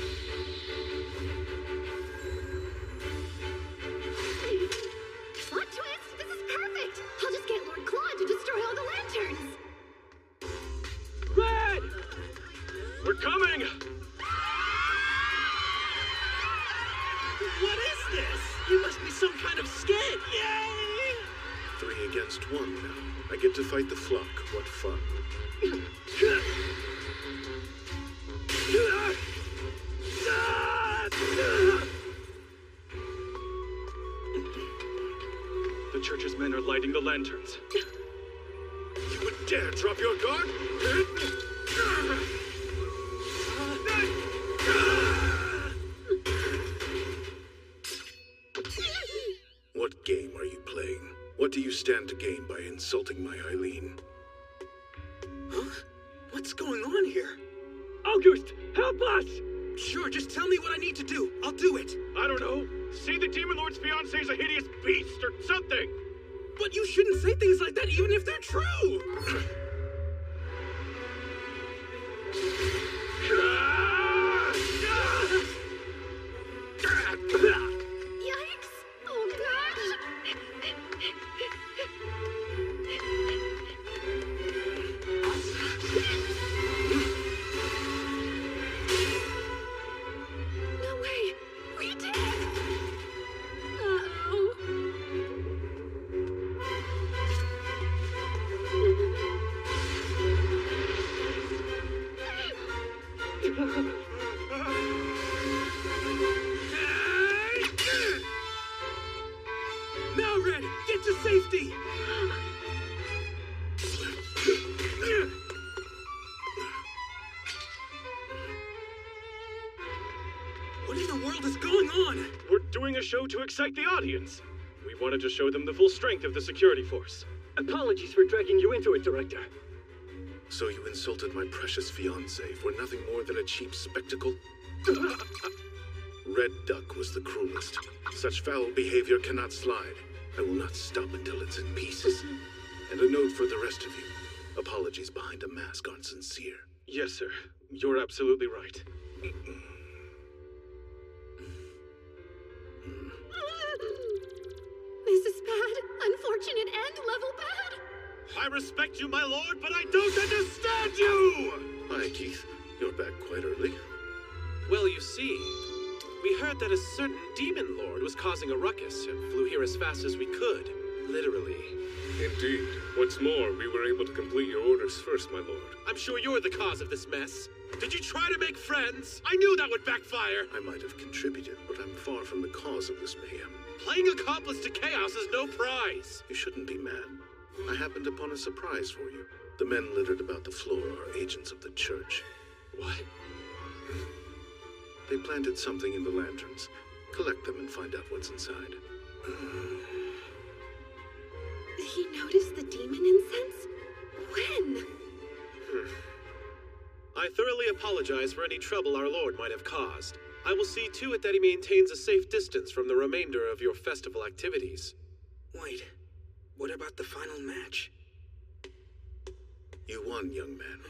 Plot twist! This is perfect! I'll just get Lord Claude to destroy all the lanterns! Red! We're coming! What is this? You must be some kind of skid! Yay! 3 against 1 now. I get to fight the flock. What fun. The church's men are lighting the lanterns. You would dare drop your guard? What game are you playing? What do you stand to gain by insulting my Eileen? Huh? What's going on here? August, help us! Sure, just tell me what I need to do. I'll do it. I don't know. Say the Demon Lord's fiancé is a hideous beast or something. But you shouldn't say things like that even if they're true. Yikes! Oh gosh! No way! We did! Uh-oh. Now, Red, get to safety! What in the world is going on? We're doing a show to excite the audience. We wanted to show them the full strength of the security force. Apologies for dragging you into it, Director. So you insulted my precious fiancée for nothing more than a cheap spectacle? Red Duck was the cruelest. Such foul behavior cannot slide. I will not stop until it's in pieces. And a note for the rest of you. Apologies behind a mask aren't sincere. Yes, sir. You're absolutely right. This is bad. Unfortunate and level bad. I respect you, my lord, but I don't understand you! Hi, Keith. You're back quite early. Well, you see, we heard that a certain demon lord was causing a ruckus and flew here as fast as we could. Literally. Indeed. What's more, we were able to complete your orders first, my lord. I'm sure you're the cause of this mess. Did you try to make friends? I knew that would backfire. I might have contributed, but I'm far from the cause of this mayhem. Playing accomplice to chaos is no prize. You shouldn't be mad. I happened upon a surprise for you. The men littered about the floor are agents of the church. What? They planted something in the lanterns. Collect them and find out what's inside. He noticed the demon incense? When? I thoroughly apologize for any trouble our lord might have caused. I will see to it that he maintains a safe distance from the remainder of your festival activities. Wait, what about the final match? You won, young man.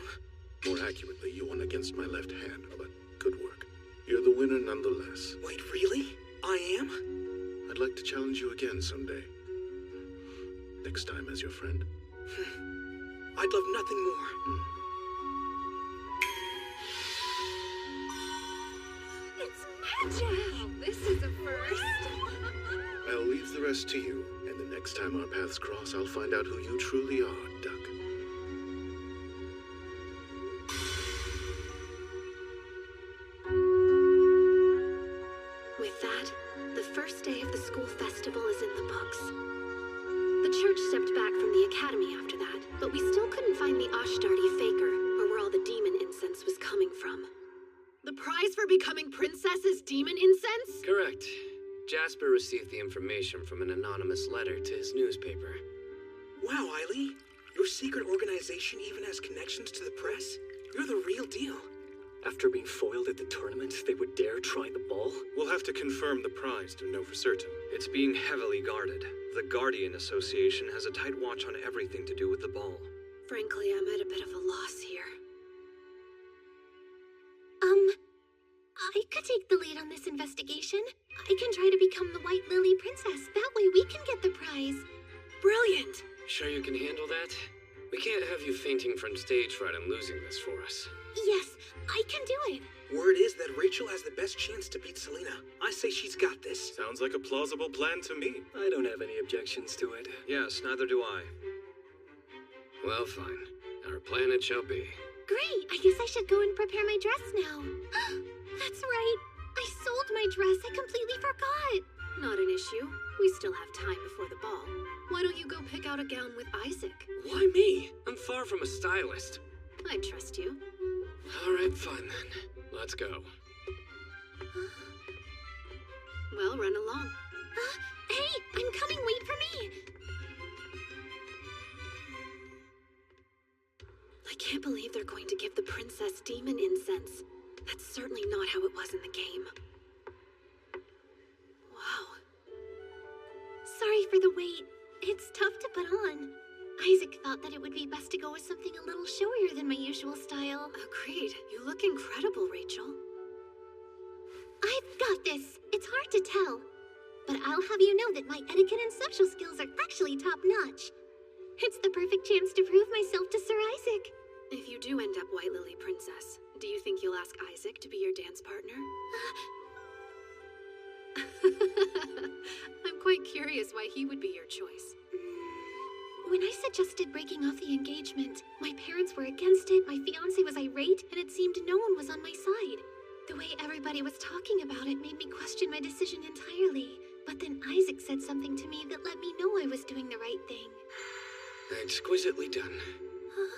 More accurately, you won against my left hand, but good work. You're the winner nonetheless. Wait, really? I am? I'd like to challenge you again someday. Next time as your friend. I'd love nothing more. It's magic! This is a first. I'll leave the rest to you, and the next time our paths cross, I'll find out who you truly are, Duck. With that, the first day of the school festival is in the books. The church stepped back from the academy after that, but we still couldn't find the Ashtardi faker, or where all the demon incense was coming from. The prize for becoming princess is demon incense? Correct. Jasper received the information from an anonymous letter to his newspaper. Wow, Eileen. Your secret organization even has connections to the press? You're the real deal. After being foiled at the tournament, they would dare try the ball? We'll have to confirm the prize to know for certain. It's being heavily guarded. The Guardian Association has a tight watch on everything to do with the ball. Frankly, I'm at a bit of a loss here. I could take the lead on this investigation. I can try to become the White Lily Princess. That way we can get the prize. Brilliant! Sure you can handle that? We can't have you fainting from stage fright and losing this for us. Yes, I can do it. Word is that Rachel has the best chance to beat Selena. I say she's got this. Sounds like a plausible plan to me. I don't have any objections to it. Yes, neither do I. Well, fine. Our plan it shall be. Great, I guess I should go and prepare my dress now. That's right. I sold my dress. I completely forgot. Not an issue. We still have time before the ball. Why don't you go pick out a gown with Isaac? Why me? I'm far from a stylist. I trust you. All right, fine then. Let's go. Well, run along. Hey, I'm coming. Wait for me. I can't believe they're going to give the princess demon incense. That's certainly not how it was in the game. Wow. Sorry for the wait. It's tough to put on. Isaac thought that it would be best to go with something a little showier than my usual style. Agreed. You look incredible, Rachel. I've got this. It's hard to tell. But I'll have you know that my etiquette and social skills are actually top-notch. It's the perfect chance to prove myself to Sir Isaac. If you do end up White Lily Princess, do you think you'll ask Isaac to be your dance partner? I'm quite curious why he would be your choice. When I suggested breaking off the engagement, my parents were against it, my fiancé was irate, and it seemed no one was on my side. The way everybody was talking about it made me question my decision entirely, But then Isaac said something to me that let me know I was doing the right thing. Exquisitely done. Huh?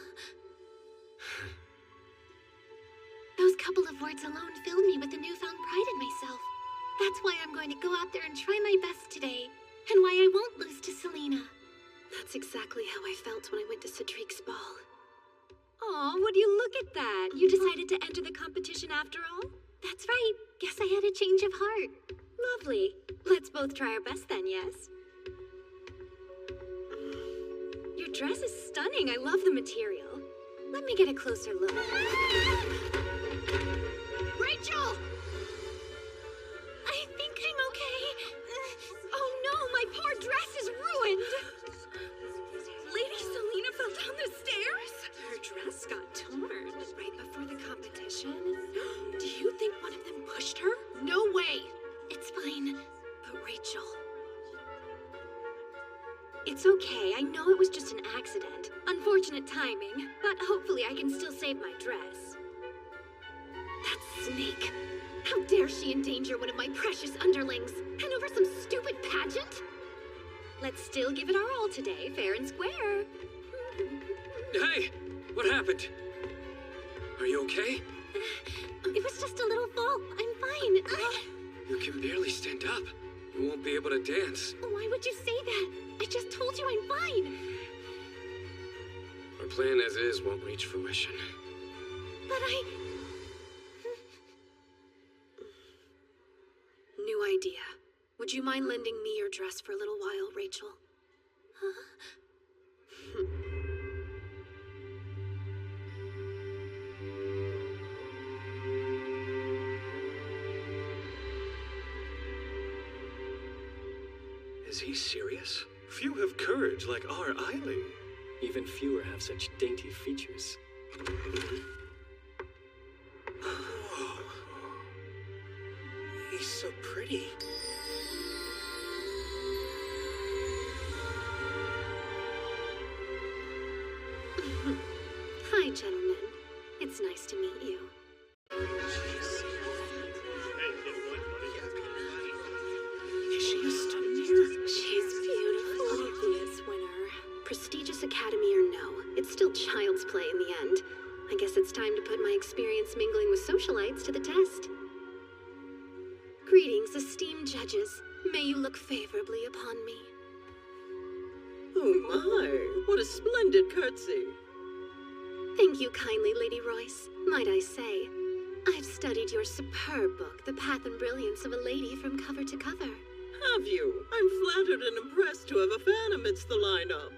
Those couple of words alone filled me with a newfound pride in myself. That's why I'm going to go out there and try my best today, and why I won't lose to Selena. That's exactly how I felt when I went to Cedric's ball. Aw, would you look at that? You decided to enter the competition after all? That's right. Guess I had a change of heart. Lovely. Let's both try our best then, yes? Your dress is stunning. I love the material. Let me get a closer look. Rachel! I think I'm okay. Oh no, my poor dress is ruined. Lady Selena fell down the stairs? Her dress got torn right before the competition. Do you think one of them pushed her? No way! It's fine. But Rachel... It's okay. I know it was just an accident. Unfortunate timing, but hopefully I can still save my dress. That snake! How dare she endanger one of my precious underlings? And over some stupid pageant? Let's still give it our all today, fair and square. Hey! What happened? Are you okay? It was just a little fall. I'm fine. You can barely stand up. You won't be able to dance. Why would you say that? I just told you I'm fine. Our plan as is won't reach fruition. But New idea. Would you mind lending me your dress for a little while, Rachel? Huh? Is he serious? Few have courage like our Eileen. Even fewer have such dainty features. Oh. He's so pretty. Hi, gentlemen. It's nice to meet you. Is she a student? She's beautiful. Obvious winner. Prestigious academy or no, it's still child's play in the end. I guess it's time to put my experience mingling with socialites to the test. Greetings, esteemed judges. May you look favorably upon me. Oh my, what a splendid curtsy. Thank you kindly, Lady Royce. Might I say, I've studied your superb book, The Path and Brilliance of a Lady, from cover to cover. Have you? I'm flattered and impressed to have a fan amidst the lineup.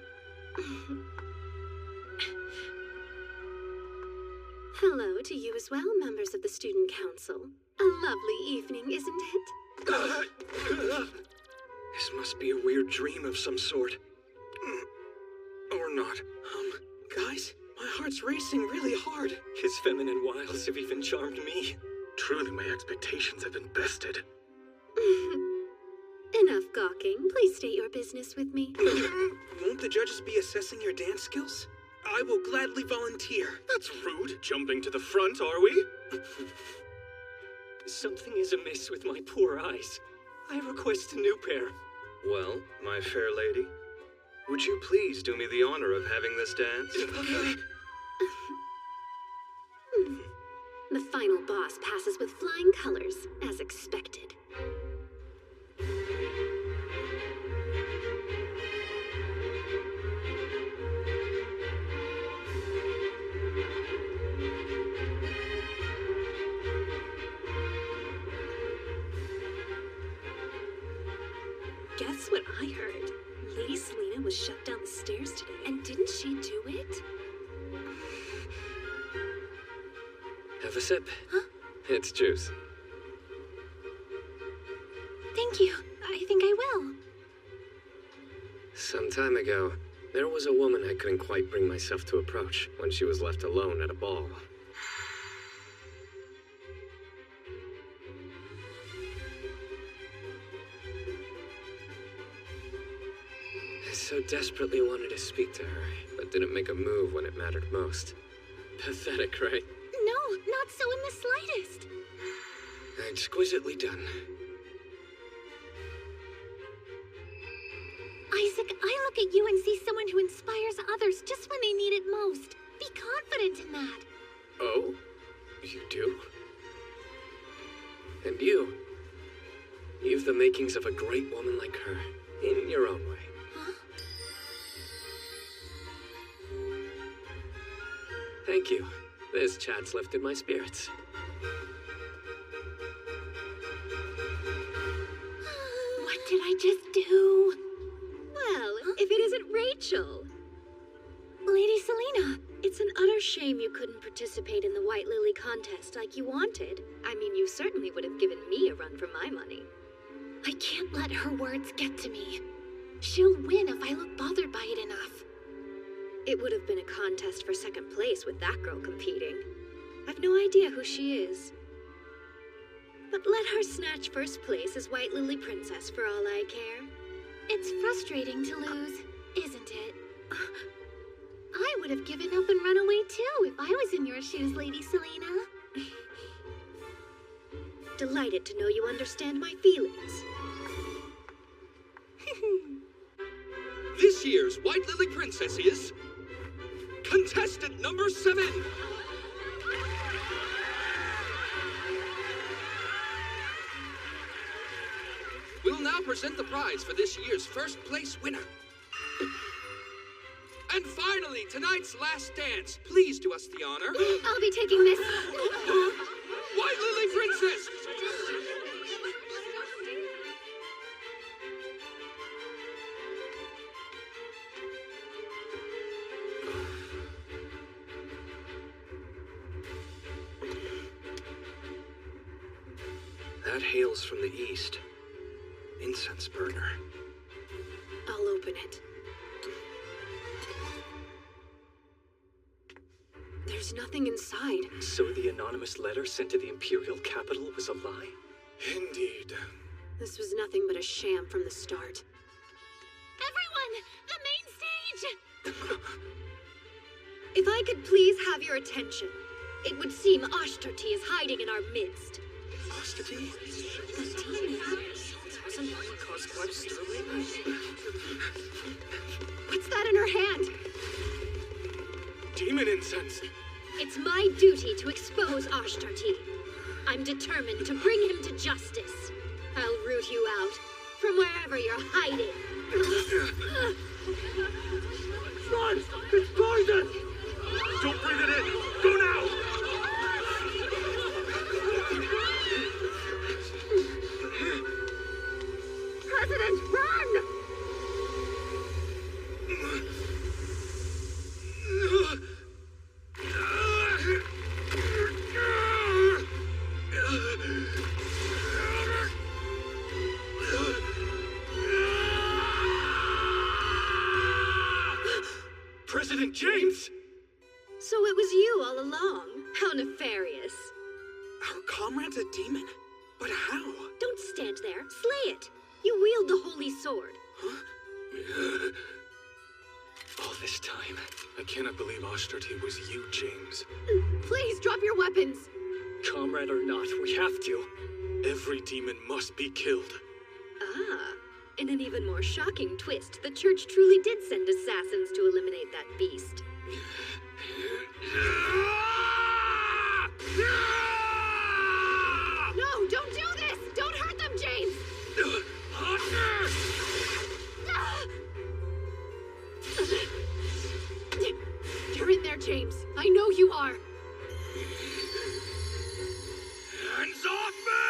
Hello to you as well, members of the Student Council. A lovely evening, isn't it? This must be a weird dream of some sort. Or not. Guys, my heart's racing really hard. His feminine wiles have even charmed me. Truly, my expectations have been bested. Enough gawking. Please state your business with me. Won't the judges be assessing your dance skills? I will gladly volunteer. That's rude. Jumping to the front, are we? Something is amiss with my poor eyes. I request a new pair. Well, my fair lady, would you please do me the honor of having this dance? The final boss passes with flying colors, as expected. Guess what I heard? Lady Selena was shut down the stairs today. And didn't she do it? Have a sip. Huh? It's juice. Thank you. I think I will. Some time ago, there was a woman I couldn't quite bring myself to approach when she was left alone at a ball. I so desperately wanted to speak to her, but didn't make a move when it mattered most. Pathetic, right? No, not so in the slightest. Exquisitely done. Isaac, I look at you and see someone who inspires others just when they need it most. Be confident in that. Oh? You do? And you? You've the makings of a great woman like her, in your own way. Huh? Thank you. This chat's lifted my spirits. What did I just do? Well, if it isn't Rachel. Lady Selena. It's an utter shame you couldn't participate in the White Lily contest like you wanted. I mean, you certainly would have given me a run for my money. I can't let her words get to me. She'll win if I look bothered by it enough. It would have been a contest for second place with that girl competing. I've no idea who she is. But let her snatch first place as White Lily Princess for all I care. It's frustrating to lose, isn't it? I would have given up and run away too if I was in your shoes, Lady Selena. Delighted to know you understand my feelings. This year's White Lily Princess is... contestant number 7! We'll now present the prize for this year's first place winner. And finally, tonight's last dance. Please do us the honor. I'll be taking this. White Lily Princess! That hails from the east. Incense burner. I'll open it. There's nothing inside. So the anonymous letter sent to the Imperial capital was a lie? Indeed. This was nothing but a sham from the start. Everyone! The main stage! If I could please have your attention, it would seem Ashtarti is hiding in our midst. Ashtarti? The demon. What's that in her hand? Demon incense! It's my duty to expose Ashtarti. I'm determined to bring him to justice. I'll root you out from wherever you're hiding. Run! It's poison! Don't breathe it in! Go now! President, run! President James! So it was you all along. How nefarious. Our comrade's a demon? But how? Don't stand there. Slay it. You wield the holy sword. Huh? All this time, I cannot believe Ashtarti was you, James. Please drop your weapons. Comrade or not, we have to. Every demon must be killed. Ah, in an even more shocking twist, the church truly did send assassins to eliminate that beast. No, don't do this! Don't hurt them, James! You're in there, James. I know you are. Hands off me!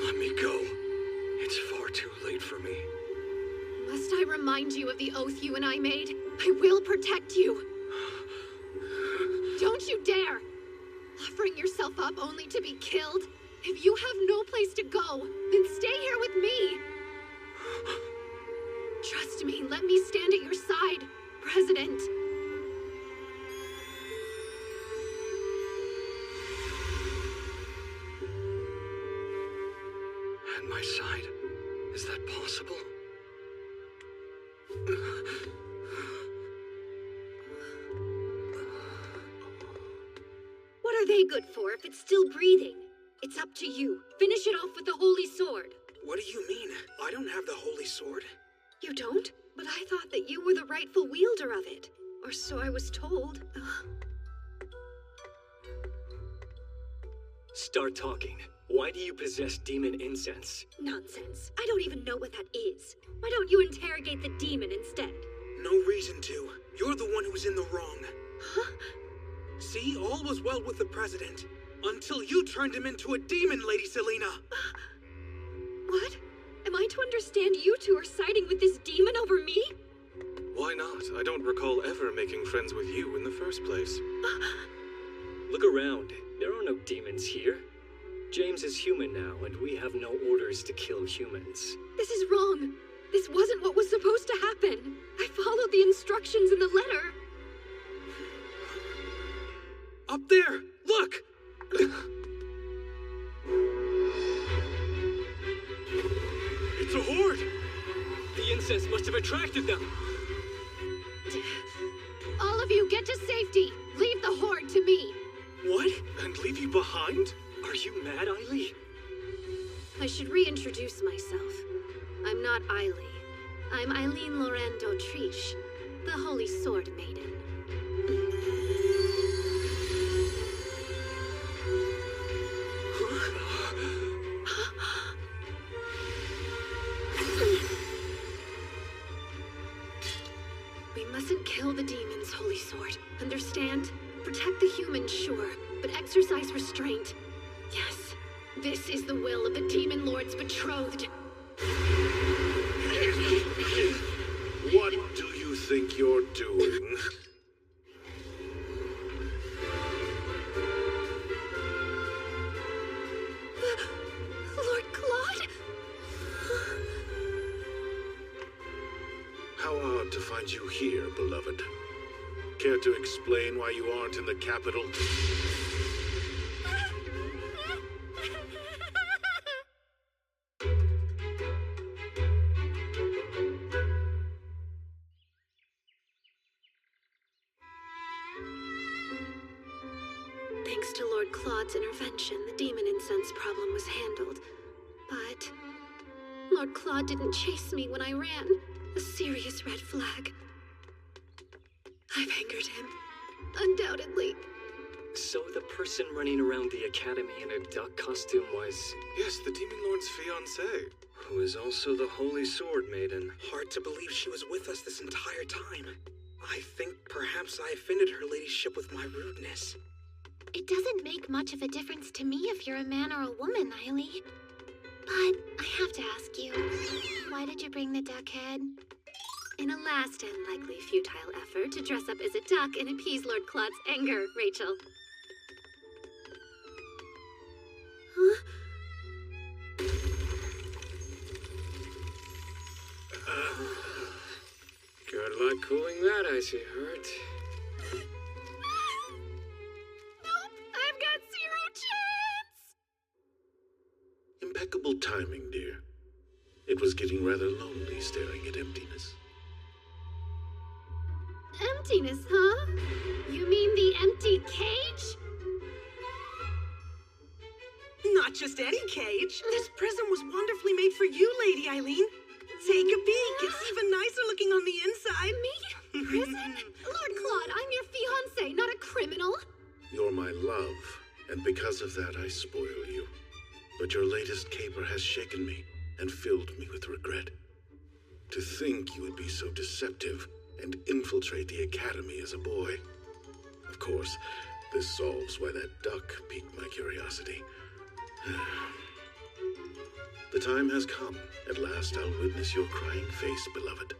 Let me go. It's far too late for me. Must I remind you of the oath you and I made? I will protect you. Don't you dare! Offering yourself up only to be killed? If you have no place to go, then stay here with me. Trust me, let me stand at your side, President. At my side? Is that possible? good for if it's still breathing? It's up to you. Finish it off with the holy sword. What do you mean? I don't have the holy sword. You don't? But I thought that you were the rightful wielder of it. Or so I was told. Start talking. Why do you possess demon incense? Nonsense. I don't even know what that is. Why don't you interrogate the demon instead? No reason to. You're the one who's in the wrong. Huh? See, all was well with the president. Until you turned him into a demon, Lady Selena. What? Am I to understand you two are siding with this demon over me? Why not? I don't recall ever making friends with you in the first place. Look around. There are no demons here. James is human now, and we have no orders to kill humans. This is wrong. This wasn't what was supposed to happen. I followed the instructions in the letter. Up there! Look! It's a horde! The incense must have attracted them! All of you, get to safety! Leave the horde to me! What? And leave you behind? Are you mad, Eiley? I should reintroduce myself. I'm not Eiley. I'm Eileen Lorraine d'Autriche, the Holy Sword Maiden. We mustn't kill the demons, Holy Sword. Understand? Protect the humans, sure, but exercise restraint. Yes, this is the will of the Demon Lord's betrothed. What do you think you're doing? Lord Claude? How odd to find you here, beloved. Care to explain why you aren't in the capital? Thanks to Lord Claude's intervention, the demon incense problem was handled. But Lord Claude didn't chase me when I ran. A serious red flag. I've angered him. Undoubtedly. So the person running around the academy in a duck costume was... Yes, the Demon Lord's fiancée. Who is also the Holy Sword Maiden. Hard to believe she was with us this entire time. I think perhaps I offended her ladyship with my rudeness. It doesn't make much of a difference to me if you're a man or a woman, Eiley. But I have to ask you, why did you bring the duck head? In a last and likely futile effort to dress up as a duck and appease Lord Claude's anger, Rachel. Huh? Good luck cooling that icy hurt. Nope, I've got zero chance! Impeccable timing, dear. It was getting rather lonely staring at emptiness. Emptiness, huh? You mean the empty cage? Not just any cage. This prison was wonderfully made for you, Lady Eileen. Take a peek. It's even nicer looking on the inside. Me? Prison? Lord Claude, I'm your fiancé, not a criminal. You're my love, and because of that I spoil you. But your latest caper has shaken me and filled me with regret. To think you would be so deceptive and infiltrate the academy as a boy. Of course, this solves why that duck piqued my curiosity. The time has come. At last I'll witness your crying face, beloved.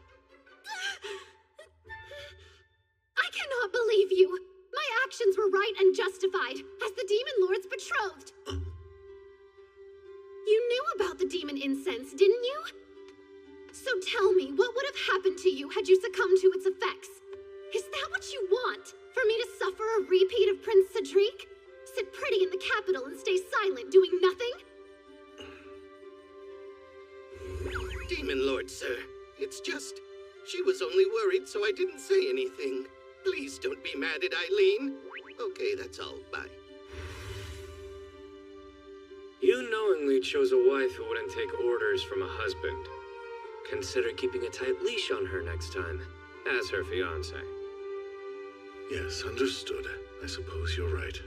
I cannot believe you. My actions were right and justified, as the Demon Lord's betrothed. You knew about the demon incense, didn't you? So tell me, what would have happened to you had you succumbed to its effects? Is that what you want? For me to suffer a repeat of Prince Cedric? Sit pretty in the capital and stay silent, doing nothing? Demon Lord, sir. It's just... She was only worried, so I didn't say anything. Please don't be mad at Eileen. Okay, that's all. Bye. You knowingly chose a wife who wouldn't take orders from a husband. Consider keeping a tight leash on her next time, as her fiancé. Yes, understood. I suppose you're right.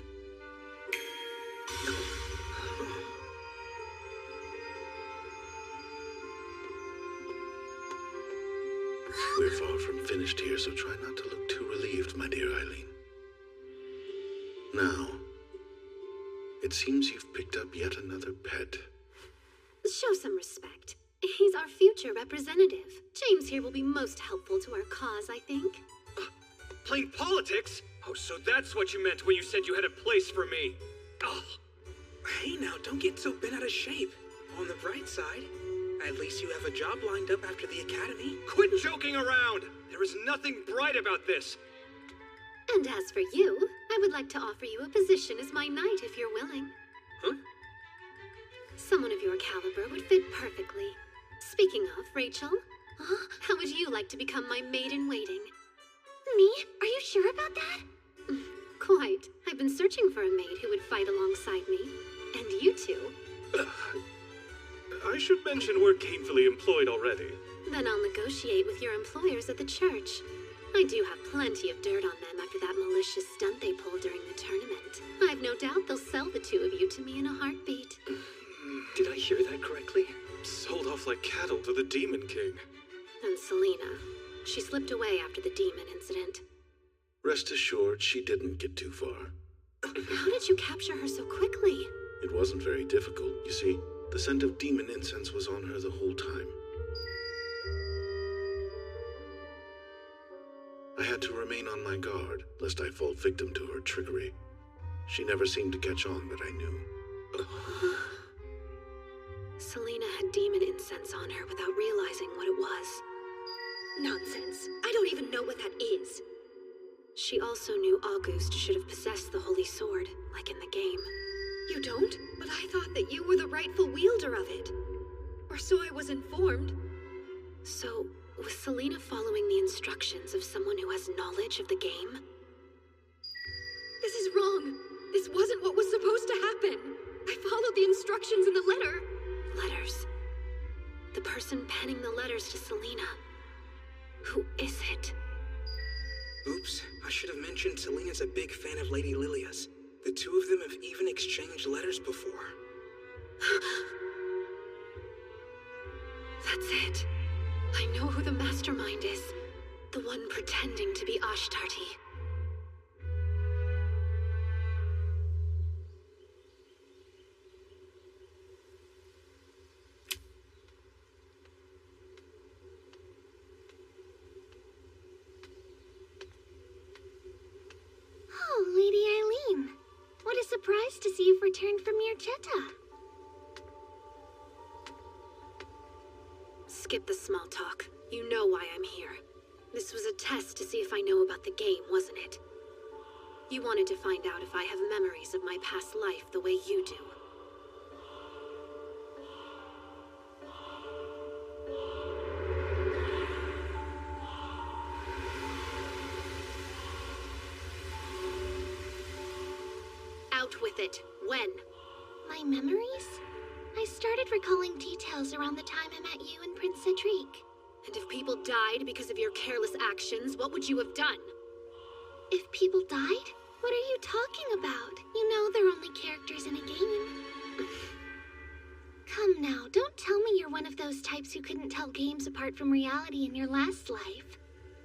We're far from finished here, so try not to look too relieved, my dear Eileen. Now, it seems you've picked up yet another pet. Show some respect. He's our future representative. James here will be most helpful to our cause, I think. Playing politics? Oh, so that's what you meant when you said you had a place for me. Oh. Hey now, don't get so bent out of shape. On the bright side, at least you have a job lined up after the academy. Quit joking around! There is nothing bright about this. And as for you, I would like to offer you a position as my knight if you're willing. Huh? Someone of your caliber would fit perfectly. Speaking of, Rachel, how would you like to become my maid-in-waiting? Me? Are you sure about that? Quite. I've been searching for a maid who would fight alongside me. And you two. I should mention we're gainfully employed already. Then I'll negotiate with your employers at the church. I do have plenty of dirt on them after that malicious stunt they pulled during the tournament. I've no doubt they'll sell the two of you to me in a heartbeat. Did I hear that correctly? Sold off like cattle to the Demon King. And Selena. She slipped away after the demon incident. Rest assured, she didn't get too far. How did you capture her so quickly? It wasn't very difficult. You see, the scent of demon incense was on her the whole time. I had to remain on my guard, lest I fall victim to her trickery. She never seemed to catch on that I knew. Selena had demon incense on her without realizing what it was. Nonsense. I don't even know what that is. She also knew August should have possessed the holy sword, like in the game. You don't? But I thought that you were the rightful wielder of it. Or so I was informed. So, was Selena following the instructions of someone who has knowledge of the game? This is wrong. This wasn't what was supposed to happen. I followed the instructions in the letter. Letters. The person penning the letters to Selena. Who is it? Oops, I should have mentioned Selena's a big fan of Lady Lilia's. The two of them have even exchanged letters before. That's it. I know who the mastermind is. The one pretending to be Ashtarti. Oh, Lady Eileen. What a surprise to see you've returned from your cheta. Skip the small talk. You know why I'm here. This was a test to see if I know about the game, wasn't it? You wanted to find out if I have memories of my past life the way you do. Out with it. When? My memories? I started recalling details around the time I met you and Prince Cedric. And if people died because of your careless actions, what would you have done? If people died? What are you talking about? You know they're only characters in a game. Come now, don't tell me you're one of those types who couldn't tell games apart from reality in your last life.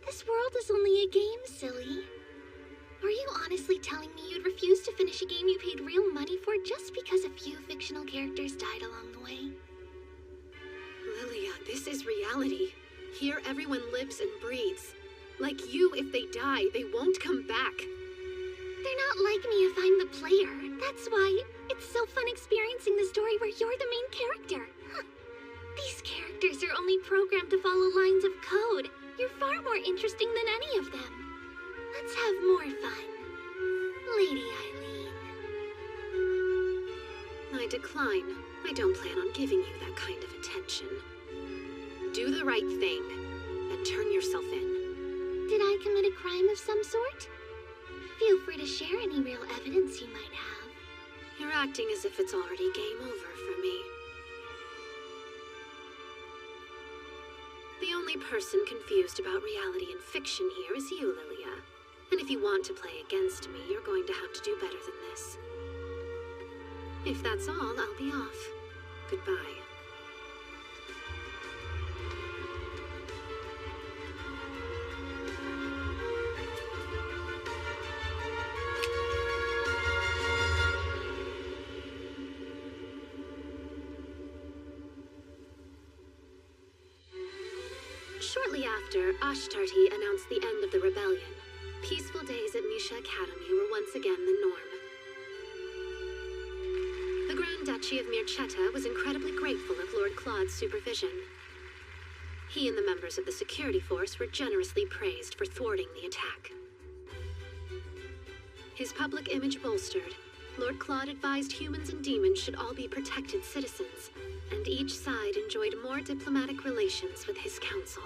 This world is only a game, silly. Are you honestly telling me you'd refuse to finish a game you paid real money for just because a few fictional characters died along the way? Lilia, this is reality. Here everyone lives and breathes. Like you, if they die, they won't come back. They're not like me if I'm the player. That's why it's so fun experiencing the story where you're the main character. Huh. These characters are only programmed to follow lines of code. You're far more interesting than any of them. Let's have more fun. Lady Eileen. I decline. I don't plan on giving you that kind of attention. Do the right thing, and turn yourself in. Did I commit a crime of some sort? Feel free to share any real evidence you might have. You're acting as if it's already game over for me. The only person confused about reality and fiction here is you, Lilia. And if you want to play against me, you're going to have to do better than this. If that's all, I'll be off. Goodbye. Shortly after, Ashtarti announced the end of the rebellion. Peaceful days at Misha Academy were once again the norm. The Grand Duchy of Mirchetta was incredibly grateful of Lord Claude's supervision. He and the members of the security force were generously praised for thwarting the attack. His public image bolstered, Lord Claude advised humans and demons should all be protected citizens, and each side enjoyed more diplomatic relations with his council.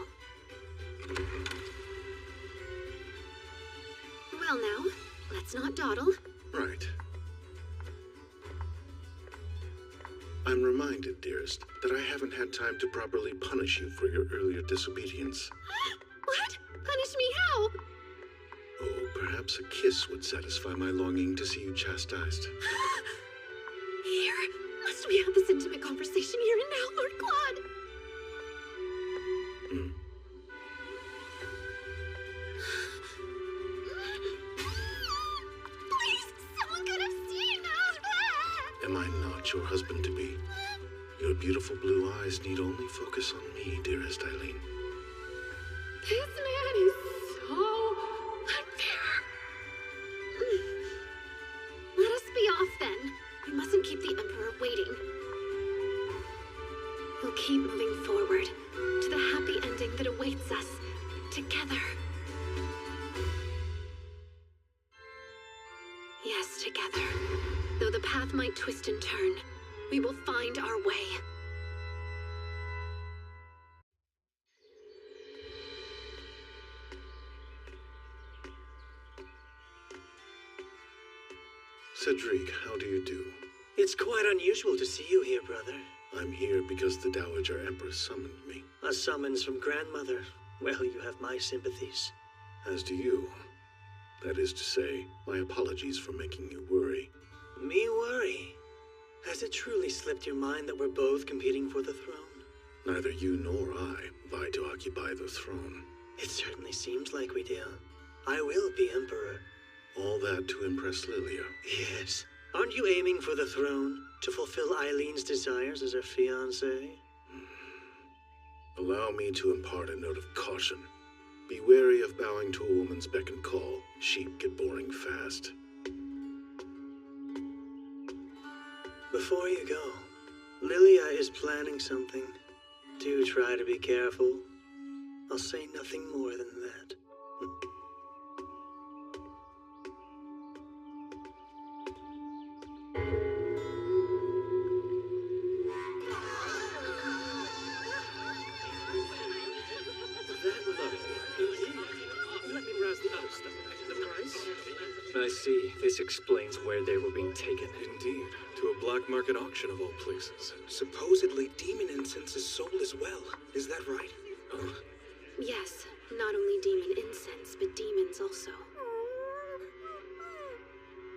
Well now, let's not dawdle. Right. I'm reminded, dearest, that I haven't had time to properly punish you for your earlier disobedience. What? Punish me how? Oh, perhaps a kiss would satisfy my longing to see you chastised. Here? Must we have this intimate conversation here and now, Lord Claude? Please, someone could have seen us! Am I not your husband-to-be? Your beautiful blue eyes need only focus on me, dearest Eileen. This man is so unfair. Let us be off then. We mustn't keep the Emperor waiting. We'll keep moving forward to the happy ending that awaits us together. Yes, together. Though the path might twist and turn, we will find our way. Cedric, how do you do? It's quite unusual to see you here, brother. I'm here because the Dowager Empress summoned me. A summons from grandmother. Well, you have my sympathies. As do you. That is to say, my apologies for making you worry. Me worry? Has it truly slipped your mind that we're both competing for the throne? Neither you nor I vie to occupy the throne. It certainly seems like we do. I will be Emperor. All that to impress Lilia. Yes. Aren't you aiming for the throne? To fulfill Eileen's desires as her fiancé? Allow me to impart a note of caution. Be wary of bowing to a woman's beck and call. Sheep get boring fast. Before you go, Lilia is planning something. Do try to be careful. I'll say nothing more than that. Let me browse the other stuff. The price? I see. This explains where they were being taken. Indeed. To a black market auction of all places. Supposedly, demon incense is sold as well. Is that right? Yes, not only demon incense, but demons also.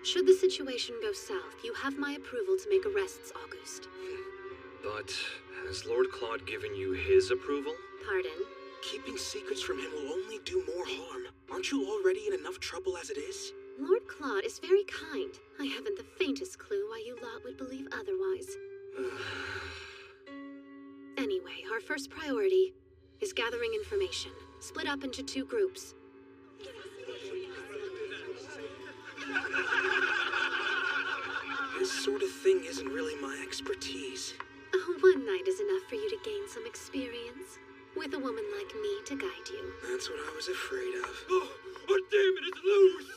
Should the situation go south, you have my approval to make arrests, August. But has Lord Claude given you his approval? Pardon? Keeping secrets from him will only do more harm. Aren't you already in enough trouble as it is? Lord Claude is very kind. I haven't the faintest clue why you lot would believe otherwise. Anyway, our first priority is gathering information. Split up into 2 groups. This sort of thing isn't really my expertise. Oh, 1 night is enough for you to gain some experience. With a woman like me to guide you. That's what I was afraid of. Oh, our demon is loose!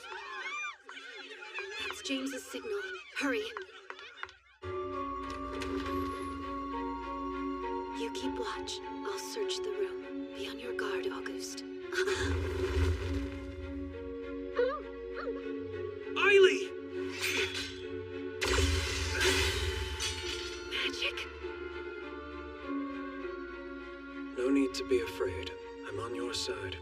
That's James's signal. Hurry. You keep watch. I'll search the room. Be on your guard, August. Eiley! to be afraid. I'm on your side.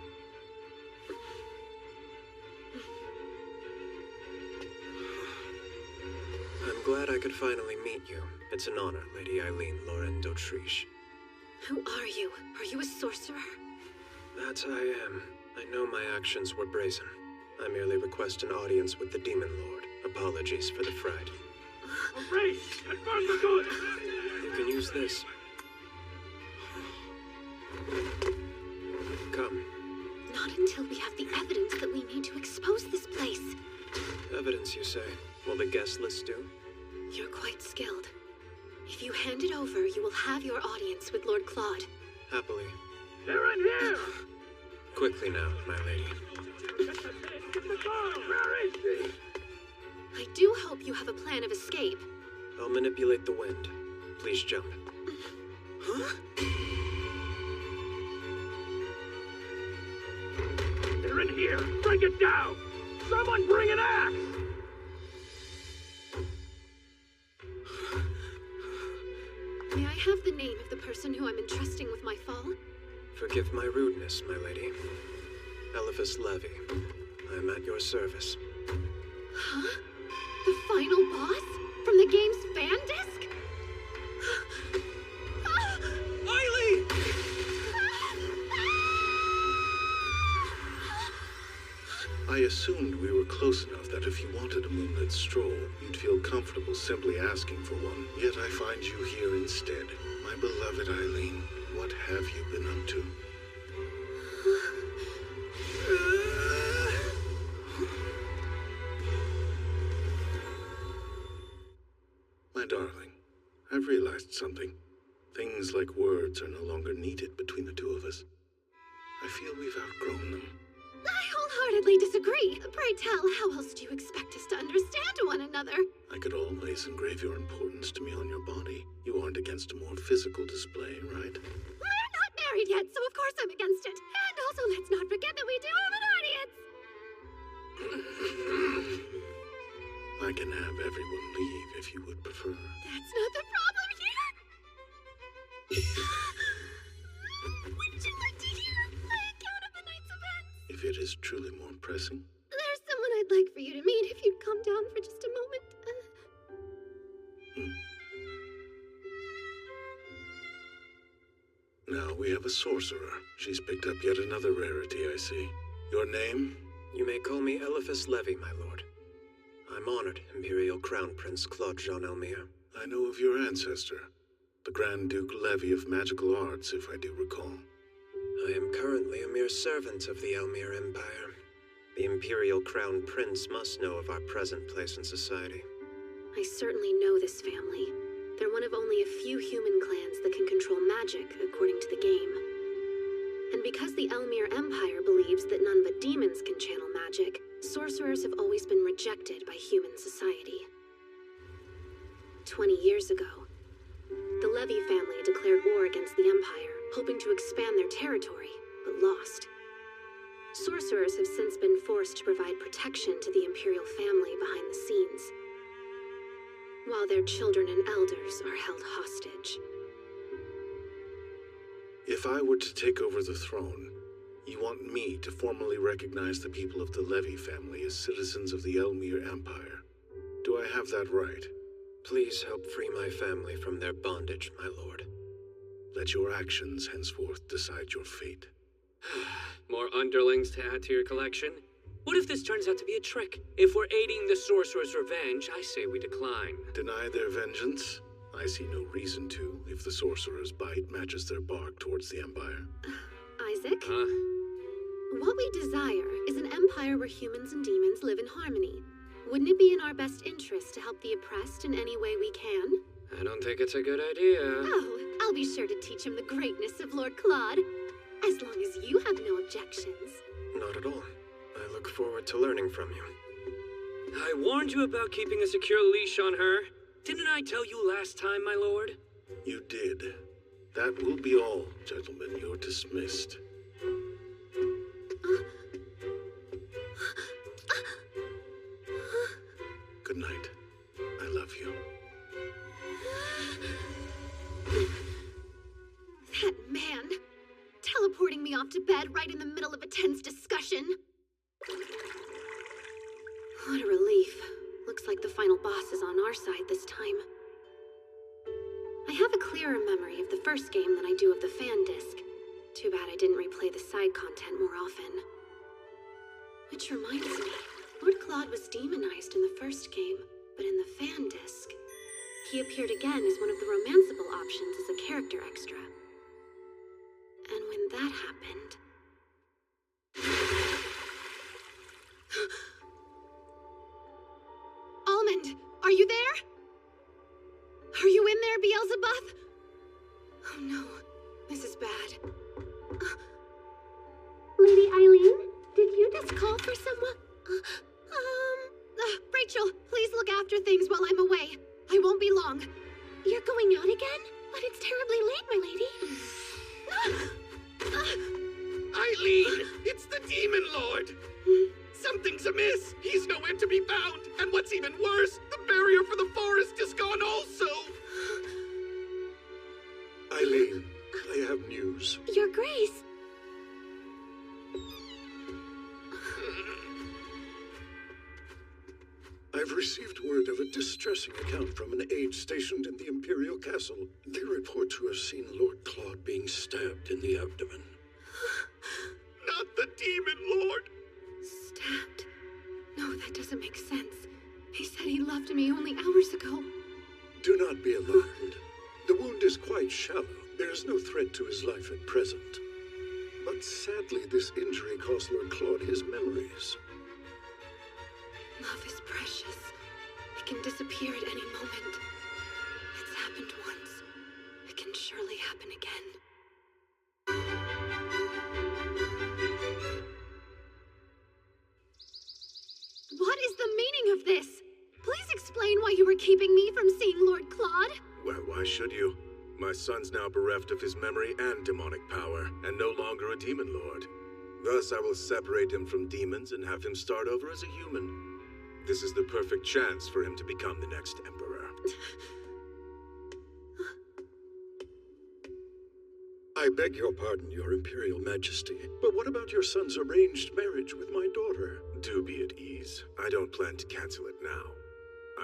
I'm glad I could finally meet you. It's an honor, Lady Eileen Lauren d'Autriche. Who are you? Are you a sorcerer? That I am. I know my actions were brazen. I merely request an audience with the Demon Lord. Apologies for the fright. A race! Confirm the good! You can use this. Come. Not until we have the evidence that we need to expose this place. Evidence, you say? Will the guest list do? You're quite skilled. If you hand it over, you will have your audience with Lord Claude. Happily. They're in here! Quickly now, my lady. Get the girl! Where is she? I do hope you have a plan of escape. I'll manipulate the wind. Please jump. Huh? They're in here! Bring it down! Someone bring an axe! May I have the name of the person who I'm entrusting with my fall? Forgive my rudeness, my lady. Eliphas Levy. I'm at your service. Huh? The final boss? From the game's fan disc? Eileen! I assumed we were close enough that if you wanted a moonlit stroll, you'd feel comfortable simply asking for one. Yet I find you here instead. My beloved Eileen, what have you been up to? My darling, I've realized something. Things like words are no longer needed between the two of us. I feel we've outgrown them. I wholeheartedly disagree. Pray tell, how else do you expect us to understand one another? I could always engrave your importance to me on your body. You aren't against a more physical display, right? We're not married yet, so of course I'm against it. And also, let's not forget that we do have an audience. I can have everyone leave if you would prefer. That's not the problem here. Would you like to hear my account of the night's events? If it is truly more pressing. There's someone I'd like for you to meet if you'd calm down for just a moment. Now we have a sorcerer. She's picked up yet another rarity, I see. Your name? You may call me Eliphas Levy, my lord. I'm honored, Imperial Crown Prince Claude Jean Elmire. I know of your ancestor, the Grand Duke Levy of Magical Arts, if I do recall. I am currently a mere servant of the Elmire Empire. The Imperial Crown Prince must know of our present place in society. I certainly know this family. They're one of only a few human clans that can control magic, according to the game. And because the Elmire Empire believes that none but demons can channel magic, sorcerers have always been rejected by human society. 20 years ago, the Levy family declared war against the Empire, hoping to expand their territory, but lost. Sorcerers have since been forced to provide protection to the Imperial family behind the scenes, while their children and elders are held hostage. If I were to take over the throne, you want me to formally recognize the people of the Levy family as citizens of the Elmire Empire. Do I have that right? Please help free my family from their bondage, my lord. Let your actions henceforth decide your fate. More underlings to add to your collection? What if this turns out to be a trick? If we're aiding the sorcerer's revenge, I say we decline. Deny their vengeance? I see no reason to, if the sorcerer's bite matches their bark towards the Empire. Isaac? What we desire is an empire where humans and demons live in harmony. Wouldn't it be in our best interest to help the oppressed in any way we can? I don't think it's a good idea. Oh, I'll be sure to teach him the greatness of Lord Claude. As long as you have no objections. Not at all. I look forward to learning from you. I warned you about keeping a secure leash on her. Didn't I tell you last time, my lord? You did. That will be all, gentlemen. You're dismissed. Good night. I love you. That man. teleporting me off to bed right in the middle of a tense discussion. What a relief. Looks like the final boss is on our side this time. I have a clearer memory of the first game than I do of the fan disc. Too bad I didn't replay the side content more often. Which reminds me, Lord Claude was demonized in the first game, but in the fan disc, he appeared again as one of the romanceable options as a character extra. And when that happened... Almond, are you there? Are you in there, Beelzebub? Oh no, this is bad. Lady Eileen, did you just Call for someone? Rachel, please look after things while I'm away. I won't be long. You're going out again? But it's terribly late, my lady. Eileen, it's the Demon Lord. Something's amiss. He's nowhere to be found. And what's even worse, the barrier for the forest is gone also. Eileen, I have news. Your Grace. I've received word of a distressing account from an aide stationed in the Imperial Castle. They report to have seen Lord Claude being stabbed in the abdomen. Not the Demon Lord. Stabbed? No, that doesn't make sense. He said he loved me only hours ago. Do not be alarmed. The wound is quite shallow. There is no threat to his life at present. But sadly, this injury cost Lord Claude his memories. Love is precious. It can disappear at any moment. It's happened once. It can surely happen again. What is the meaning of this? Please explain why you were keeping me from seeing Lord Claude. Well, why should you? My son's now bereft of his memory and demonic power, and no longer a demon lord. Thus, I will separate him from demons and have him start over as a human. This is the perfect chance for him to become the next emperor. I beg your pardon, your Imperial Majesty, but what about your son's arranged marriage with my daughter? Do be at ease. I don't plan to cancel it now.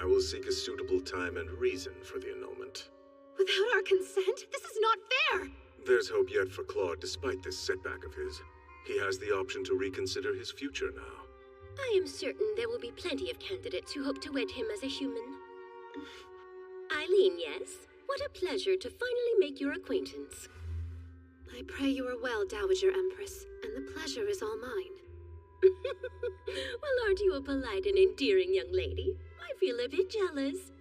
I will seek a suitable time and reason for the annulment. Without our consent? This is not fair! There's hope yet for Claude despite this setback of his. He has the option to reconsider his future now. I am certain there will be plenty of candidates who hope to wed him as a human. Eileen, yes? What a pleasure to finally make your acquaintance. I pray you are well, Dowager Empress, and the pleasure is all mine. Well, aren't you a polite and endearing young lady? I feel a bit jealous.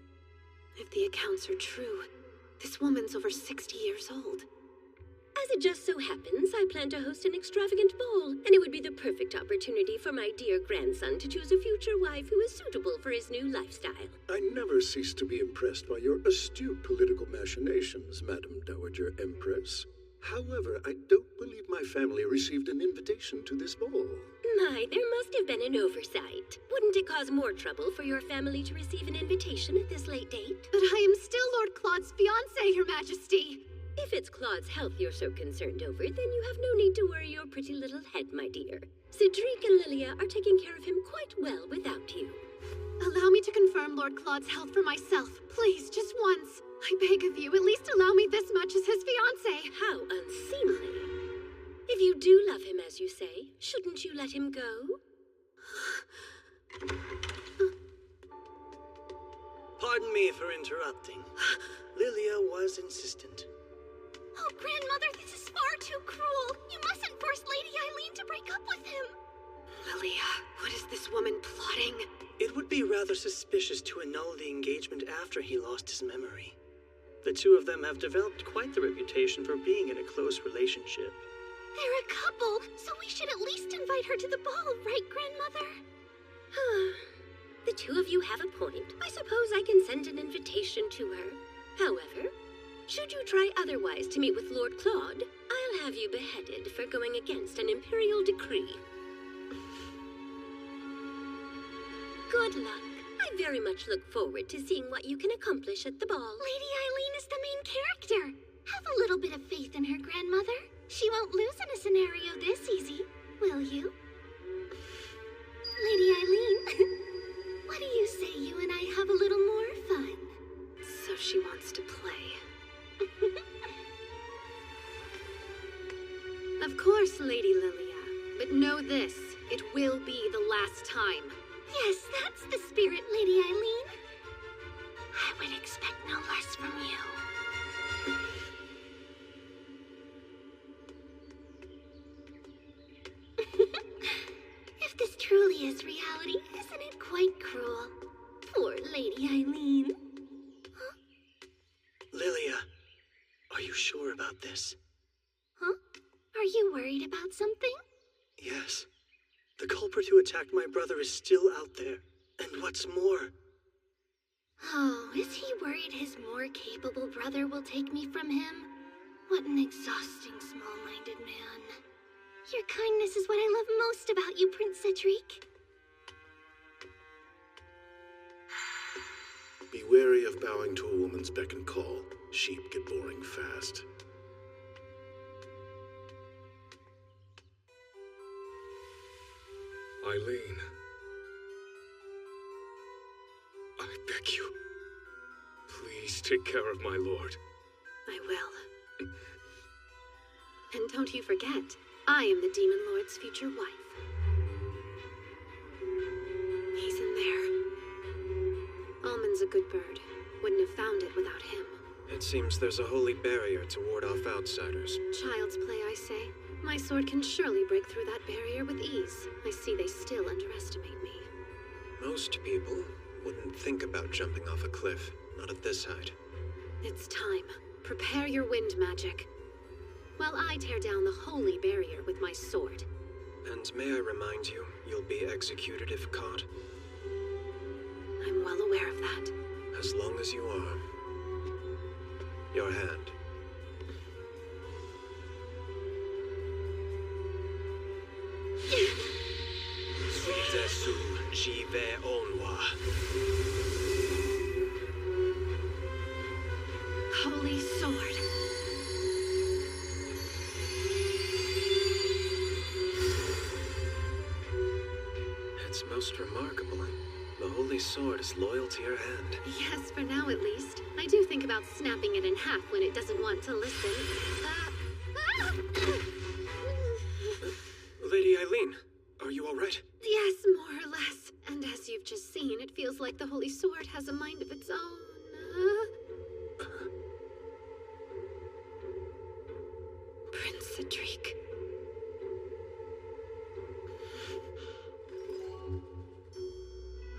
If the accounts are true, this woman's over 60 years old. As it just so happens, I plan to host an extravagant ball, and it would be the perfect opportunity for my dear grandson to choose a future wife who is suitable for his new lifestyle. I never cease to be impressed by your astute political machinations, Madam Dowager Empress. However, I don't believe my family received an invitation to this ball. My, there must have been an oversight. Wouldn't it cause more trouble for your family to receive an invitation at this late date? But I am still Lord Claude's fiancée, Your Majesty. If it's Claude's health you're so concerned over, then you have no need to worry your pretty little head, my dear. Cedric and Lilia are taking care of him quite well without you. Allow me to confirm Lord Claude's health for myself. Please, just once. I beg of you, at least allow me this much as his fiancée. How unseemly. If you do love him, as you say, shouldn't you let him go? Pardon me for interrupting. Lilia was insistent. Oh, Grandmother, this is far too cruel. You mustn't force Lady Eileen to break up with him. Lilia, what is this woman plotting? It would be rather suspicious to annul the engagement after he lost his memory. The two of them have developed quite the reputation for being in a close relationship. They're a couple, so we should at least invite her to the ball, right, Grandmother? The two of you have a point. I suppose I can send an invitation to her. However, should you try otherwise to meet with Lord Claude, I'll have you beheaded for going against an imperial decree. Good luck. I very much look forward to seeing what you can accomplish at the ball. Lady Eileen is the main character. Have a little bit of faith in her, Grandmother. She won't lose in a scenario this easy, will you? Lady Eileen, what do you say you and I have a little more fun? So she wants to play. Of course, Lady Lilia. But know this, it will be the last time. Yes, that's the spirit, Lady Eileen. I would expect no less from you. If this truly is reality, isn't it quite cruel? Poor Lady Eileen. Huh? Lilia, are you sure about this? Huh? Are you worried about something? Yes. The culprit who attacked my brother is still out there. And what's more... Oh, is he worried his more capable brother will take me from him? What an exhausting, small-minded man. Your kindness is what I love most about you, Prince Cedric. Be wary of bowing to a woman's beck and call. Sheep get boring fast. Eileen. I beg you. Please take care of my lord. I will. And don't you forget, I am the Demon Lord's future wife. He's in there. Almond's a good bird. Wouldn't have found it without him. It seems there's a holy barrier to ward off outsiders. Child's play, I say. My sword can surely break through that barrier with ease. I see they still underestimate me. Most people wouldn't think about jumping off a cliff, not at this height. It's time. Prepare your wind magic. While I tear down the holy barrier with my sword. And may I remind you, you'll be executed if caught. I'm well aware of that. As long as you are. Your hand. Sudesu Jive Onwa. Holy sword. It's most remarkable. The holy sword is loyal to your hand. Yes, for now at least. I do think about snapping it in half when it doesn't want to listen. Lady Eileen, are you all right? Yes, more or less. And as you've just seen, it feels like the holy sword has a mind of its own. Prince Cedric.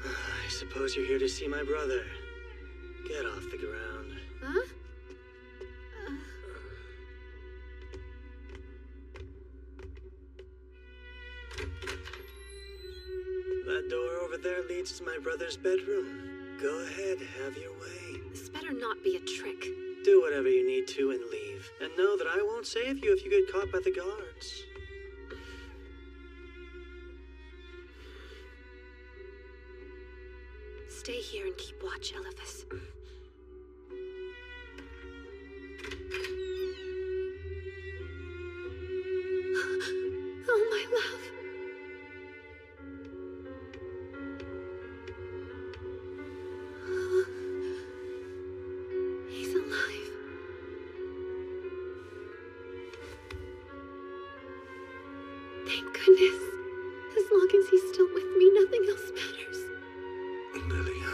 I suppose you're here to see my brother. Get off the ground. Huh? That door over there leads to my brother's bedroom. Go ahead, have your way. This better not be a trick. Do whatever you need to and leave. And know that I won't save you if you get caught by the guards. Stay here and keep watch, Eliphas. Oh, my love. He's alive. Thank goodness. As long as he's still with me, nothing else matters. Lilia.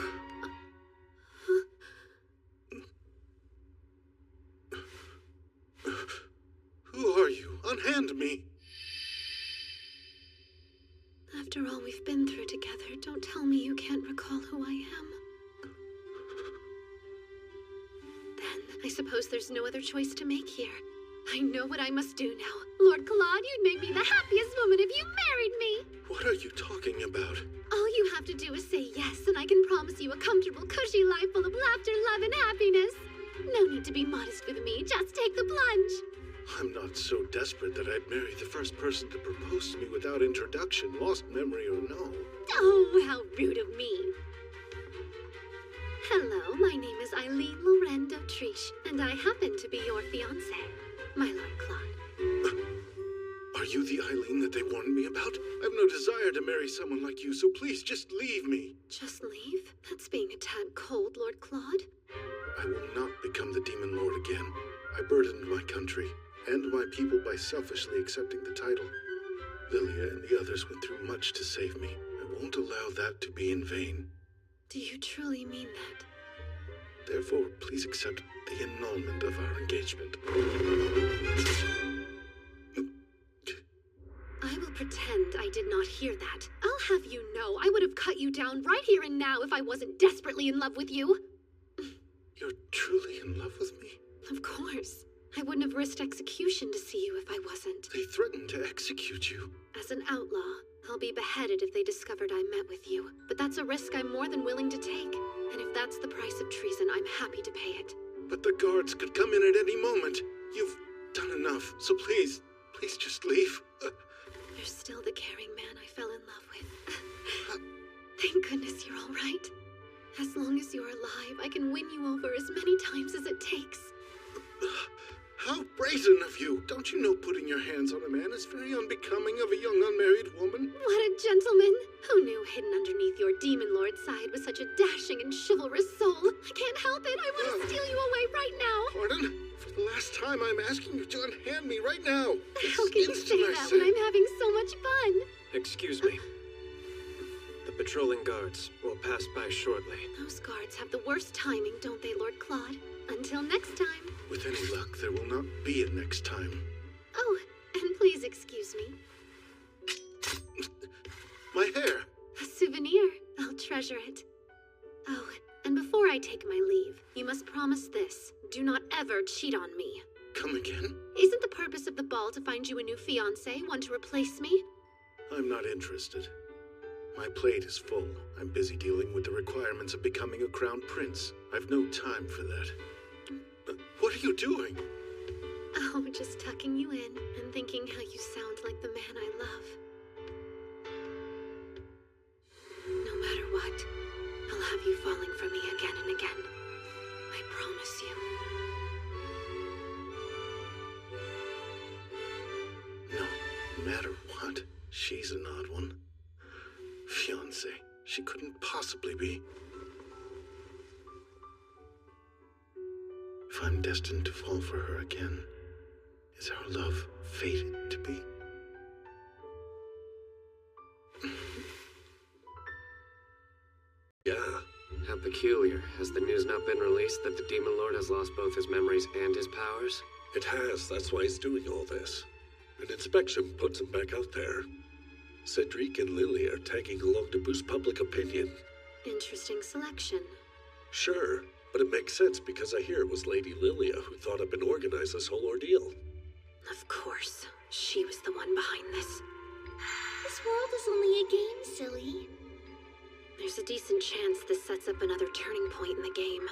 Who are you? Unhand me! After all we've been through together, don't tell me you can't recall who I am. Then, I suppose there's no other choice to make here. I know what I must do now. Lord Claude, you'd make me the happiest woman if you married me! What are you talking about? All you have to do is say yes, and I can promise you a comfortable, cushy life full of laughter, love, and happiness. No need to be modest with me, just take the plunge. I'm not so desperate that I'd marry the first person to propose to me without introduction, lost memory or no. Oh, how rude of me. Hello, my name is Eileen Loren d'Autriche, and I happen to be your fiancé, my Lord Claude. you the Eileen that they warned me about? I've no desire to marry someone like you, so please just leave me. Just leave? That's being a tad cold, Lord Claude. I will not become the Demon Lord again. I burdened my country and my people by selfishly accepting the title. Lilia and the others went through much to save me. I won't allow that to be in vain. Do you truly mean that? Therefore, please accept the annulment of our engagement. I will pretend I did not hear that. I'll have you know I would have cut you down right here and now if I wasn't desperately in love with you. You're truly in love with me? Of course. I wouldn't have risked execution to see you if I wasn't. They threatened to execute you. As an outlaw, I'll be beheaded if they discovered I met with you. But that's a risk I'm more than willing to take. And if that's the price of treason, I'm happy to pay it. But the guards could come in at any moment. You've done enough, so please just leave. You're still the caring man I fell in love with. Thank goodness you're all right. As long as you're alive, I can win you over as many times as it takes. How brazen of you! Don't you know putting your hands on a man is very unbecoming of a young unmarried woman? What a gentleman! Who knew hidden underneath your demon lord side was such a dashing and chivalrous soul? I can't help it! I want to steal you away right now! Pardon? For the last time, I'm asking you to unhand me right now! How can you say that when I'm having so much fun? Excuse me. The patrolling guards will pass by shortly. Those guards have the worst timing, don't they, Lord Claude? Until next time. With any luck, there will not be a next time. Oh, and please excuse me. My hair! A souvenir. I'll treasure it. Oh, and before I take my leave, you must promise this. Do not ever cheat on me. Come again? Isn't the purpose of the ball to find you a new fiancé, one to replace me? I'm not interested. My plate is full. I'm busy dealing with the requirements of becoming a crown prince. I've no time for that. What are you doing? Oh, just tucking you in and thinking how you sound like the man I love. No matter what, I'll have you falling for me again and again. I promise you. No matter what, she's an odd one. Fiancé, she couldn't possibly be. If I'm destined to fall for her again, is our love fated to be? Yeah. How peculiar. Has the news not been released that the Demon Lord has lost both his memories and his powers? It has. That's why he's doing all this. An inspection puts him back out there. Cedric and Lily are tagging along to boost public opinion. Interesting selection. Sure, but it makes sense because I hear it was Lady Lilia who thought up and organized this whole ordeal. Of course. She was the one behind this. This world is only a game, silly. There's a decent chance this sets up another turning point in the game.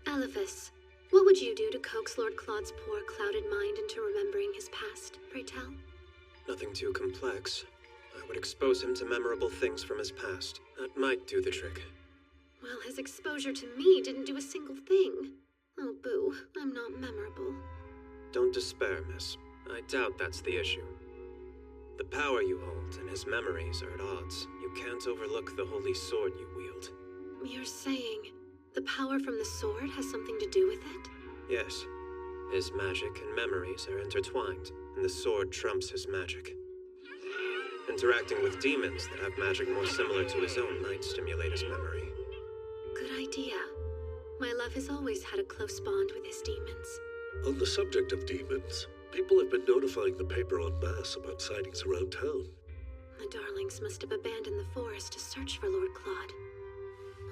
Elephas, what would you do to coax Lord Claude's poor, clouded mind into remembering his past, pray tell? Nothing too complex. I would expose him to memorable things from his past. That might do the trick. Well, his exposure to me didn't do a single thing. Oh, boo, I'm not memorable. Don't despair, miss. I doubt that's the issue. The power you hold and his memories are at odds. You can't overlook the holy sword you wield. You're saying the power from the sword has something to do with it? Yes. His magic and memories are intertwined, and the sword trumps his magic. Interacting with demons that have magic more similar to his own might stimulate his memory. Good idea. My love has always had a close bond with his demons. On the subject of demons, people have been notifying the paper en masse about sightings around town. The darlings must have abandoned the forest to search for Lord Claude.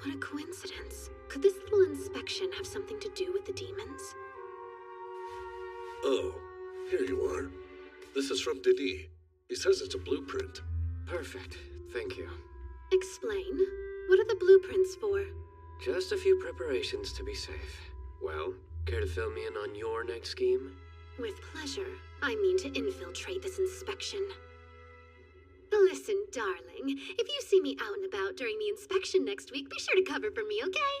What a coincidence. Could this little inspection have something to do with the demons? Oh, here you are. This is from Denis. He says it's a blueprint. Perfect. Thank you. Explain. What are the blueprints for? Just a few preparations to be safe. Well, care to fill me in on your next scheme? With pleasure. I mean to infiltrate this inspection. Listen, darling, if you see me out and about during the inspection next week, be sure to cover for me, okay?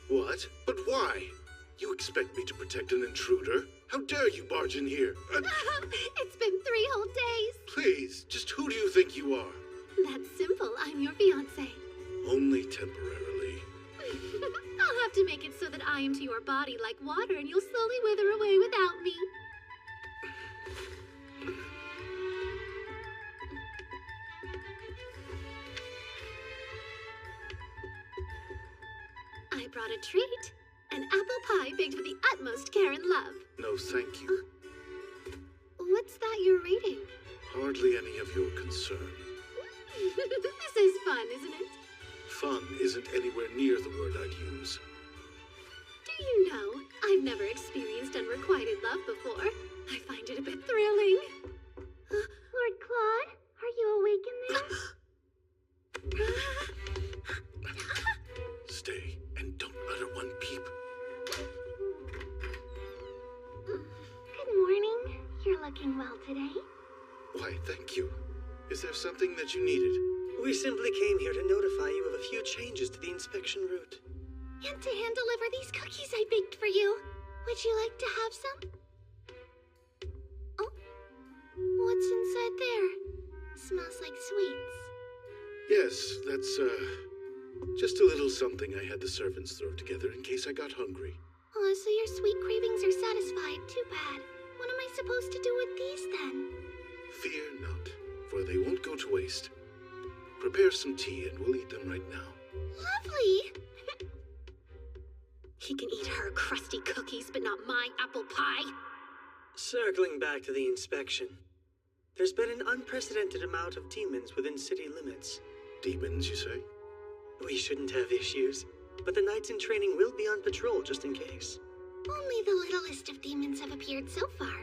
What? But why? You expect me to protect an intruder? How dare you barge in here? It's been your body like water and you'll slowly wither away without me. I brought a treat. An apple pie baked with the utmost care and love. No, thank you. What's that you're reading? Hardly any of your concern. This is fun, isn't it? Fun isn't anywhere near the word I'd use. Do you know, I've never experienced unrequited love before. I find it a bit thrilling. Lord Claude, are you awake in there? Stay and don't utter one peep. Good morning. You're looking well today. Why, thank you. Is there something that you needed? We simply came here to notify you of a few changes to the inspection route. And to hand deliver these cookies I baked for you. Would you like to have some? Oh, what's inside there? Smells like sweets. Yes, that's, just a little something I had the servants throw together in case I got hungry. Oh, so your sweet cravings are satisfied. Too bad. What am I supposed to do with these, then? Fear not, for they won't go to waste. Prepare some tea and we'll eat them right now. Lovely! He can eat her crusty cookies, but not my apple pie. Circling back to the inspection. There's been an unprecedented amount of demons within city limits. Demons, you say? We shouldn't have issues, but the knights in training will be on patrol just in case. Only the littlest of demons have appeared so far.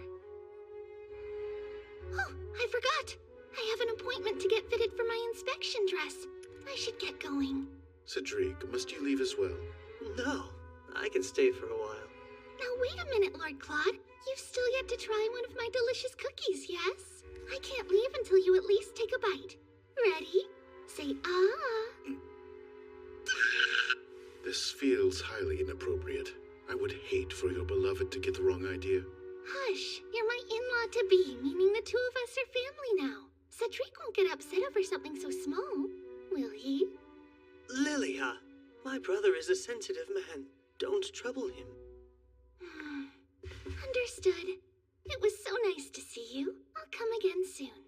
Oh, I forgot. I have an appointment to get fitted for my inspection dress. I should get going. Cedric, must you leave as well? No, I can stay for a while. Now wait a minute, Lord Claude. You've still yet to try one of my delicious cookies, yes? I can't leave until you at least take a bite. Ready? Say ah. This feels highly inappropriate. I would hate for your beloved to get the wrong idea. Hush, you're my in-law-to-be, meaning the two of us are family now. Cedric won't get upset over something so small, will he? Lilia, my brother is a sensitive man. Don't trouble him. Understood. It was so nice to see you. I'll come again soon.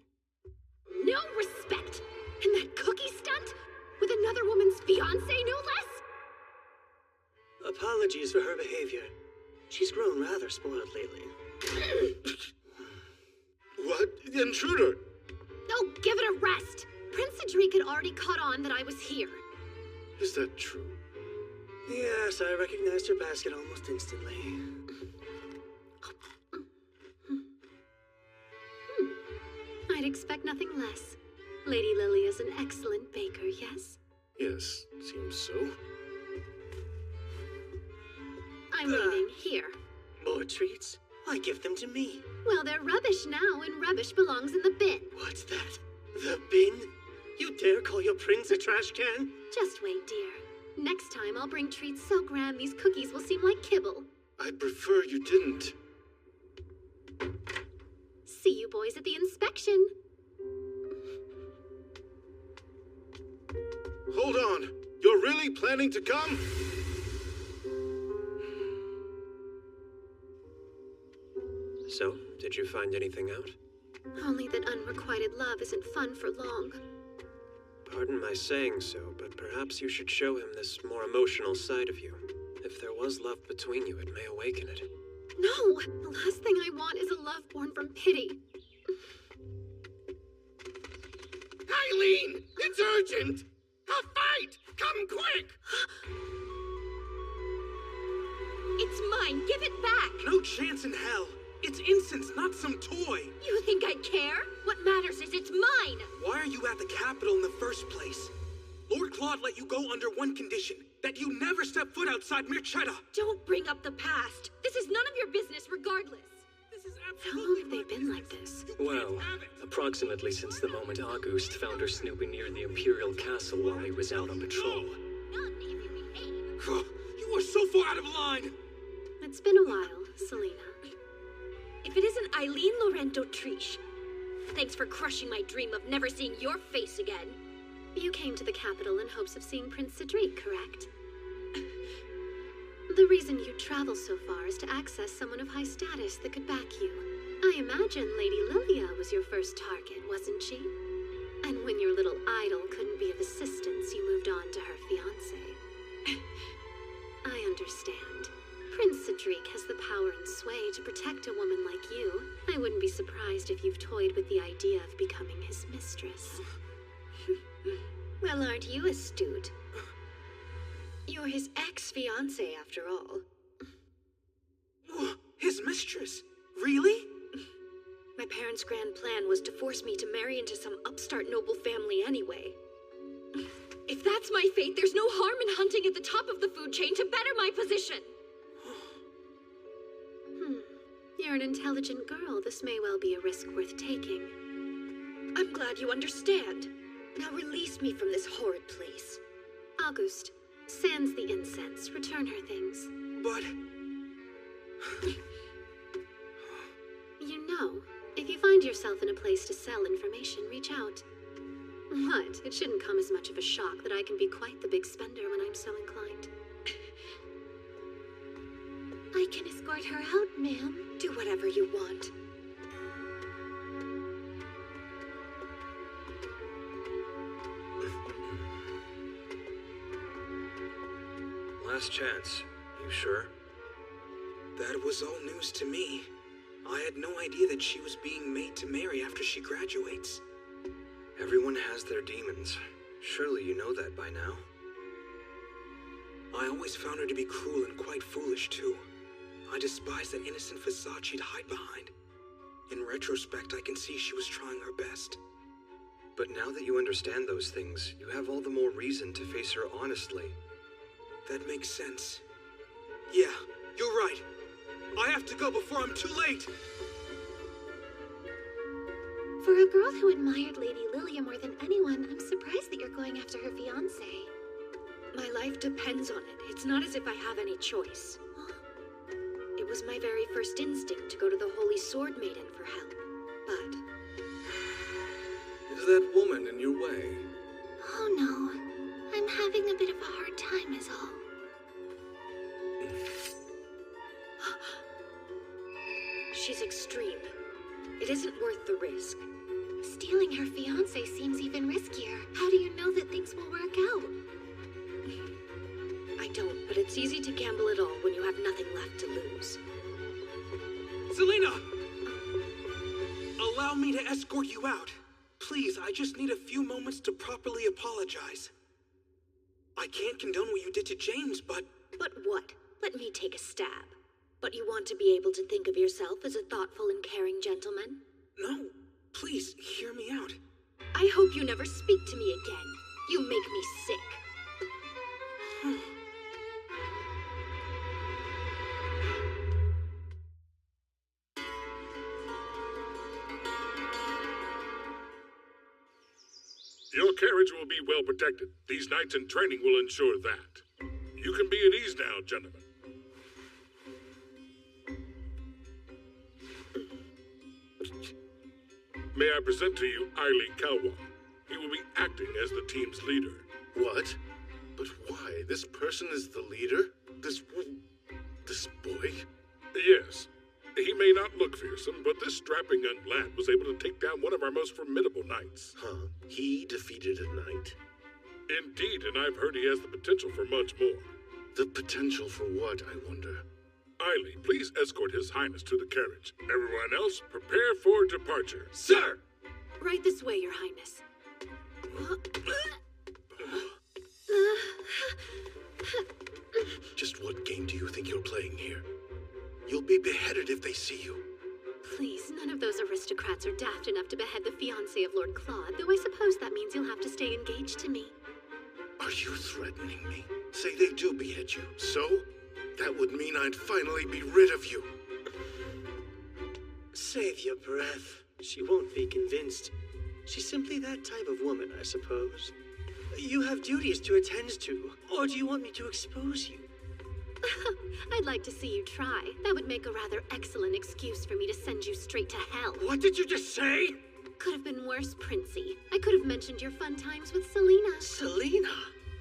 No respect! And that cookie stunt? With another woman's fiancé, no less? Apologies for her behavior. She's grown rather spoiled lately. What? The intruder! Oh, give it a rest! Prince Cedric had already caught on that I was here. Is that true? Yes, I recognized her basket almost instantly. I'd expect nothing less. Lady Lilia's an excellent baker, yes? Yes, seems so. I'm leaving here. More treats? Why give them to me? Well, they're rubbish now, and rubbish belongs in the bin. What's that? The bin? You dare call your prince a trash can? Just wait, dear. Next time I'll bring treats so grand these cookies will seem like kibble. I'd prefer you didn't. See you boys at the inspection. Hold on. You're really planning to come? So, did you find anything out? Only that unrequited love isn't fun for long. Pardon my saying so, but perhaps you should show him this more emotional side of you. If there was love between you, it may awaken it. No! The last thing I want is a love born from pity. Eileen! It's urgent! A fight! Come quick! It's mine! Give it back! No chance in hell! It's incense, not some toy! You think I'd care? What matters is it's mine! Why are you at the Capitol in the first place? Lord Claude let you go under one condition, that you never step foot outside Mirchetta! Don't bring up the past! This is none of your business regardless! How long have they been like this? Well, approximately since the moment August found her snooping near the Imperial Castle while he was out on patrol. You are so far out of line! It's been a while, Selena. If it isn't Eileen Laurento Triche, thanks for crushing my dream of never seeing your face again. You came to the capital in hopes of seeing Prince Cedric, correct? The reason you'd travel so far is to access someone of high status that could back you. I imagine Lady Lilia was your first target, wasn't she? And when your little idol couldn't be of assistance, you moved on to her fiancé. I understand. Prince Cedric has the power and sway to protect a woman like you. I wouldn't be surprised if you've toyed with the idea of becoming his mistress. Well, aren't you astute? You're his ex-fiancé, after all. His mistress? Really? My parents' grand plan was to force me to marry into some upstart noble family anyway. If that's my fate, there's no harm in hunting at the top of the food chain to better my position. You're an intelligent girl. This may well be a risk worth taking. I'm glad you understand. Now release me from this horrid place. August, sans the incense. Return her things. But... You know, if you find yourself in a place to sell information, reach out. What? It shouldn't come as much of a shock that I can be quite the big spender when I'm so inclined. I can escort her out, ma'am. Do whatever you want. Last chance. You sure? That was all news to me. I had no idea that she was being made to marry after she graduates. Everyone has their demons. Surely you know that by now. I always found her to be cruel and quite foolish, too. I despise that innocent facade she'd hide behind. In retrospect, I can see she was trying her best. But now that you understand those things, you have all the more reason to face her honestly. That makes sense. Yeah, you're right. I have to go before I'm too late! For a girl who admired Lady Lilia more than anyone, I'm surprised that you're going after her fiancé. My life depends on it. It's not as if I have any choice. It was my very first instinct to go to the Holy Sword Maiden for help, but... Is that woman in your way? Oh no, I'm having a bit of a hard time is all. She's extreme. It isn't worth the risk. Stealing her fiancé seems even riskier. How do you know that things will work out? I don't, but it's easy to gamble it all when you have nothing left to lose. Selena! Allow me to escort you out. Please, I just need a few moments to properly apologize. I can't condone what you did to James, but... But what? Let me take a stab. But you want to be able to think of yourself as a thoughtful and caring gentleman? No, please, hear me out. I hope you never speak to me again. You make me sick. Your carriage will be well protected. These nights in training will ensure that. You can be at ease now, gentlemen. May I present to you Eiley Kalwa. He will be acting as the team's leader. What? But why? This person is the leader? This boy? Yes. He may not look fearsome, but this strapping young lad was able to take down one of our most formidable knights. Huh? He defeated a knight? Indeed, and I've heard he has the potential for much more. The potential for what, I wonder? Eiley, please escort His Highness to the carriage. Everyone else, prepare for departure. Sir! Right this way, Your Highness. Just what game do you think you're playing here? You'll be beheaded if they see you. Please, none of those aristocrats are daft enough to behead the fiancé of Lord Claude, though I suppose that means you'll have to stay engaged to me. Are you threatening me? Say they do behead you, so? That would mean I'd finally be rid of you. Save your breath. She won't be convinced. She's simply that type of woman, I suppose. You have duties to attend to, or do you want me to expose you? I'd like to see you try. That would make a rather excellent excuse for me to send you straight to hell. What did you just say? Could have been worse, Princey. I could have mentioned your fun times with Selena. Selena?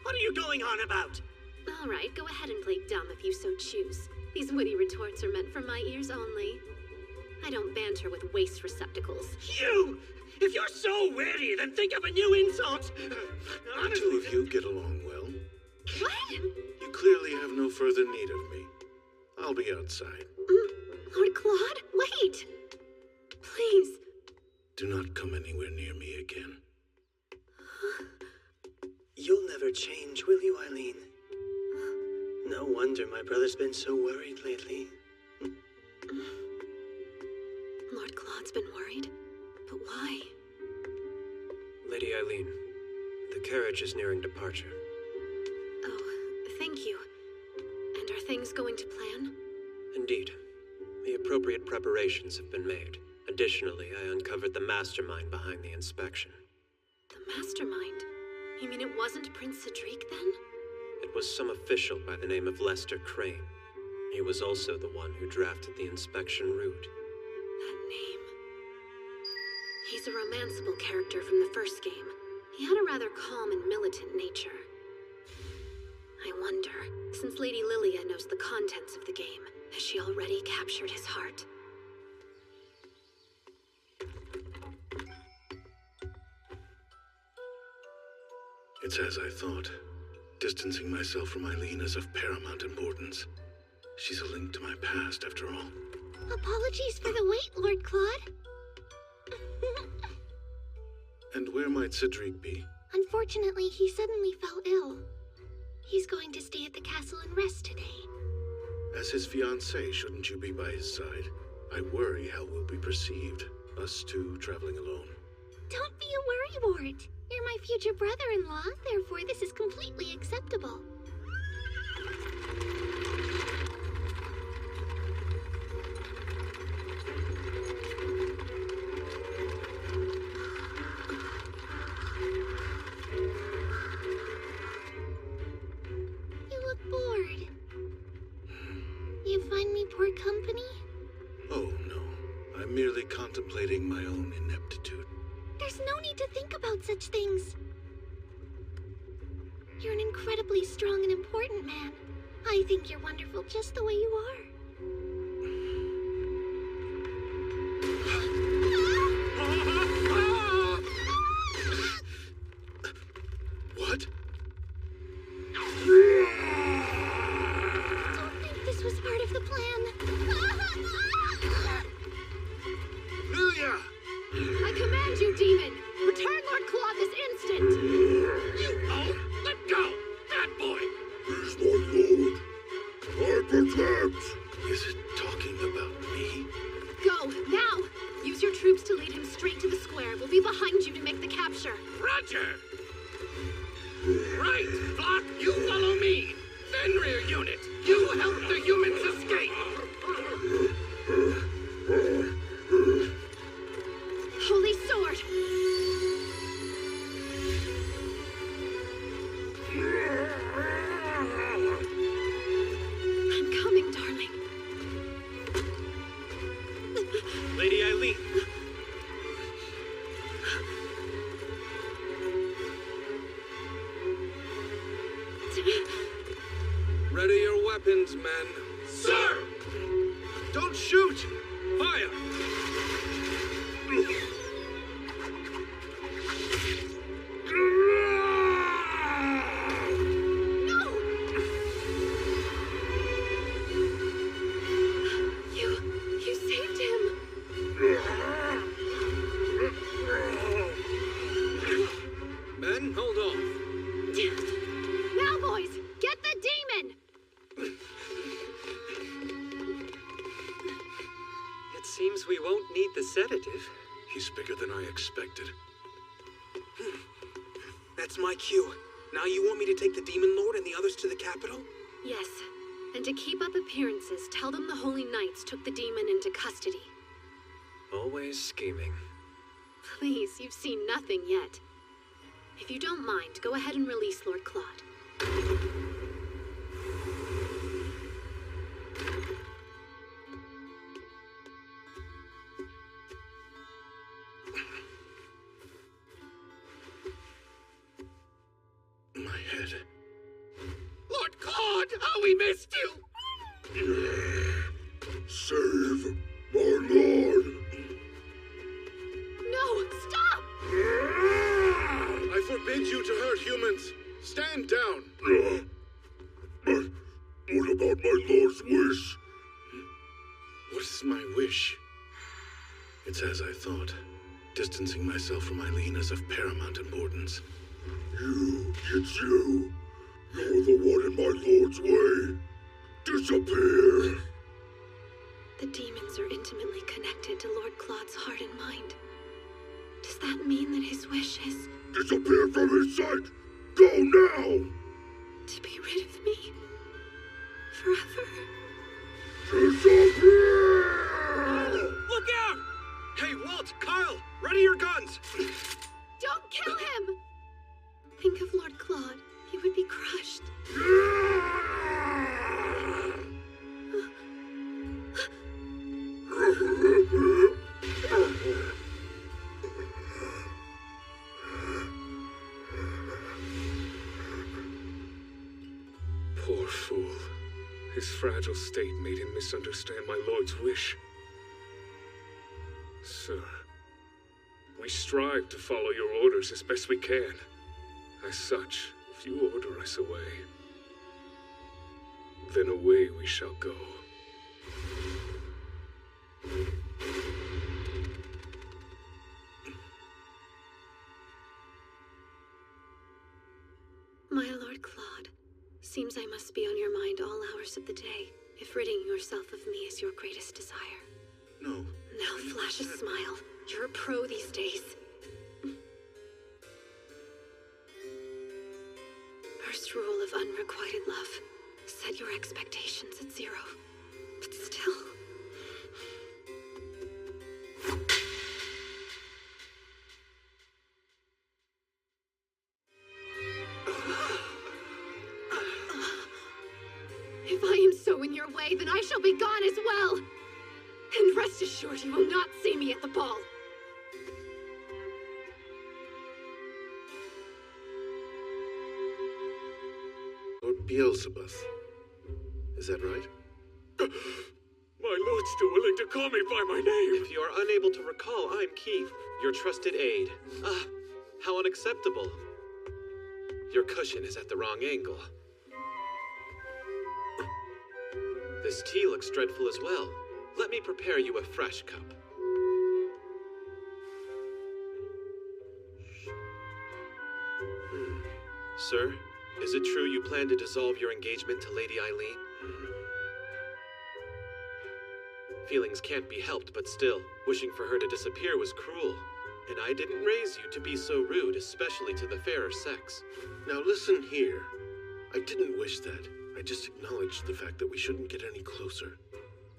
What are you going on about? All right, go ahead and play dumb if you so choose. These witty retorts are meant for my ears only. I don't banter with waste receptacles. You! If you're so witty, then think of a new insult! The two of you get along well. What? You clearly have no further need of me. I'll be outside. Lord Claude, wait! Please. Do not come anywhere near me again. You'll never change, will you, Eileen? No wonder my brother's been so worried lately. Lord Claude's been worried? But why? Lady Eileen, the carriage is nearing departure. Oh, thank you. And are things going to plan? Indeed. The appropriate preparations have been made. Additionally, I uncovered the mastermind behind the inspection. The mastermind? You mean it wasn't Prince Cedric, then? It was some official by the name of Lester Crane. He was also the one who drafted the inspection route. That name. He's a romanceable character from the first game. He had a rather calm and militant nature. I wonder, since Lady Lilia knows the contents of the game, has she already captured his heart? It's as I thought. Distancing myself from Eileen is of paramount importance. She's a link to my past, after all. Apologies for the wait, Lord Claude. And where might Cedric be? Unfortunately, he suddenly fell ill. He's going to stay at the castle and rest today. As his fiancée, shouldn't you be by his side? I worry how we'll be perceived, us two traveling alone. Don't be a worrywart. You're my future brother-in-law, therefore this is completely acceptable. You look bored. You find me poor company? Oh, no. I'm merely contemplating my own ineptitude. There's no need to think about such things. You're an incredibly strong and important man. I think you're wonderful just the way you are. What? Don't think this was part of the plan. Lilia! I command you, demon! Return Lord Claude this instant! You oaf! Let go! Bad boy! He's my lord. I protect. Is it talking about me? Go, now! Use your troops to lead him straight to the square. We'll be behind you to make the capture. Roger! Right, Flock, you follow me! Fenrir unit, you help the humans escape! Holy sword! I'm coming, darling. Lady Eileen! Ready your weapons, men. Sir! Don't shoot! Fire! No! You saved him. Men, hold off. Now, boys, get the demon! It seems we won't need the sedative. He's bigger than I expected. That's my cue. Now you want me to take the Demon Lord and the others to the capital? Yes, and to keep up appearances, tell them the Holy Knights took the demon into custody. Always scheming. Please, you've seen nothing yet. If you don't mind, go ahead and release Lord Claude. My head. Lord Claude! We missed you! Save my lord! No, stop! I forbid you to hurt humans. Stand down. But what about my lord's wish? What is my wish? It's as I thought. Distancing myself from Eileen is of paramount importance. It's you. You're the one in my lord's way. Disappear! The demons are intimately connected to Lord Claude's heart and mind. Does that mean that his wish is... Disappear from his sight! Go now! to be rid of me? Forever? Disappear! Look out! Hey, Walt, Kyle, ready your guns! Don't kill him! Think of Lord Claude. He would be crushed. Poor fool. His fragile state made him misunderstand my lord's wish. Sir, we strive to follow your orders as best we can. As such, if you order us away, then away we shall go. My Lord Claude, seems I must be on your mind all hours of the day, if ridding yourself of me is your greatest desire. No. Now flash a smile. You're a pro these days. First rule of unrequited love. Set your expectations at 0. But still... If I am so in your way, then I shall be gone as well. And rest assured you will not see me at the ball. Lord Beelzebub. Is that right? My lord's still willing to call me by my name. If you are unable to recall, I'm Keith, your trusted aide. Ah, how unacceptable. Your cushion is at the wrong angle. This tea looks dreadful as well. Let me prepare you a fresh cup. Sir, is it true you plan to dissolve your engagement to Lady Eileen? Feelings can't be helped, but still, wishing for her to disappear was cruel. And I didn't raise you to be so rude, especially to the fairer sex. Now listen here. I didn't wish that. I just acknowledged the fact that we shouldn't get any closer.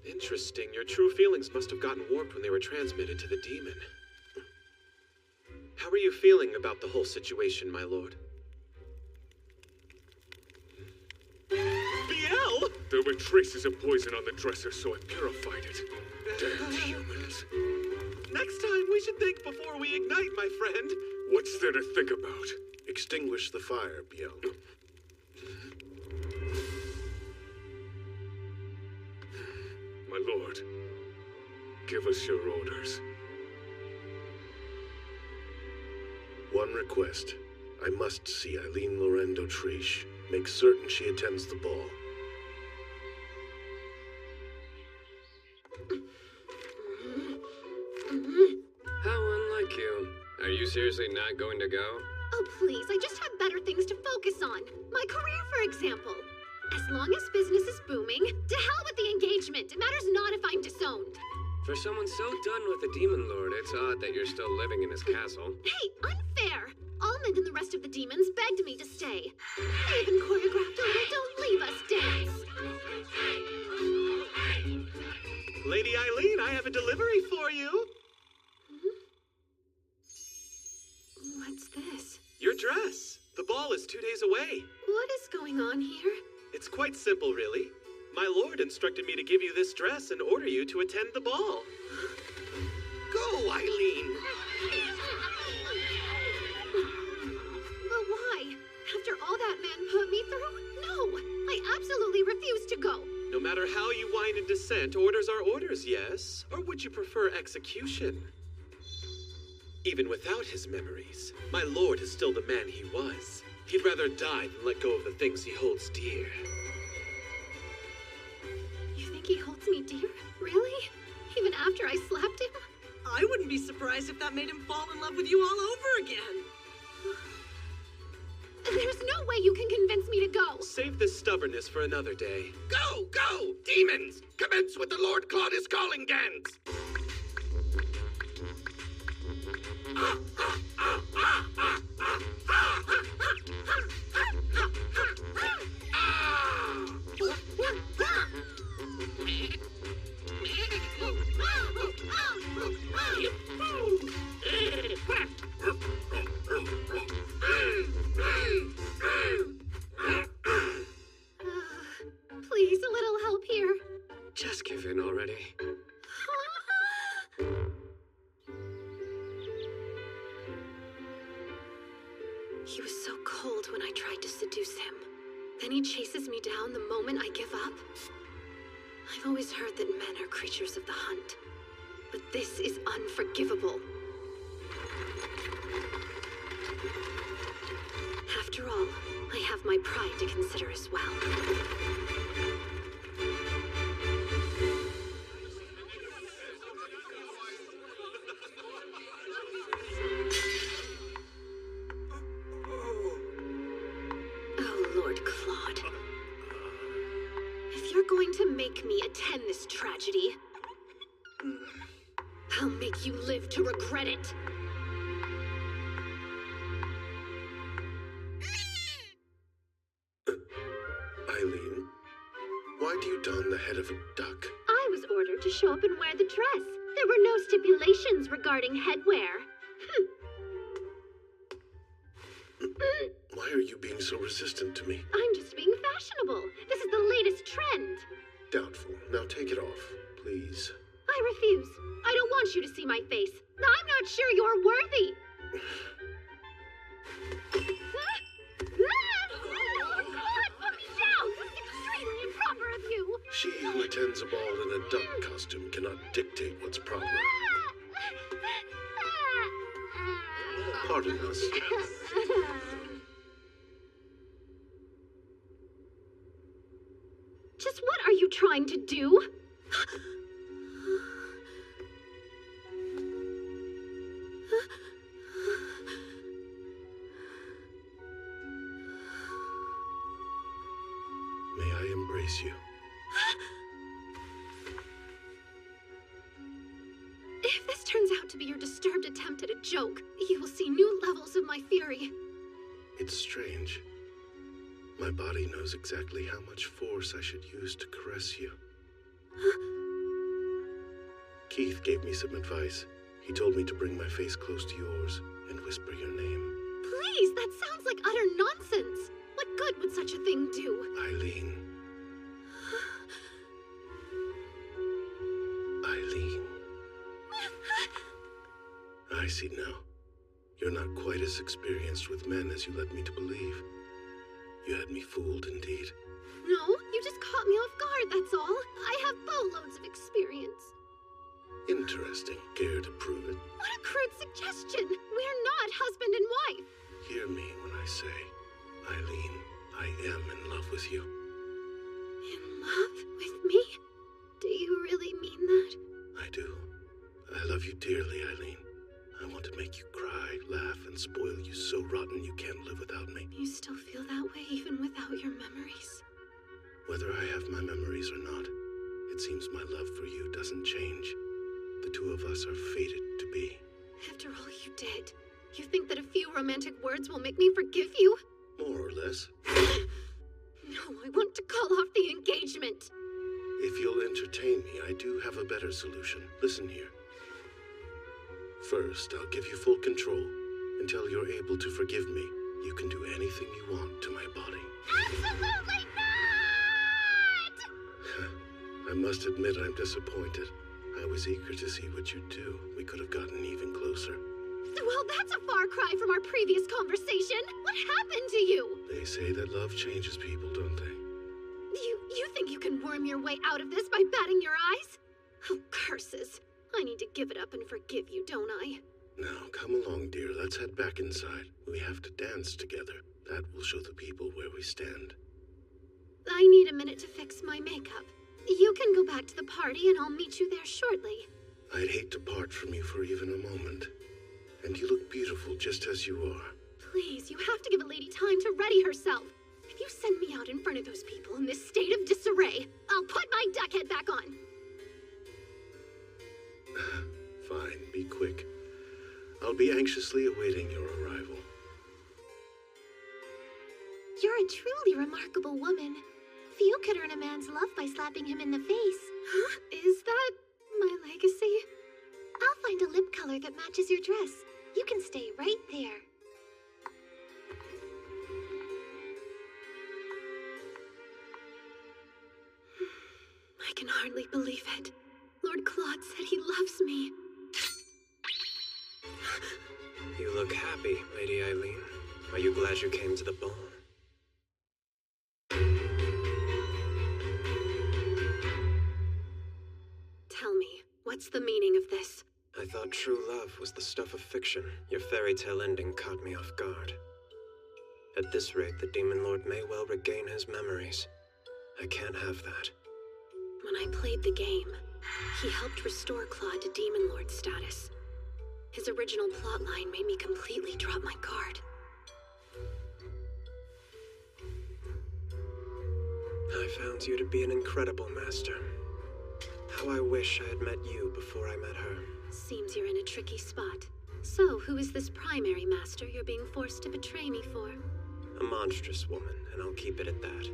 Interesting. Your true feelings must have gotten warped when they were transmitted to the demon. How are you feeling about the whole situation, my lord? Biel! There were traces of poison on the dresser, so I purified it. Damn humans. Next time, we should think before we ignite, my friend. What's there to think about? Extinguish the fire, Biel. My lord, give us your orders. One request. I must see Eileen Lorraine d'Autriche. Make certain she attends the ball. How unlike you. Are you seriously not going to go? Oh, please, I just have better things to focus on. My career, for example. As long as business is booming, to hell with the engagement. It matters not if I'm disowned. For someone so done with the Demon Lord, it's odd that you're still living in his castle. Hey, unfair! Almond and the rest of the demons begged me to stay. They even choreographed a little Don't Leave Us dance. Lady Eileen, I have a delivery for you. What's this? Your dress. The ball is 2 days away. What is going on here? It's quite simple, really. My lord instructed me to give you this dress and order you to attend the ball. Go, Eileen! But why? After all that man put me through? No! I absolutely refuse consent, orders are orders, yes? Or would you prefer execution? Even without his memories, my lord is still the man he was. He'd rather die than let go of the things he holds dear. You think he holds me dear? Really? Even after I slapped him? I wouldn't be surprised if that made him fall in love with you all over again. There's no way you can convince me to go. Save this stubbornness for another day. Go, go! Demons! Commence with the Lord Claude is calling dance! Please, a little help here. Just give in already. He was so cold when I tried to seduce him. Then he chases me down the moment I give up. I've always heard that men are creatures of the hunt. But this is unforgivable. After all, I have my pride to consider as well. Oh, Lord Claude. If you're going to make me attend this tragedy, I'll make you live to regret it. Eileen, why do you don the head of a duck? I was ordered to show up and wear the dress. There were no stipulations regarding headwear. Why are you being so resistant to me? I'm just being fashionable. This is the latest trend. Doubtful. Now take it off, please. I refuse. I don't want you to see my face. I'm not sure you're worthy. Oh, God, put me down! This is extremely improper of you. She who attends a ball in a duck costume cannot dictate what's proper. Pardon us. Just what are you trying to do? May I embrace you? If this turns out to be your disturbed attempt at a joke, you will see new levels of my fury. It's strange. My body knows exactly how much force I should use to caress you. Keith gave me some advice. He told me to bring my face close to yours and whisper your name. Please, that sounds like utter nonsense. What good would such a thing do? Eileen. Eileen. I see now. You're not quite as experienced with men as you led me to believe. You had me fooled indeed. No, you just caught me off guard, that's all. I have boatloads of experience. Interesting. Care to prove it? What a crude suggestion. We're not husband and wife. Hear me when I say, Eileen, I am in love with you. In love with me? Do you really mean that? I do. I love you dearly, Eileen. I want to make you cry, laugh, and spoil you so rotten you can't live without me. You still feel that way even without your memories? Whether I have my memories or not, it seems my love for you doesn't change. The two of us are fated to be. After all you did, you think that a few romantic words will make me forgive you? More or less. No, I want to call off the engagement. If you'll entertain me, I do have a better solution. Listen here. First, I'll give you full control. Until you're able to forgive me, you can do anything you want to my body. Absolutely not! I must admit I'm disappointed. I was eager to see what you'd do. We could have gotten even closer. Well, that's a far cry from our previous conversation. What happened to you? They say that love changes people, don't they? You think you can worm your way out of this by batting your eyes? Oh, curses. I need to give it up and forgive you, don't I? Now, come along, dear. Let's head back inside. We have to dance together. That will show the people where we stand. I need a minute to fix my makeup. You can go back to the party and I'll meet you there shortly. I'd hate to part from you for even a moment. And you look beautiful just as you are. Please, you have to give a lady time to ready herself. If you send me out in front of those people in this state of disarray, I'll put my duck head back on. Fine, be quick. I'll be anxiously awaiting your arrival. You're a truly remarkable woman. Few could earn a man's love by slapping him in the face. Huh? Is that my legacy? I'll find a lip color that matches your dress. You can stay right there. I can hardly believe it. Lord Claude said he loves me. You look happy, Lady Eileen. Are you glad you came to the ball? Tell me, what's the meaning of this? I thought true love was the stuff of fiction. Your fairy tale ending caught me off guard. At this rate, the Demon Lord may well regain his memories. I can't have that. When I played the game, he helped restore Claude to Demon Lord status. His original plotline made me completely drop my guard. I found you to be an incredible master. How I wish I had met you before I met her. Seems you're in a tricky spot. So, who is this primary master you're being forced to betray me for? A monstrous woman, and I'll keep it at that.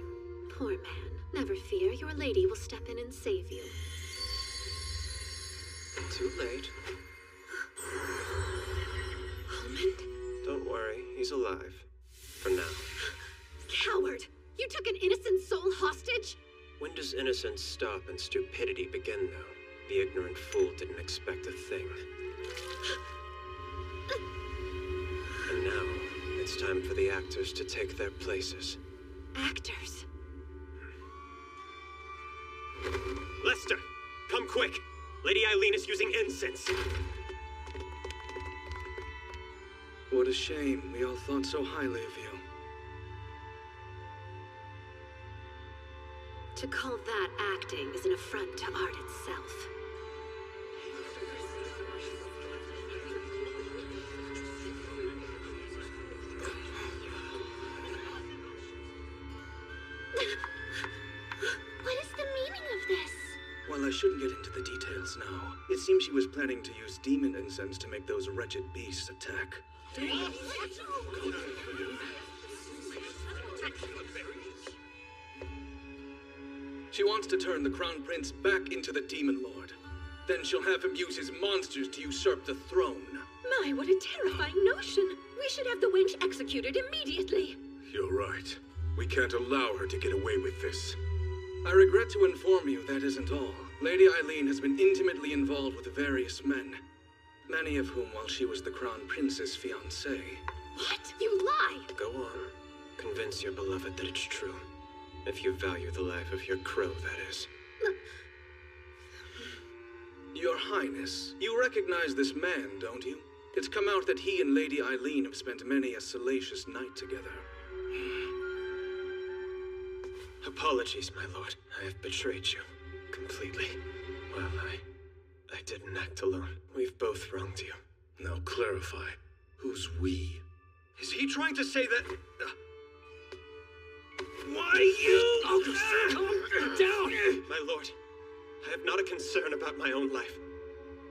Poor man. Never fear, your lady will step in and save you. Too late. Almond? Don't worry, he's alive. For now. Coward! You took an innocent soul hostage? When does innocence stop and stupidity begin, though? The ignorant fool didn't expect a thing. And now, it's time for the actors to take their places. Actors? Lester, come quick! Lady Eileen is using incense. What a shame. We all thought so highly of you. To call that acting is an affront to art itself. What is the meaning of this? Well, I shouldn't get into the details now. It seems she was planning to use demon incense to make those wretched beasts attack. She wants to turn the Crown Prince back into the Demon Lord. Then she'll have him use his monsters to usurp the throne. My, what a terrifying notion. We should have the wench executed immediately. You're right. We can't allow her to get away with this. I regret to inform you that isn't all. Lady Eileen has been intimately involved with various men, many of whom while she was the Crown Prince's fiancé. What? You lie! Go on. Convince your beloved that it's true. If you value the life of your crow, that is. Your Highness, you recognize this man, don't you? It's come out that he and Lady Eileen have spent many a salacious night together. Apologies, my lord. I have betrayed you. Completely. Well, I didn't act alone. We've both wronged you. Now clarify. Who's we? Is he trying to say that... Why you? Calm down! My lord, I have not a concern about my own life.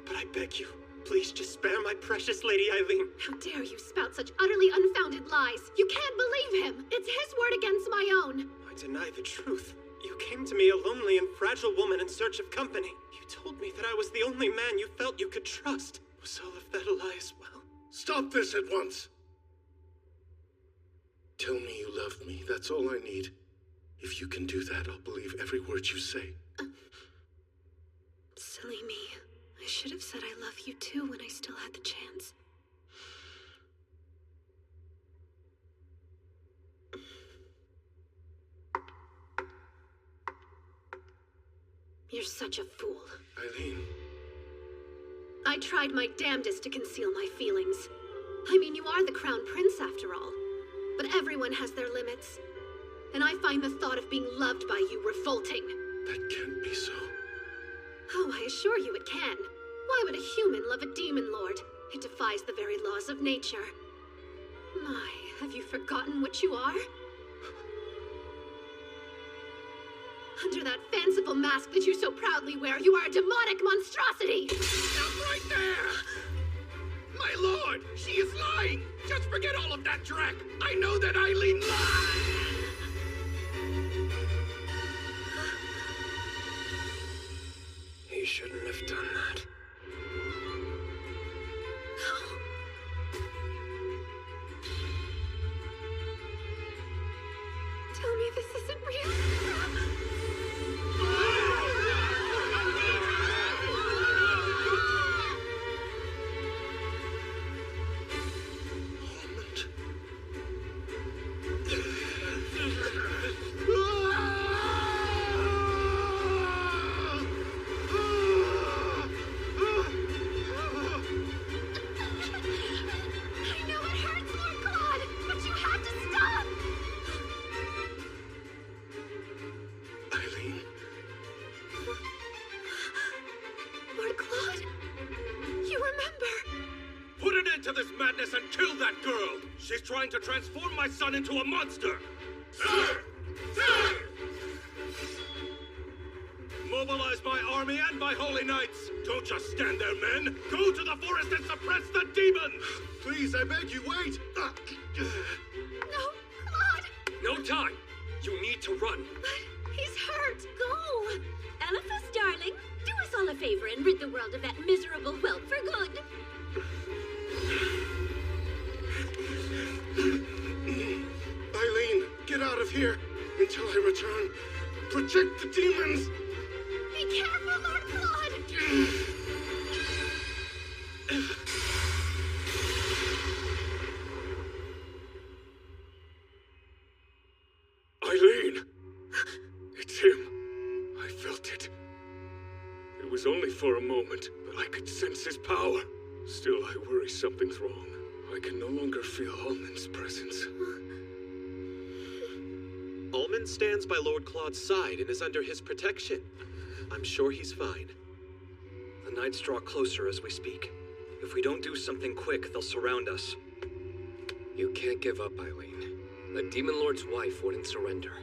But I beg you, please just spare my precious Lady Eileen. How dare you spout such utterly unfounded lies? You can't believe him! It's his word against my own! I deny the truth. You came to me a lonely and fragile woman in search of company. You told me that I was the only man you felt you could trust. Was all of that a lie as well? Stop this at once! Tell me you love me. That's all I need. If you can do that, I'll believe every word you say. Silly me. I should have said I love you too when I still had the chance. You're such a fool. Eileen. I tried my damnedest to conceal my feelings. I mean, you are the crown prince after all. But everyone has their limits. And I find the thought of being loved by you revolting. That can't be so. Oh, I assure you it can. Why would a human love a demon lord? It defies the very laws of nature. My, have you forgotten what you are? Under that fanciful mask that you so proudly wear, you are a demonic monstrosity! Stop right there! My lord, she is lying! Just forget all of that dreck! I know that Eileen lies! He shouldn't have done that. Tell me this isn't real. To this madness and kill that girl! She's trying to transform my son into a monster! Sir! Sir! Mobilize my army and my holy knights! Don't just stand there, men! Go to the forest and suppress the demon! Please, I beg you, wait! No, Claude! No time! You need to run! But he's hurt! Go! Eliphas, darling, do us all a favor and rid the world of that miserable whelp for good. Eileen, get out of here until I return. Protect the demons! Be careful, Lord Claude! Eileen! It's him. I felt it. It was only for a moment, but I could sense his power. Still, I worry something's wrong. I can no longer feel Almond's presence. Almond stands by Lord Claude's side and is under his protection. I'm sure he's fine. The knights draw closer as we speak. If we don't do something quick, they'll surround us. You can't give up, Eileen. The Demon Lord's wife wouldn't surrender.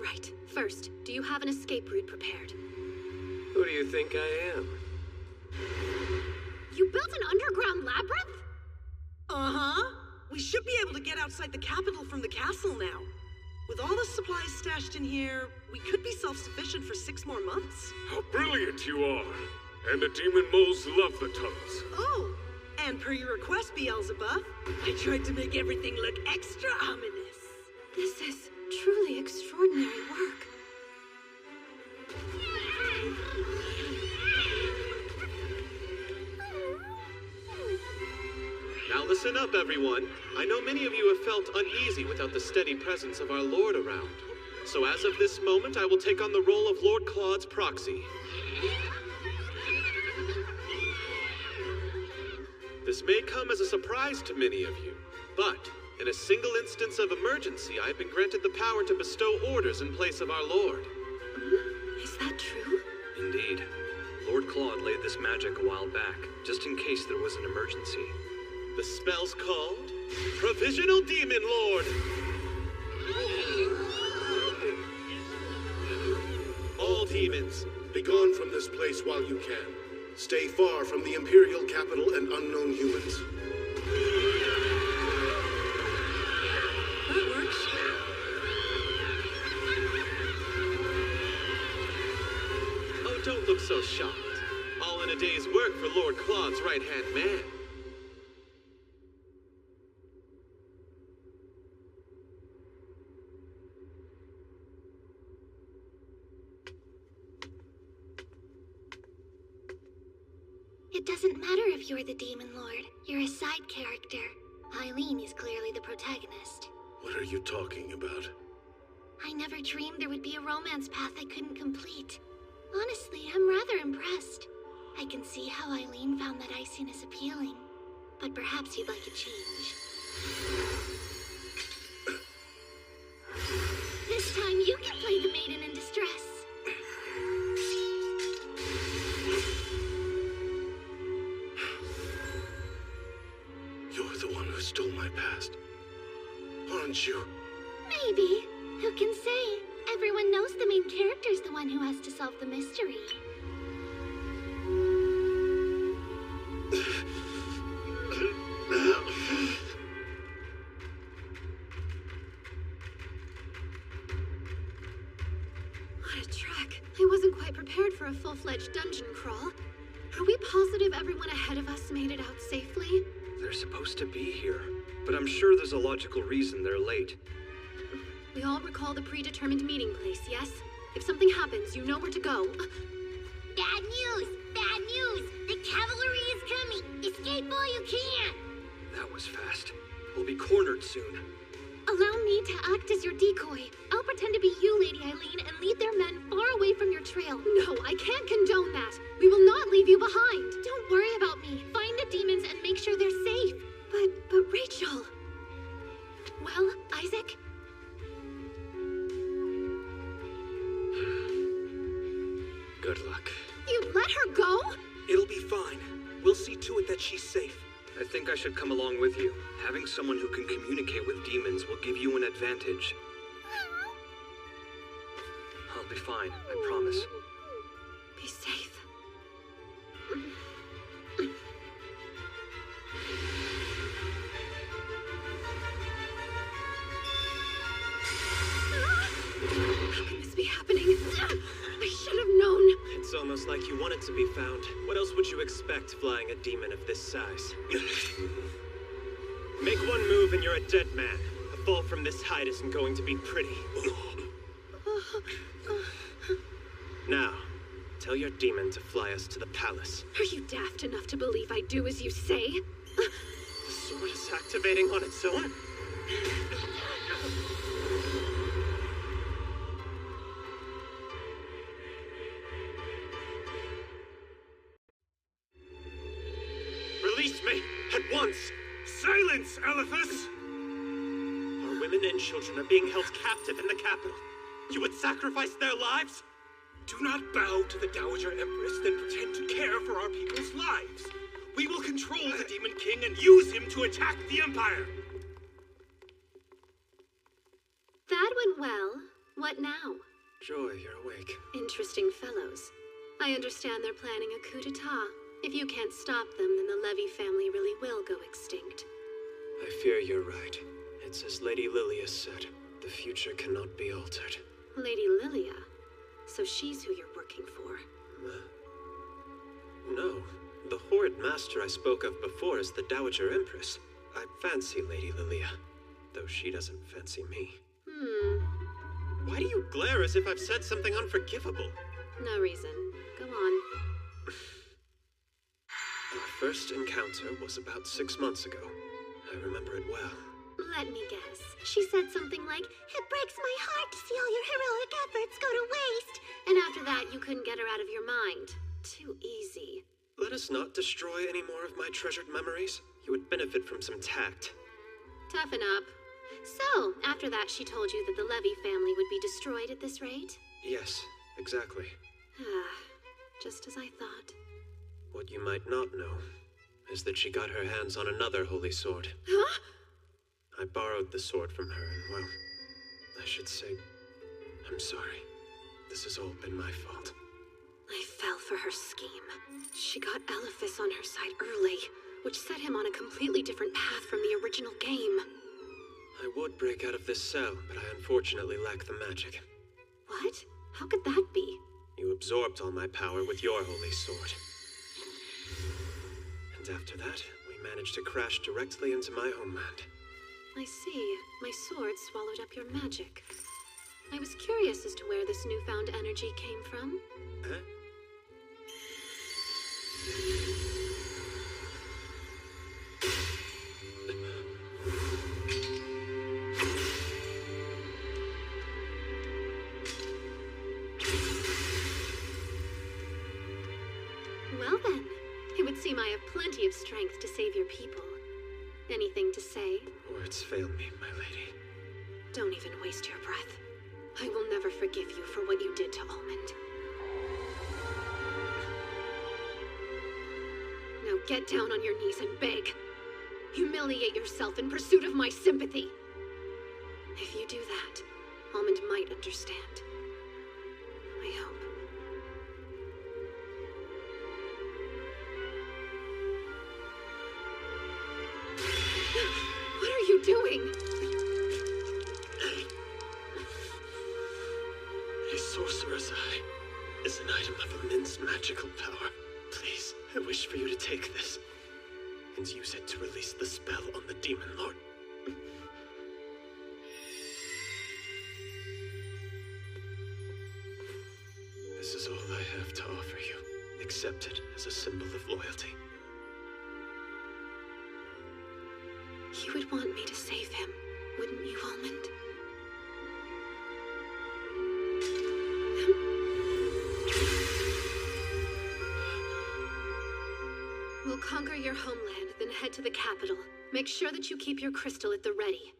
Right. First, do you have an escape route prepared? Who do you think I am? You built an underground labyrinth? Uh-huh. We should be able to get outside the capital from the castle now. With all the supplies stashed in here, we could be self-sufficient for 6 more months. How brilliant you are! And the demon moles love the tunnels. Oh, and per your request, Beelzebub, I tried to make everything look extra ominous. This is truly extraordinary work. Now listen up, everyone. I know many of you have felt uneasy without the steady presence of our Lord around. So as of this moment, I will take on the role of Lord Claude's proxy. This may come as a surprise to many of you, but in a single instance of emergency, I have been granted the power to bestow orders in place of our Lord. Is that true? Indeed. Lord Claude laid this magic a while back, just in case there was an emergency. The spell's called Provisional Demon Lord. All demons, be gone from this place while you can. Stay far from the Imperial capital and unknown humans. That works. Oh, don't look so shocked. All in a day's work for Lord Claude's right-hand man. It doesn't matter if you're the Demon Lord. You're a side character. Eileen is clearly the protagonist. What are you talking about? I never dreamed there would be a romance path I couldn't complete. Honestly, I'm rather impressed. I can see how Eileen found that iciness appealing, but perhaps you'd like a change. This time you can play the maiden in distress. You're the one who stole my past, aren't you? Maybe. Who can say? Everyone knows the main character's the one who has to solve the mystery. What a trek. I wasn't quite prepared for a full-fledged dungeon crawl. Are we positive everyone ahead of us made it out safely? They're supposed to be here, but I'm sure there's a logical reason they're late. We all recall the predetermined meeting place, yes? If something happens, you know where to go. Bad news! Bad news! The cavalry is coming! Escape while you can! That was fast. We'll be cornered soon. Allow me to act as your decoy. I'll pretend to be you, Lady Eileen, and lead their men far away from your trail. No, I can't condone that. We will not leave you behind. Don't worry about me. Find the demons and make sure they're safe. But Rachel... Well, Isaac? Good luck. You let her go? It'll be fine. We'll see to it that she's safe. I think I should come along with you. Having someone who can communicate with demons will give you an advantage. I'll be fine, I promise. Be safe. How can this be happening? I should have known. It's almost like you want it to be found. What else would you expect flying a demon of this size? Make one move and you're a dead man. A fall from this height isn't going to be pretty. Now, tell your demon to fly us to the palace. Are you daft enough to believe I do as you say? The sword is activating on its own? Release me! At once! Silence, Elephas! Our women and children are being held captive in the capital. You would sacrifice their lives? Do not bow to the Dowager Empress, then pretend to care for our people's lives. We will control the Demon King and use him to attack the Empire. That went well. What now? Joy, you're awake. Interesting fellows. I understand they're planning a coup d'etat. If you can't stop them, then the Levy family really will go extinct. I fear you're right. It's as Lady Lilia said. The future cannot be altered. Lady Lilia? So she's who you're working for? No. The Horde Master I spoke of before is the Dowager Empress. I fancy Lady Lilia, though she doesn't fancy me. Why do you glare as if I've said something unforgivable? No reason. Go on. Our first encounter was about 6 months ago. I remember it well. Let me guess. She said something like, "It breaks my heart to see all your heroic efforts go to waste." And after that, you couldn't get her out of your mind. Too easy. Let us not destroy any more of my treasured memories. You would benefit from some tact. Toughen up. So, after that, she told you that the Levy family would be destroyed at this rate? Yes, exactly. Just as I thought. What you might not know is that she got her hands on another holy sword. Huh? I borrowed the sword from her and, well, I should say, I'm sorry. This has all been my fault. I fell for her scheme. She got Elephas on her side early, which set him on a completely different path from the original game. I would break out of this cell, but I unfortunately lack the magic. What? How could that be? You absorbed all my power with your holy sword. And after that, we managed to crash directly into my homeland. I see. My sword swallowed up your magic. I was curious as to where this newfound energy came from. Huh? strength to save your people. Anything to say? Words fail me, my lady. Don't even waste your breath. I will never forgive you for what you did to Almond. Now get down on your knees and beg. Humiliate yourself in pursuit of my sympathy. If you do that, Almond might understand. I hope. What are you doing? A sorcerer's eye is an item of immense magical power. Please, I wish for you to take this and use it to release the spell on the Demon Lord. This is all I have to offer you. Accept it as a symbol of loyalty. You would want me to save him, wouldn't you, Almond? We'll conquer your homeland, then head to the capital. Make sure that you keep your crystal at the ready.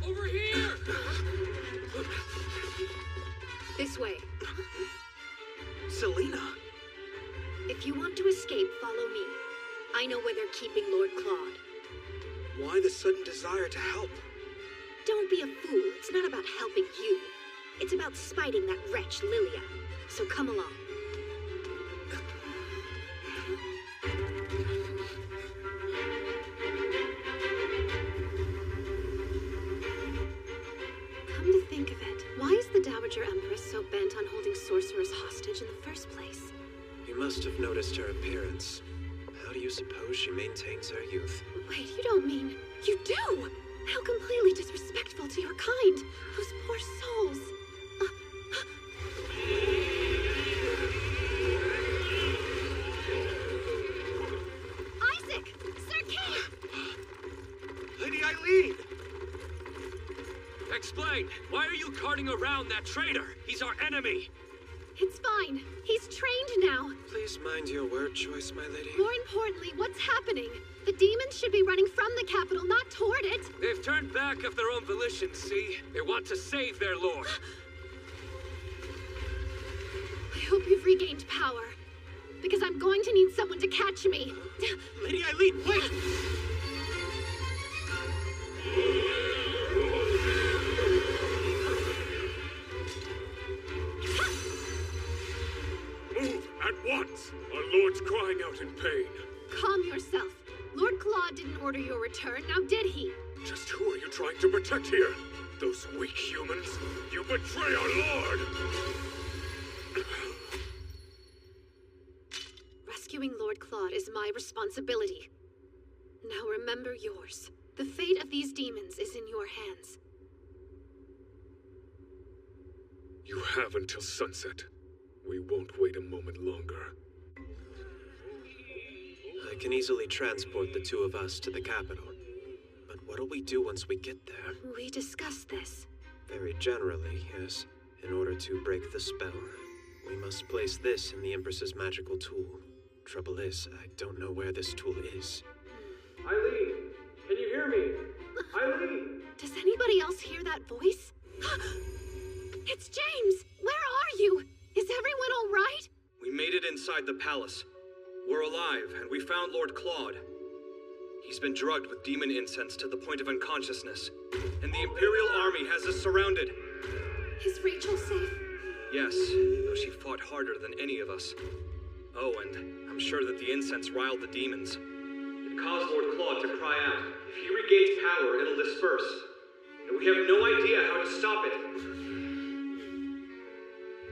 Over here! This way. Selena! If you want to escape, follow me. I know where they're keeping Lord Claude. Why the sudden desire to help? Don't be a fool. It's not about helping you. It's about spiting that wretch, Lilia. So come along. Come to think of it, why is the Dowager Empress so bent on holding sorcerers hostage in the first place? You must have noticed her appearance. How do you suppose she maintains her youth? Wait, you don't mean... You do! How completely disrespectful to your kind! Those poor souls! Isaac! Sir Kate! Lady Eileen! Explain! Why are you carting around that traitor? He's our enemy! It's fine. He's trained now. Please mind your word choice, my lady. More importantly, what's happening? The demons should be running from the capital, not toward it. They've turned back of their own volition, see? They want to save their lord. I hope you've regained power. Because I'm going to need someone to catch me. Lady Eileen, wait! Move at once! Our lord's crying out in pain. Calm yourself. Lord Claude didn't order your return, now did he? Just who are you trying to protect here? Those weak humans? You betray our lord! Rescuing Lord Claude is my responsibility. Now remember yours. The fate of these demons is in your hands. You have until sunset. We won't wait a moment longer. I can easily transport the two of us to the capital. But what'll we do once we get there? We discussed this. Very generally, yes. In order to break the spell, we must place this in the Empress's magical tool. Trouble is, I don't know where this tool is. Eileen, can you hear me? Eileen! Does anybody else hear that voice? It's James! Where are you? Is everyone all right? We made it inside the palace. We're alive, and we found Lord Claude. He's been drugged with demon incense to the point of unconsciousness, and the Imperial Army has us surrounded. Is Rachel safe? Yes, though she fought harder than any of us. Oh, and I'm sure that the incense riled the demons. It caused Lord Claude to cry out. If he regains power, it'll disperse. And we have no idea how to stop it.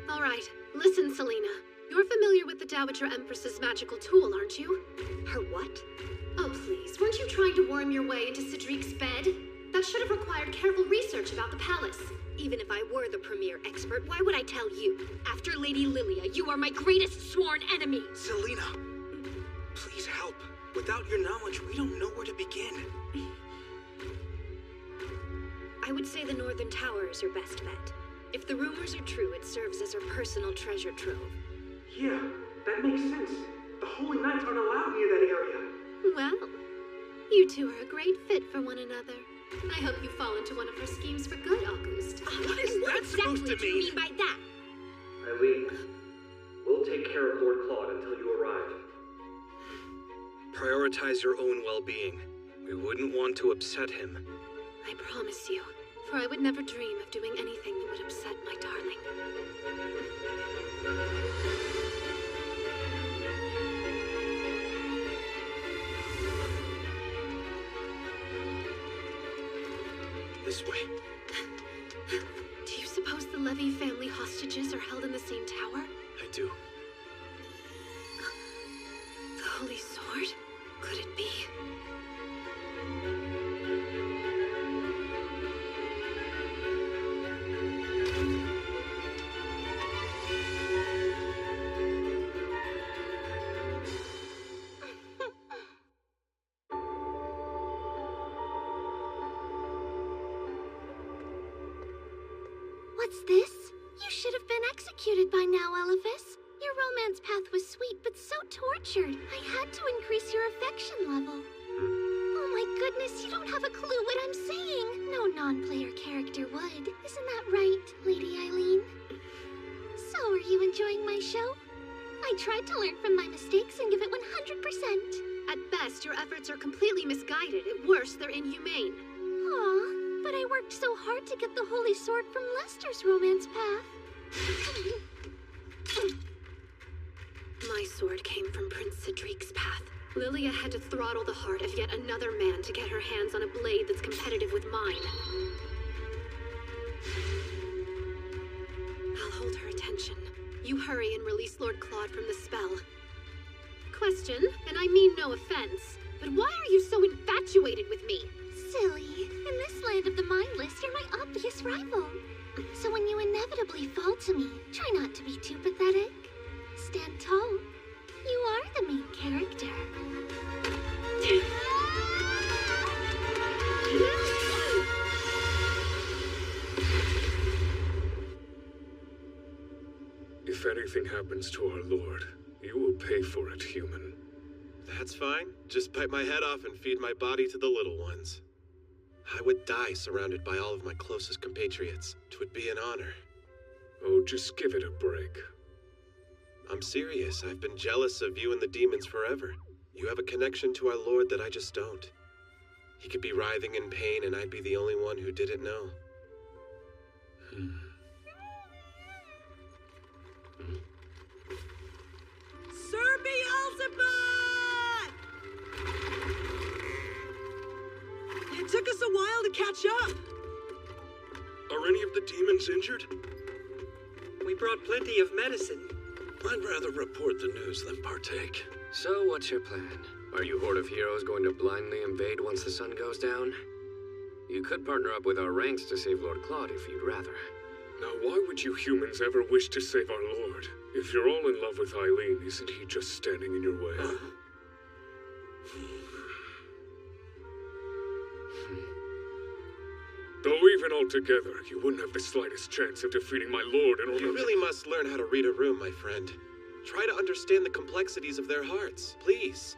All right, listen, Selena. You're familiar with the Dowager Empress's magical tool, aren't you? Her what? Oh, please, weren't you trying to worm your way into Cedric's bed? That should have required careful research about the palace. Even if I were the premier expert, why would I tell you? After Lady Lilia, you are my greatest sworn enemy! Selena, please help. Without your knowledge, we don't know where to begin. I would say the Northern Tower is your best bet. If the rumors are true, it serves as her personal treasure trove. Yeah, that makes sense. The Holy Knights aren't allowed near that area. Well, you two are a great fit for one another. I hope you fall into one of her schemes for good, August. What is that supposed to mean? What do you mean by that? Eileen, we'll take care of Lord Claude until you arrive. Prioritize your own well-being. We wouldn't want to upset him. I promise you, for I would never dream of doing anything that would upset my darling. This way. Do you suppose the Levy family hostages are held in the same tower? I do. The Holy Sword? Could it be? What's this? You should have been executed by now, Elephas. Your romance path was sweet, but so tortured. I had to increase your affection level. Oh my goodness, you don't have a clue what I'm saying. No non-player character would. Isn't that right, Lady Eileen? So, are you enjoying my show? I tried to learn from my mistakes and give it 100%. At best, your efforts are completely misguided. At worst, they're inhumane. Aw, but I worked so hard to get the Holy Sword from Lester's romance path. My sword came from Prince Cedric's path. Lilia had to throttle the heart of yet another man to get her hands on a blade that's competitive with mine. I'll hold her attention. You hurry and release Lord Claude from the spell. Question, and I mean no offense, but why are you so infatuated with me? Silly. In this land of the mindless, you're my obvious rival. So when you inevitably fall to me, try not to be too pathetic. Stand tall. You are the main character. If anything happens to our lord, you will pay for it, human. That's fine. Just bite my head off and feed my body to the little ones. I would die surrounded by all of my closest compatriots. It would be an honor. Oh, just give it a break. I'm serious. I've been jealous of you and the demons forever. You have a connection to our lord that I just don't. He could be writhing in pain and I'd be the only one who didn't know. Sir Beelzebub! It took us a while to catch up. Are any of the demons injured? We brought plenty of medicine. I'd rather report the news than partake. So, what's your plan? Are you Horde of Heroes going to blindly invade once the sun goes down? You could partner up with our ranks to save Lord Claude if you'd rather. Now, why would you humans ever wish to save our lord? If you're all in love with Eileen, isn't he just standing in your way? Though even all together, you wouldn't have the slightest chance of defeating my lord in order You really must learn how to read a room, my friend. Try to understand the complexities of their hearts, please.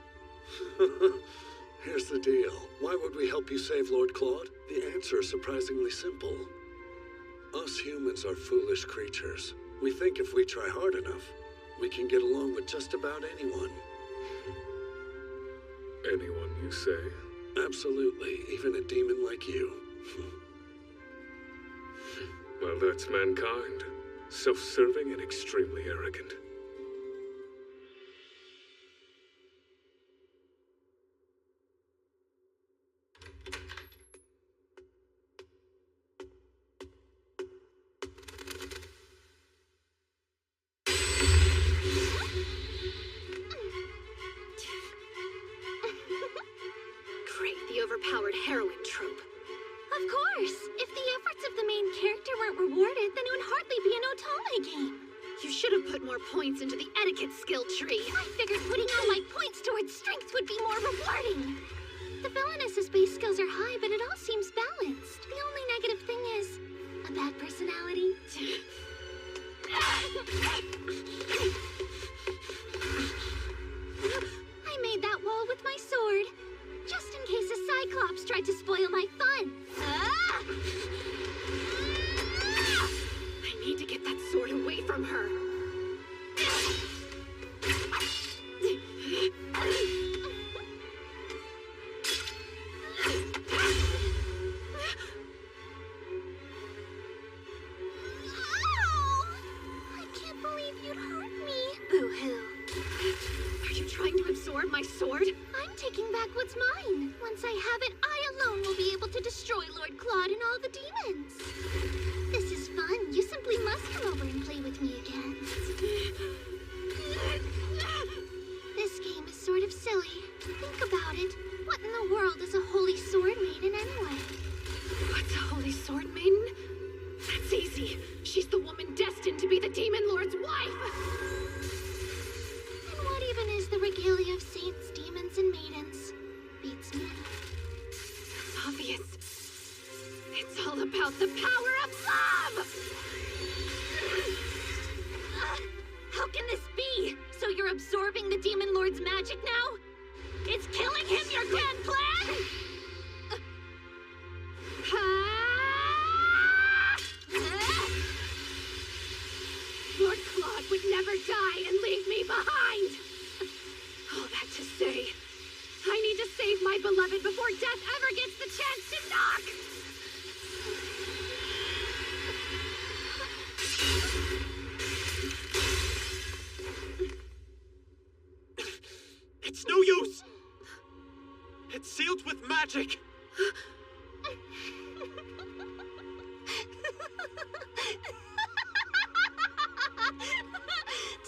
Here's the deal. Why would we help you save Lord Claude? The answer is surprisingly simple. Us humans are foolish creatures. We think if we try hard enough, we can get along with just about anyone. Anyone, you say? Absolutely, even a demon like you. Well, that's mankind. Self-serving and extremely arrogant. Great, the overpowered heroine trope. Of course! If the efforts of the main character weren't rewarded, then it would hardly be an Otome game. You should have put more points into the etiquette skill tree. I figured putting all my points towards strength would be more rewarding. The villainess's base skills are high, but it all seems balanced. The only negative thing is a bad personality. restore my sword? I'm taking back what's mine. Once I have it, I alone will be able to destroy Lord Claude and all the demons. This is fun. You simply must come over and play with me again. This game is sort of silly. Think about it. What in the world is a holy sword maiden anyway? What's a holy sword maiden? That's easy. She's the woman destined to be the Demon Lord's wife! And what even is the regalia of saints, demons, and maidens? Beats me. It's obvious. It's all about the power of love! How can this be? So you're absorbing the Demon Lord's magic now? It's killing him, your grand plan? Lord Claude would never die and leave me behind! All that to say, I need to save my beloved before death ever gets the chance to knock! It's no use! It's sealed with magic!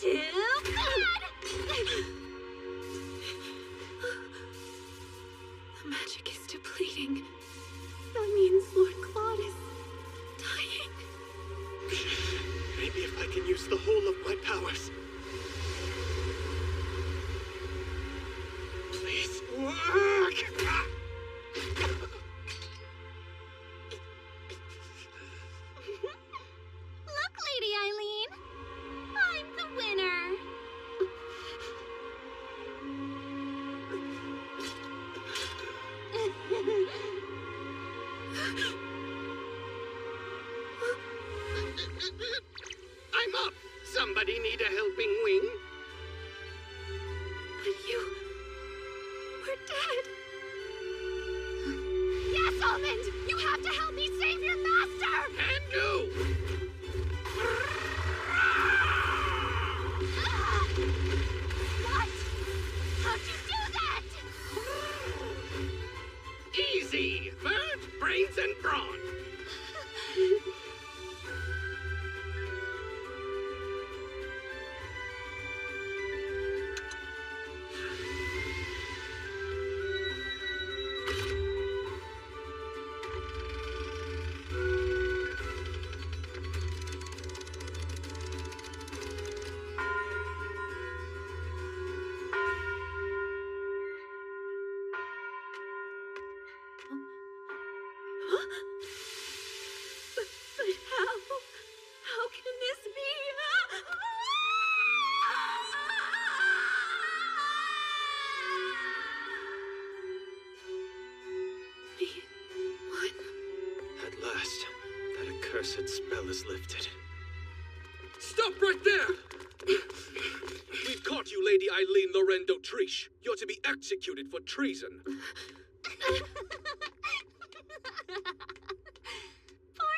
Too bad! The magic is depleting. That means Lord Claude is dying. Maybe if I can use the whole of my powers. Please work! Look, Lady Eileen. I'm the winner. I'm up! Somebody need a helping wing? But you were dead. Yes, Almond! You have to help me save your master! And do! What? How'd you do that? Easy! Bird, brains, and brawn! But how can this be? At last, that accursed spell is lifted. Stop right there! We've caught you, Lady Eileen Lorendo Triche. You're to be executed for treason. Poor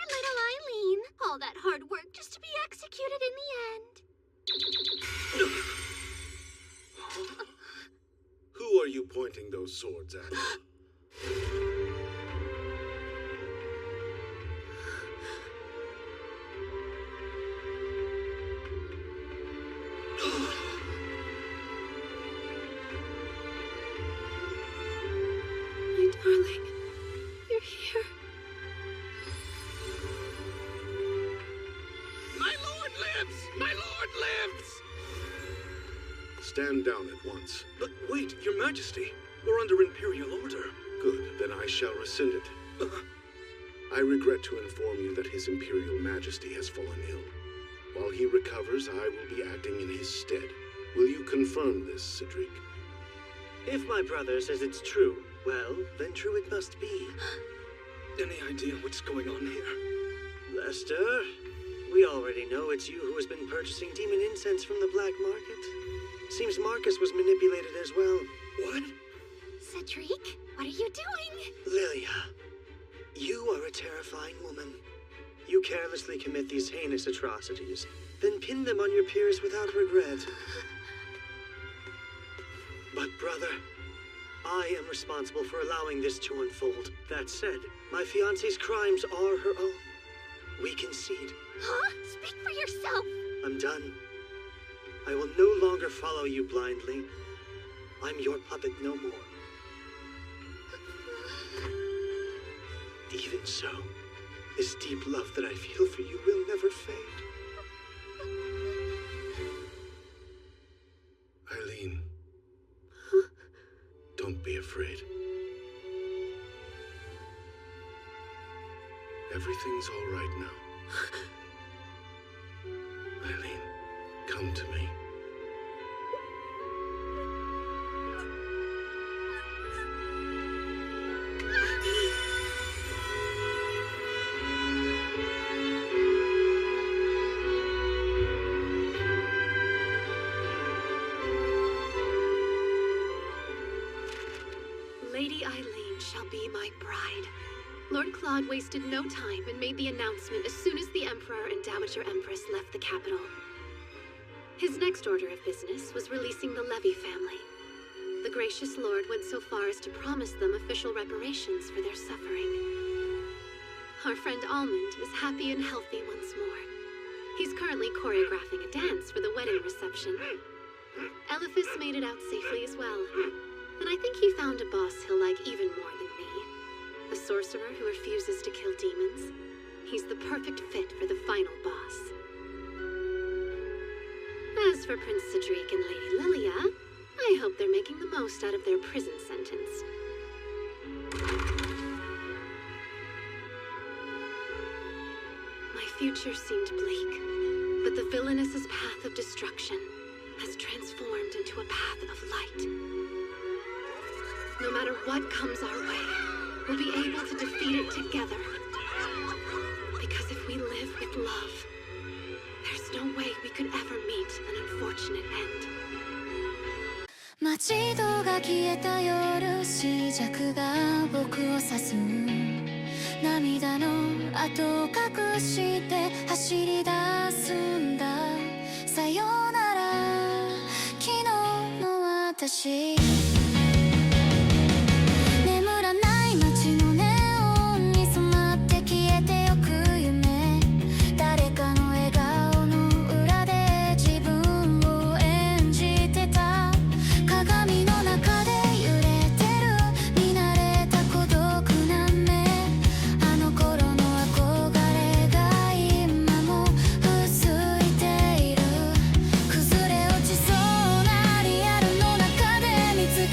little Eileen. All that hard work just to be executed in the end. Who are you pointing those swords at? My darling, you're here. My lord lives! My lord lives! Stand down at once. But wait, Your Majesty. We're under Imperial order. Good, then I shall rescind it. I regret to inform you that His Imperial Majesty has fallen ill. While he recovers, I will be acting in his stead. Will you confirm this, Cedric? If my brother says it's true, well, then true it must be. Any idea what's going on here? Lester, we already know it's you who has been purchasing demon incense from the black market. Seems Marcus was manipulated as well. What? Cedric, what are you doing? Lilia, you are a terrifying woman. You carelessly commit these heinous atrocities, then pin them on your peers without regret. But brother, I am responsible for allowing this to unfold. That said, my fiancée's crimes are her own. We concede. Huh? Speak for yourself! I'm done. I will no longer follow you blindly. I'm your puppet no more. Even so, this deep love that I feel for you will never fade. Eileen. Don't be afraid. Everything's all right now. Eileen, come to me. Lady Eileen shall be my bride. Lord Claude wasted no time and made the announcement as soon as the Emperor and Dowager Empress left the capital. His next order of business was releasing the Levy family. The gracious Lord went so far as to promise them official reparations for their suffering. Our friend Almond is happy and healthy once more. He's currently choreographing a dance for the wedding reception. Eliphas made it out safely as well. And I think he found a boss he'll like even more than me. A sorcerer who refuses to kill demons. He's the perfect fit for the final boss. As for Prince Cedric and Lady Lilia, I hope they're making the most out of their prison sentence. My future seemed bleak, but the villainous's path of destruction has transformed into a path of light. No matter what comes our way, we'll be able to defeat it together. Because if we live with love, there's no way we could ever meet an unfortunate end. 街灯が消えた夜、紫尺が僕を指す。涙の跡を隠して走り出すんだ。さよなら、昨日の私。見つ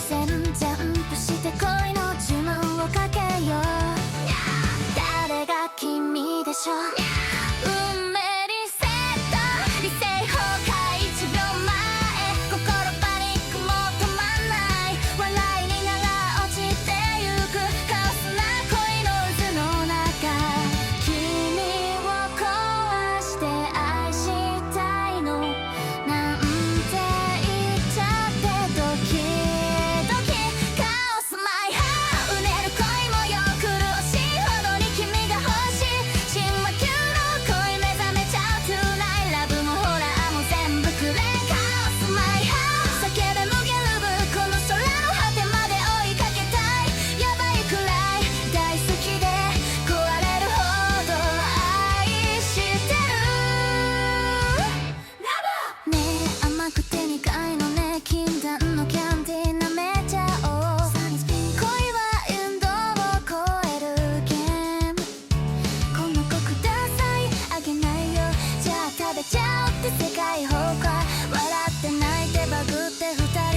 線ジャンプして恋の呪文をかけよう誰が君でしょう運命リセット理性崩壊1秒前心パニックも止まんない笑いになが落ちてゆくカオスな恋の渦の中君を壊して愛したいのなんて言っちゃってドキドキカオスマイハーうねる恋もよ苦しいほどに君が欲しい新魔球の恋目覚めちゃう Tonight ラブもホラーも全部くれカオスマイハー叫べ無限ルブこの空の果てまで追いかけたいやばいくらい大好きで壊れるほど愛してるねえ甘くて苦いのね禁断のキャンディー舐めちゃおう恋は運動を超えるゲームこの子くださいあげないよじゃあ食べちゃおうって世界崩壊笑って泣いてバグって二人